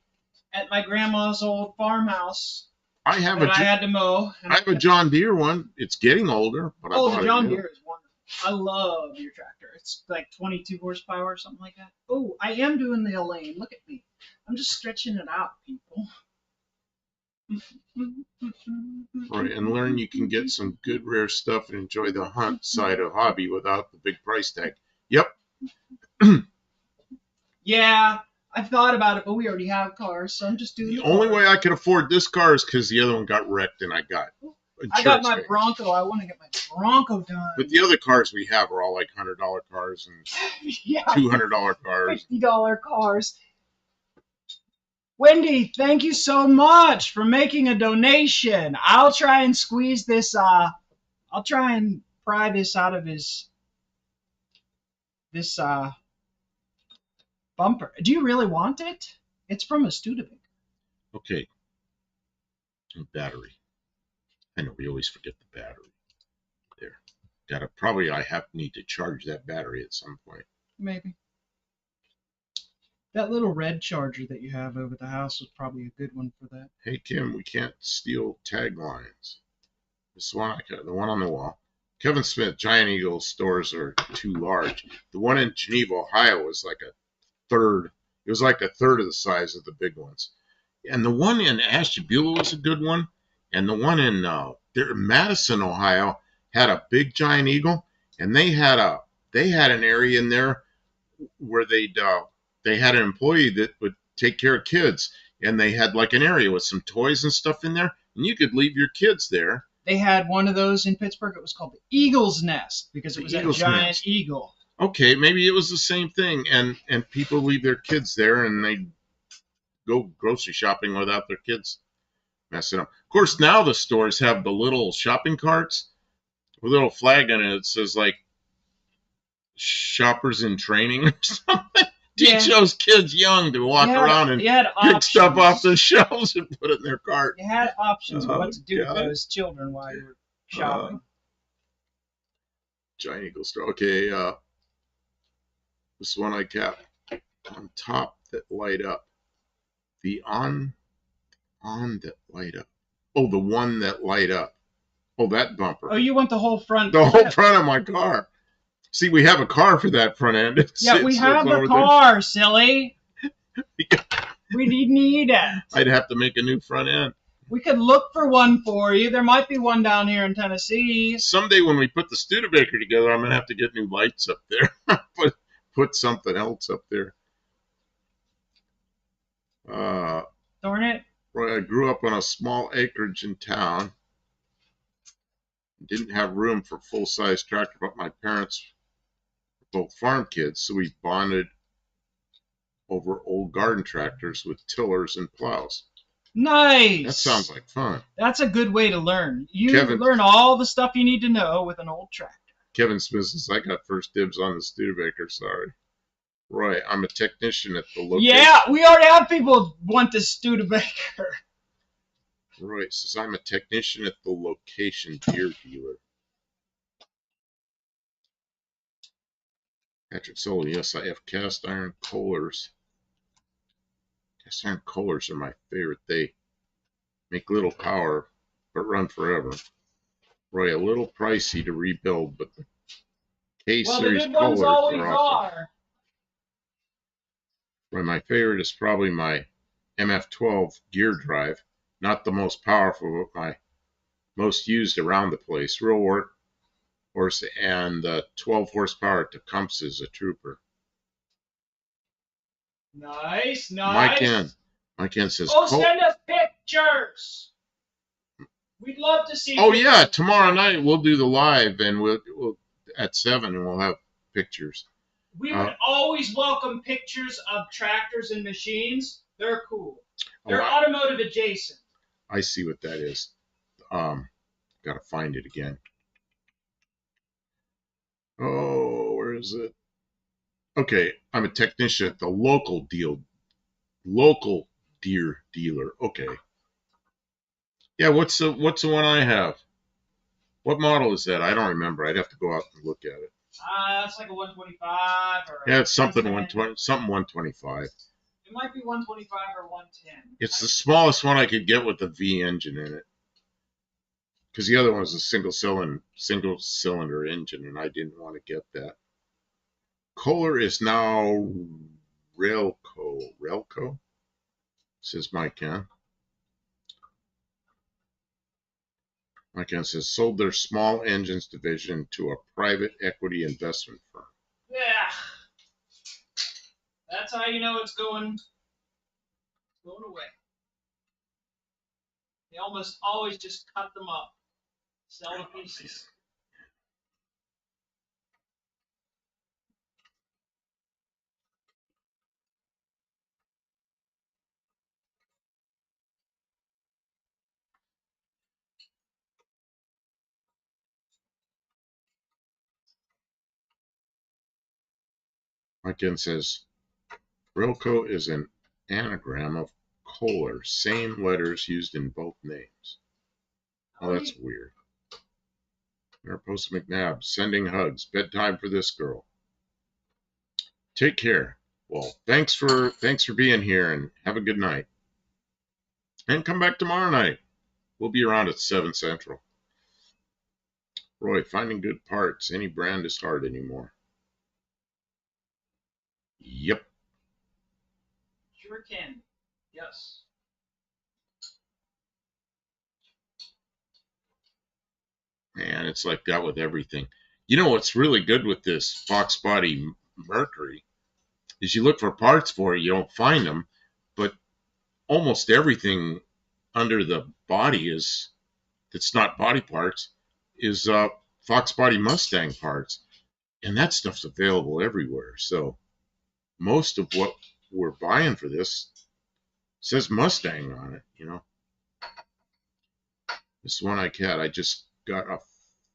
at my grandma's old farmhouse. I had to mow. I have a John Deere one. It's getting older, but the John Deere is wonderful. I love your tractor. It's like 22 horsepower or something like that. Oh, I am doing the Elaine. Look at me. I'm just stretching it out, people. Right, and learn you can get some good rare stuff and enjoy the hunt side of hobby without the big price tag. Yep. Yeah, I've thought about it, but we already have cars, so I'm just doing the only way I could afford this car is because the other one got wrecked and I got my Bronco. I want to get my Bronco done. But the other cars we have are all like $100 cars and $200 cars. $50 cars. Wendy, thank you so much for making a donation. I'll try and squeeze this, I'll try and pry this out of this bumper. Do you really want it? It's from a Studebaker. Okay. Battery. I know we always forget the battery. There. I need to charge that battery at some point. Maybe. That little red charger that you have over the house was probably a good one for that. Hey, Kim, we can't steal taglines. This one, the one on the wall. Kevin Smith, Giant Eagle stores are too large. The one in Geneva, Ohio was like a third. It was like a third of the size of the big ones. And the one in Ashtabula was a good one. And the one in Madison, Ohio, had a big Giant Eagle. And they had an area in there where they had an employee that would take care of kids, and they had like an area with some toys and stuff in there, and you could leave your kids there. They had one of those in Pittsburgh. It was called the Eagle's Nest because it was a giant eagle. Okay, maybe it was the same thing, and people leave their kids there, and they go grocery shopping without their kids messing up. Of course, now the stores have the little shopping carts with a little flag on it that says like shoppers in training or something. Teach those kids young to walk around and pick stuff off the shelves and put it in their cart. You had options of what to do with those children while you were shopping. Giant Eagle store. Okay, this one I kept on top that light up. The on that light up. Oh, the one that light up. Oh, that bumper. Oh, you want the whole front? The whole front of my car. See, we have a car for that front end. We have a car, silly. We need it. I'd have to make a new front end. We could look for one for you. There might be one down here in Tennessee. Someday when we put the Studebaker together, I'm going to have to get new lights up there. Put something else up there. Darn it. I grew up on a small acreage in town. Didn't have room for full-size tractor, but my parents both farm kids, so we bonded over old garden tractors with tillers and plows. Nice. That sounds like fun. That's a good way to learn. You learn all the stuff you need to know with an old tractor. Kevin Smith says, I got first dibs on the Studebaker, sorry. Roy, I'm a technician at the location. Yeah, we already have people want the Studebaker. Roy says, I'm a technician at the location deer dealer. Patrick Sullivan, yes, I have cast iron coalers. Cast iron coalers are my favorite. They make little power, but run forever. Roy, a little pricey to rebuild, but the K-Series coalers are awesome. Roy, my favorite is probably my MF12 gear drive. Not the most powerful, but my most used around the place. Real work. Horse and 12 horsepower Tecumseh is a trooper. Nice, nice. Mike N. My Ken says. Oh, send us pictures. We'd love to see. Oh yeah, tomorrow night we'll do the live, and we'll at 7, and we'll have pictures. We would always welcome pictures of tractors and machines. They're cool. They're automotive adjacent. I see what that is. Gotta find it again. Oh, where is it? Okay, I'm a technician at the local deer dealer. Okay. Yeah, what's the one I have? What model is that? I don't remember. I'd have to go out and look at it. It's like a 125 or. Yeah, it's something 120, something 125. It might be 125 or 110. It's the smallest one I could get with the V engine in it. Because the other one was a single cylinder engine, and I didn't want to get that. Kohler is now Relco, says Mike Ken. Mike Ken says sold their small engines division to a private equity investment firm. Yeah, that's how you know it's going away. They almost always just cut them up, sell the pieces. Again says, Rilco is an anagram of Kohler, same letters used in both names. Oh, that's weird. Mariposa McNabb, sending hugs. Bedtime for this girl. Take care. Well, thanks for being here, and have a good night. And come back tomorrow night. We'll be around at 7 Central. Roy, finding good parts. Any brand is hard anymore. Yep. Sure can. Yes. Man, it's like that with everything. You know what's really good with this Fox Body Mercury is you look for parts for it, you don't find them, but almost everything under the body that's not body parts is Fox Body Mustang parts, and that stuff's available everywhere. So most of what we're buying for this says Mustang on it, you know. This one I had, I just got a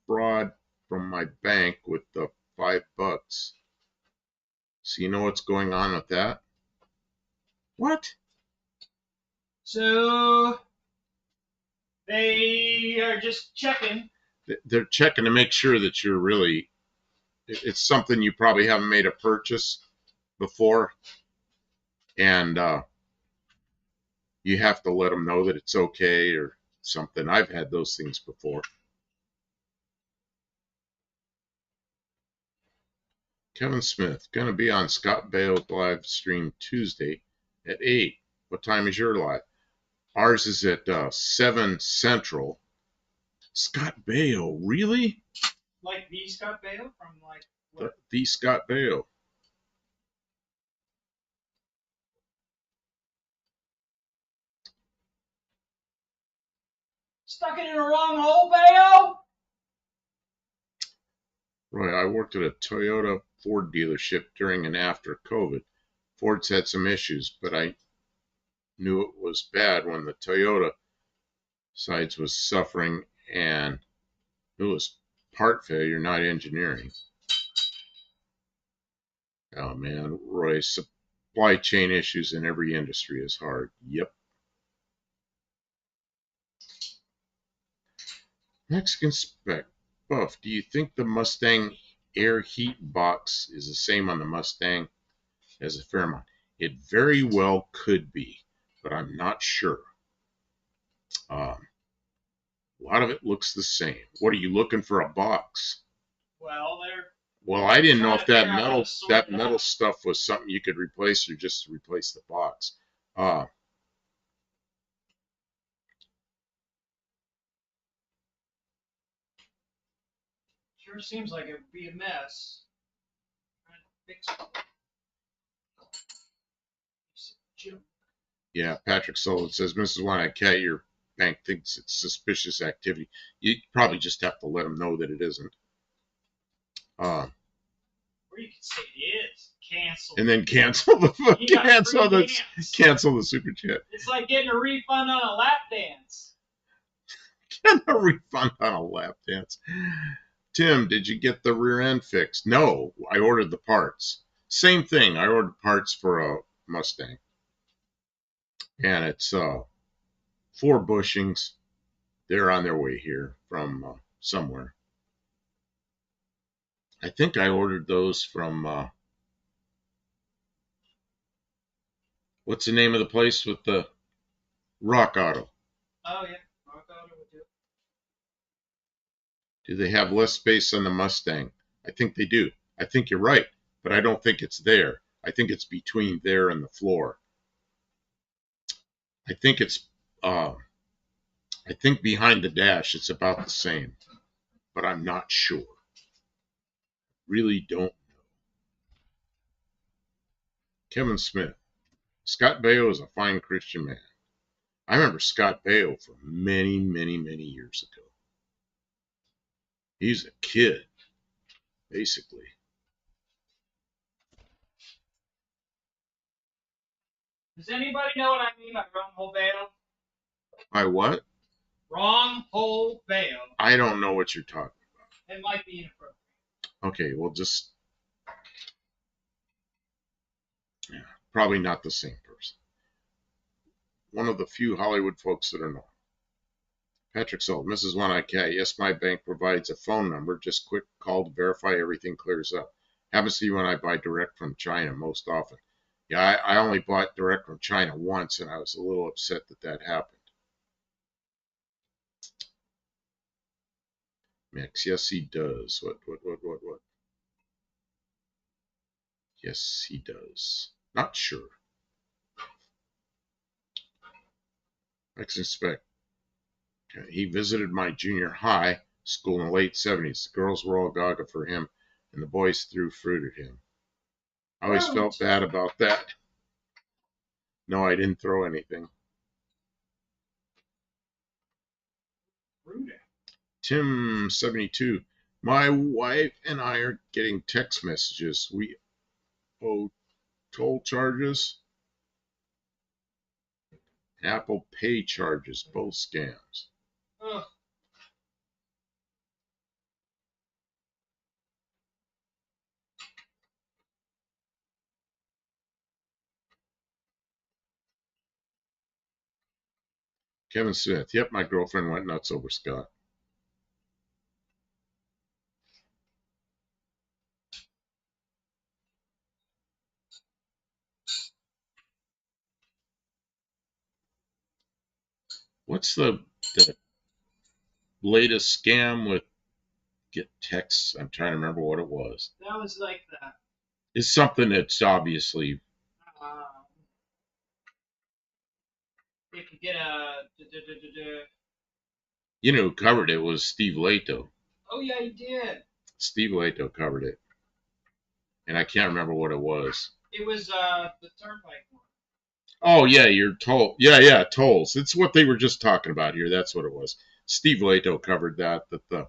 fraud from my bank with the $5. So you know what's going on with that? What? So they are just checking. They're checking to make sure that you're really, it's something you probably haven't made a purchase before, and you have to let them know that it's okay or something. I've had those things before. Kevin Smith, going to be on Scott Bale's live stream Tuesday at 8. What time is your live? Ours is at 7 Central. Scott Bale, really? Like the Scott Bale from like what? The Scott Bale. Stuck it in the wrong hole, Bale? Roy, I worked at a Toyota Ford dealership during and after COVID. Ford's had some issues, but I knew it was bad when the Toyota sides was suffering, and it was part failure, not engineering. Oh man, Roy, supply chain issues in every industry is hard. Yep. Mexican Spec. Buff, do you think the Mustang air heat box is the same on the Mustang as a Fairmont? It very well could be, but I'm not sure. A lot of it looks the same. What are you looking for, a box? Well, I didn't know if that metal stuff was something you could replace or just replace the box. Sure seems like it would be a mess. Trying to fix it. Yeah, Patrick Sullivan says, Mrs. One-Eyed Cat, your bank thinks it's suspicious activity. You probably just have to let them know that it isn't. Or you can say it is. Cancel. And then cancel the cancel the super chat. It's like getting a refund on a lap dance. Getting a refund on a lap dance. Tim, did you get the rear end fixed? No, I ordered the parts. Same thing. I ordered parts for a Mustang. And it's 4 bushings. They're on their way here from somewhere. I think I ordered those from what's the name of the place with the Rock Auto? Oh, yeah. Rock Auto would do it. Do they have less space on the Mustang? I think they do. I think you're right, but I don't think it's there. I think it's between there and the floor. I think it's, I think behind the dash it's about the same, but I'm not sure. Really don't know. Kevin Smith. Scott Baio is a fine Christian man. I remember Scott Baio from many, many, many years ago. He's a kid, basically. Does anybody know what I mean by wrong hole bail? By what? Wrong hole bail. I don't know what you're talking about. It might be inappropriate. Okay, well, just... Yeah, probably not the same person. One of the few Hollywood folks that are known. Patrick Sold, Mrs. One-Eyed Cat. Yes, my bank provides a phone number. Just quick call to verify everything clears up. Happens to be when I buy direct from China most often. Yeah, I only bought direct from China once, and I was a little upset that that happened. Max, yes, he does. What? Yes, he does. Not sure. Max Inspect. He visited my junior high school in the late 70s. The girls were all gaga for him, and the boys threw fruit at him. I always felt bad about that. No, I didn't throw anything. Tim 72. My wife and I are getting text messages. We owe toll charges, Apple Pay charges, both scams. Ugh. Kevin Smith. Yep, my girlfriend went nuts over Scott. What's the latest scam with get texts? I'm trying to remember what it was. That was like that. It's something that's obviously. You could get a. You know who covered it was Steve Leto. Oh, yeah, he did. Steve Leto covered it. And I can't remember what it was. It was the Turnpike one. Oh, yeah, your toll. Yeah, tolls. It's what they were just talking about here. That's what it was. Steve Leto covered that the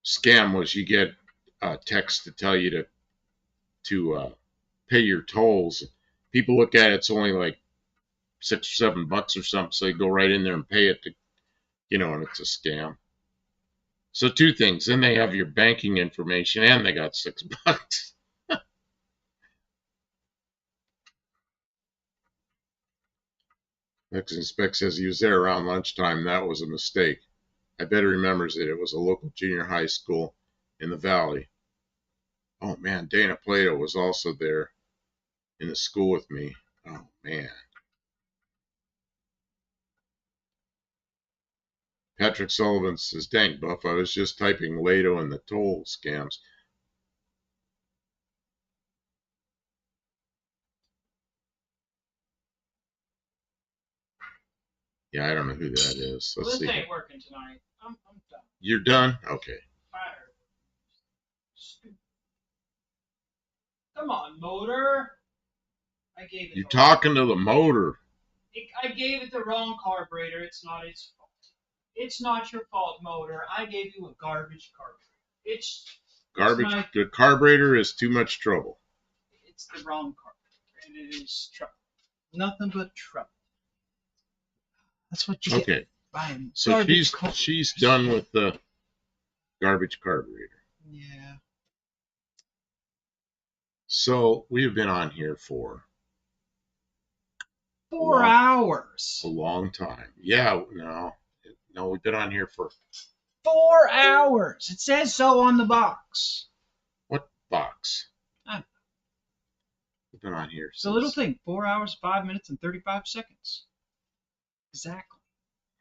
scam was you get a text to tell you to pay your tolls. People look at it, it's only like $6 or $7 or something, so you go right in there and pay it and it's a scam. So 2 things. Then they have your banking information and they got $6. Mexican Spec says he was there around lunchtime. That was a mistake. I bet he remembers it. It was a local junior high school in the valley. Oh, man, Dana Plato was also there in the school with me. Oh, man. Patrick Sullivan says, dang, Buff, I was just typing Lato in the toll scams. Yeah, I don't know who that is. Let's see. This ain't working tonight. I'm done. You're done? Okay. Come on, motor. I gave it. You're talking to the motor. I gave it the wrong carburetor. It's not its fault. It's not your fault, motor. I gave you a garbage carburetor. It's garbage. The carburetor is too much trouble. It's the wrong carburetor, and it is trouble. Nothing but trouble. That's what you get. Buying so she's done with the garbage carburetor. Yeah. So we have been on here for 4 hours. A long time. Yeah, no, we've been on here for 4 hours. It says so on the box. What box? We've been on here. It's a little thing. 4 hours, 5 minutes, and 35 seconds. Exactly.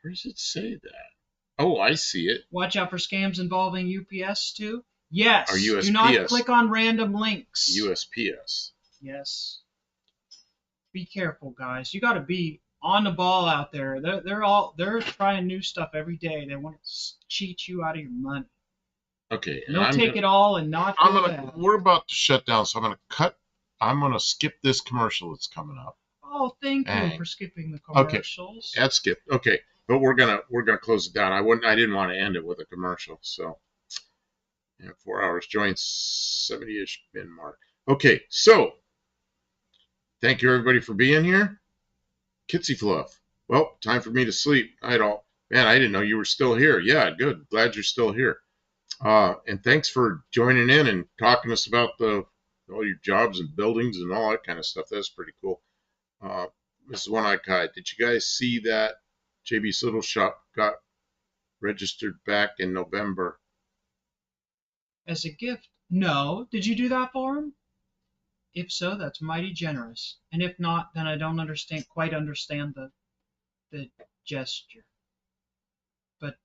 Where does it say that? Oh, I see it. Watch out for scams involving UPS too. Yes. Or USPS. Do not click on random links. USPS. Yes. Be careful, guys. You got to be on the ball out there. They're trying new stuff every day. They want to cheat you out of your money. Okay. And they'll take it all and not do that. We're about to shut down, so I'm gonna skip this commercial that's coming up. Oh, thank you for skipping the commercials. Okay. That's skipped. Okay. But we're gonna close it down. I didn't want to end it with a commercial. So 4 hours joint 70-ish bin mark. Okay, so thank you everybody for being here. Kitsy Fluff. Well, time for me to sleep. Man, I didn't know you were still here. Yeah, good. Glad you're still here. And thanks for joining in and talking to us about all your jobs and buildings and all that kind of stuff. That's pretty cool. This is One Eye Kai. Did you guys see that JB's Little Shop got registered back in November? As a gift? No. Did you do that for him? If so, that's mighty generous. And if not, then I don't quite understand the gesture. But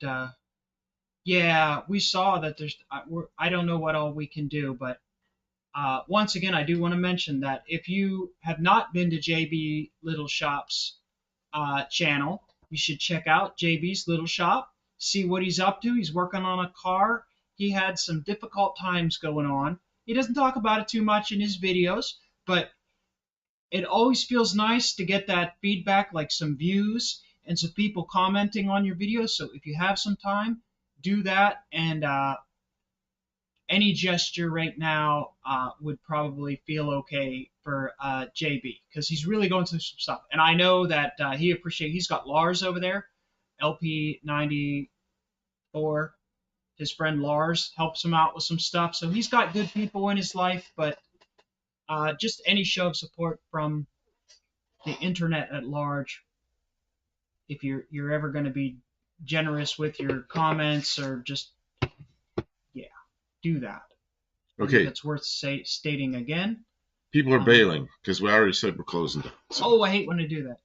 yeah, we saw that I don't know what all we can do, but once again, I do want to mention that if you have not been to JB Little Shop's channel, you should check out JB's Little Shop, see what he's up to. He's working on a car. He had some difficult times going on. He doesn't talk about it too much in his videos, but it always feels nice to get that feedback, like some views and some people commenting on your videos. So if you have some time, do that. And any gesture right now would probably feel okay for JB, because he's really going through some stuff. And I know that he's got Lars over there, LP94. His friend Lars helps him out with some stuff. So he's got good people in his life, but just any show of support from the internet at large, if you're ever going to be generous with your comments or just, do that. Okay. That's worth stating again. People are bailing because we already said we're closing down. So. Oh, I hate when I do that.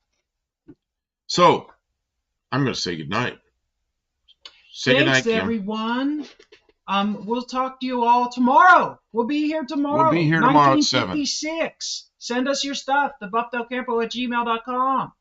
So, I'm going to say goodnight. Thanks, everyone. We'll talk to you all tomorrow. We'll be here tomorrow. We'll be here tomorrow at 7. 1956. Send us your stuff, thebuffdelcampo@gmail.com.